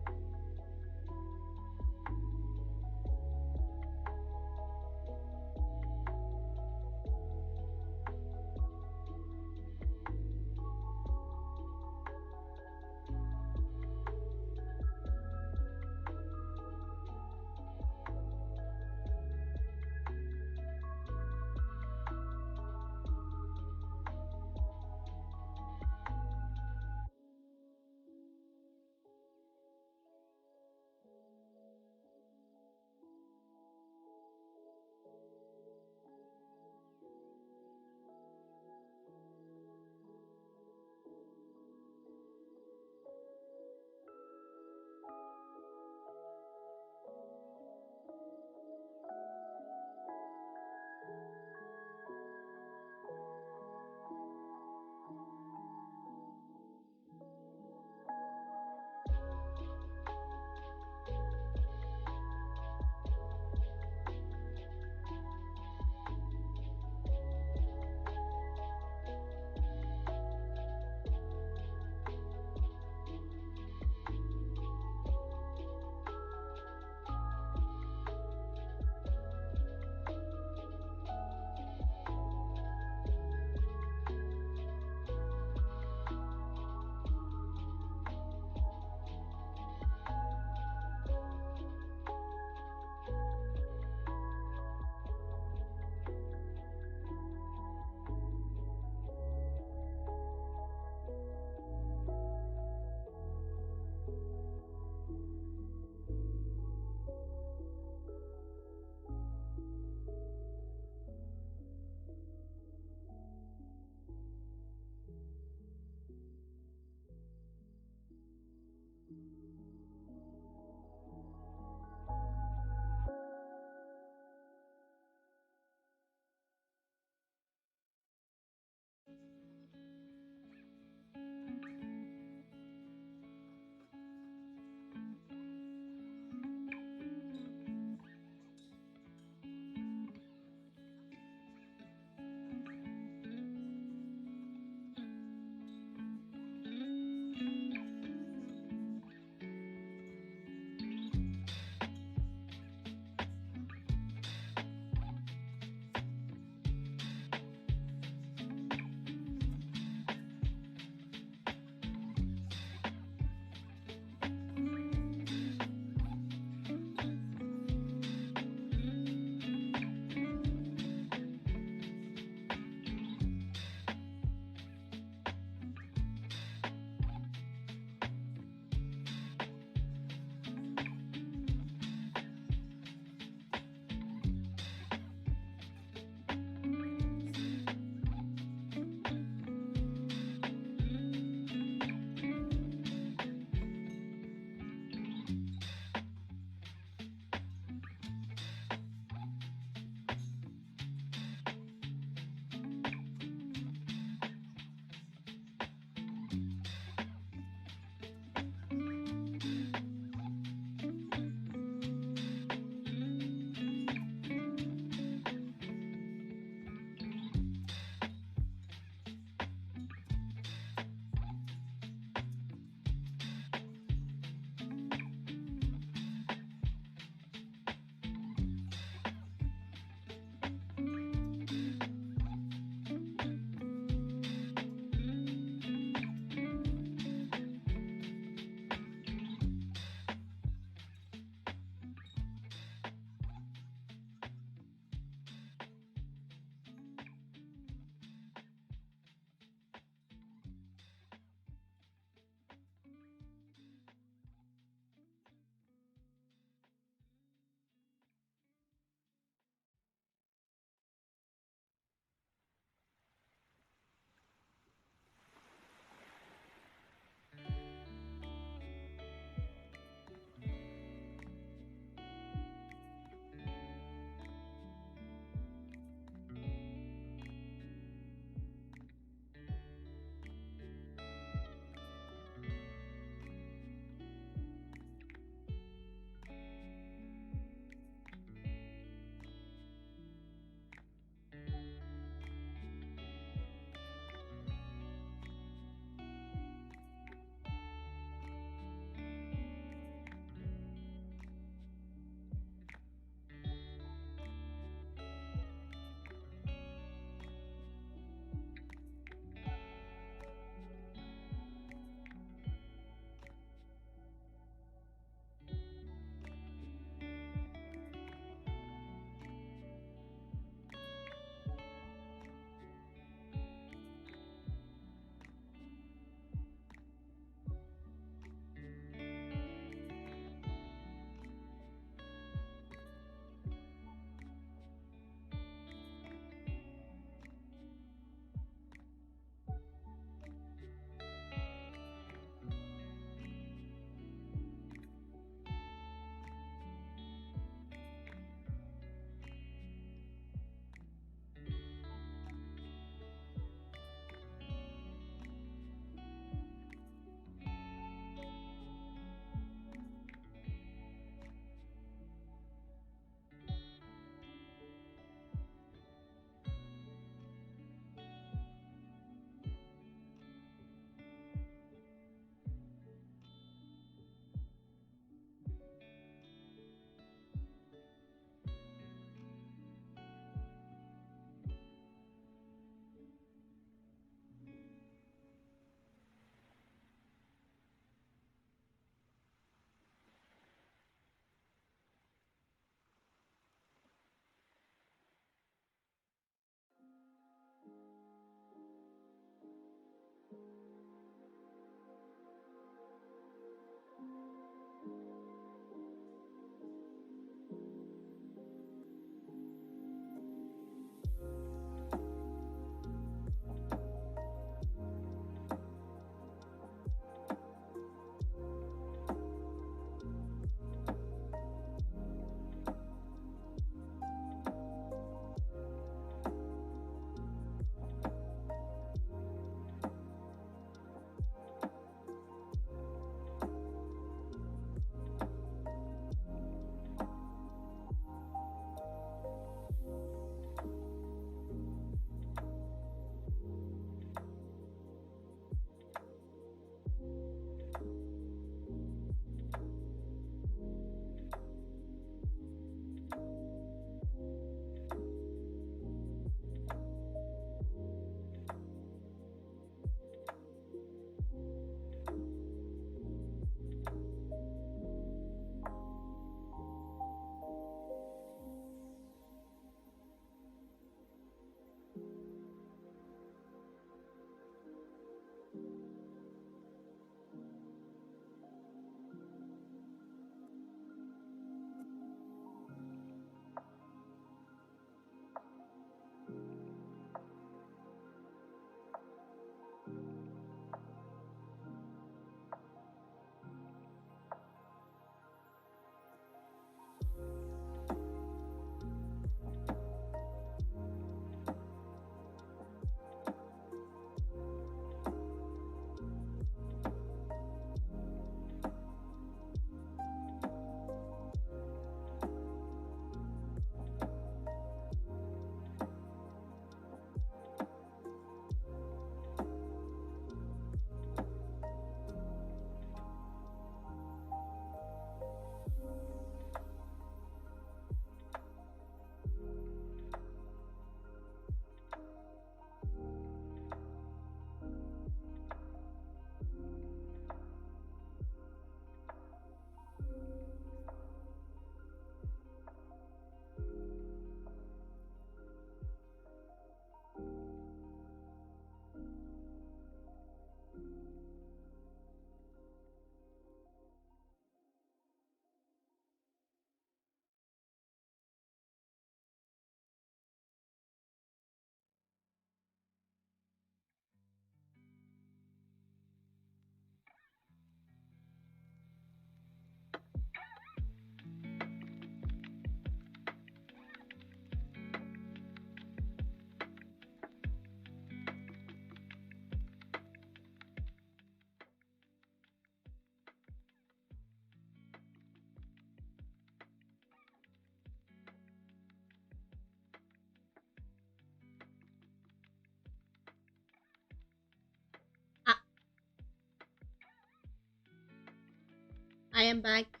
[SPEAKER 1] I am back.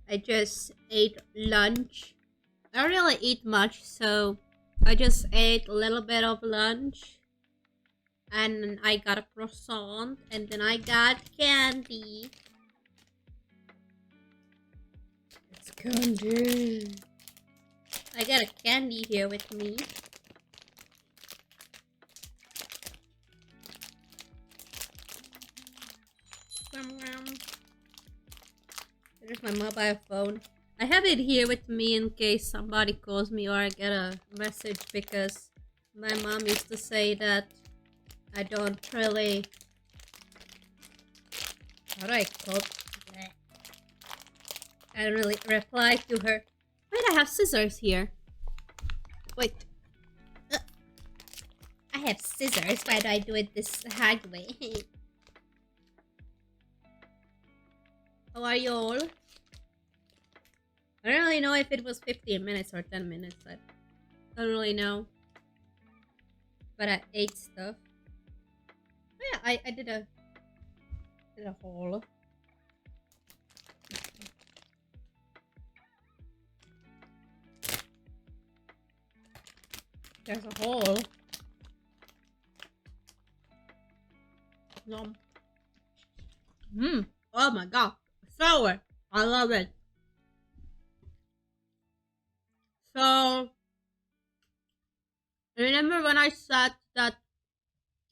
[SPEAKER 1] I just ate lunch. I don't really eat much, so I just ate a little bit of lunch. And I got a croissant, and then I got candy. It's candy. I got a candy here with me. There's my mobile phone. I have it here with me in case somebody calls me or I get a message because my mom used to say that I don't really. How do I call? I don't really reply to her. Wait, I have scissors here. Wait. Uh, I have scissors. Why do I do it this hard way? How are you all? I don't really know if it was 15 minutes or 10 minutes. I don't really know. But I ate stuff. Oh yeah, I did a haul. There's a hole. Nom. Oh my god. Sour. I love it. So, remember when I said that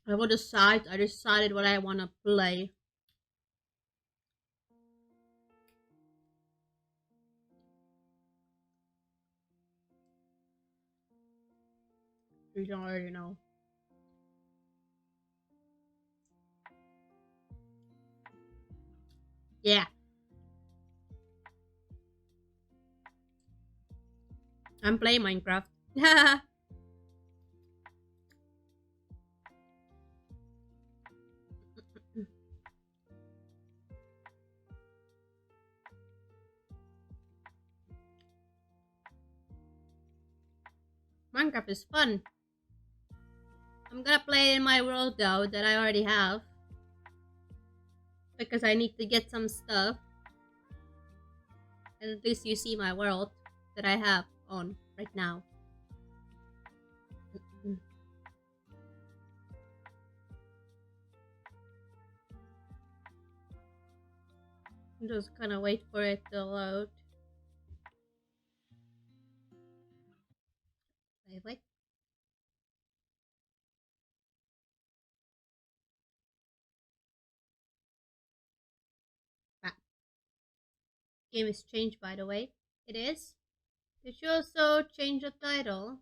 [SPEAKER 1] I would decide, I decided what I want to play. You don't already know. Yeah. I'm playing Minecraft. Minecraft is fun. I'm gonna play it in my world though that I already have. Because I need to get some stuff. And at least you see my world that I have on right now. Just gonna wait for it to load. Wait. Ah, game is changed by the way. It is? Did you also change the title?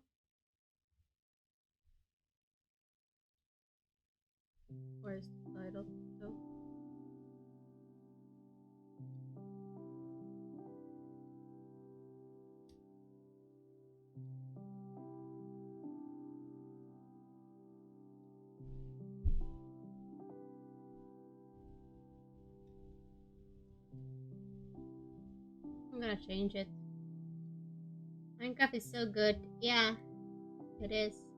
[SPEAKER 1] Where's the title? Oh. I'm gonna change it. Minecraft is so good. Yeah, it is.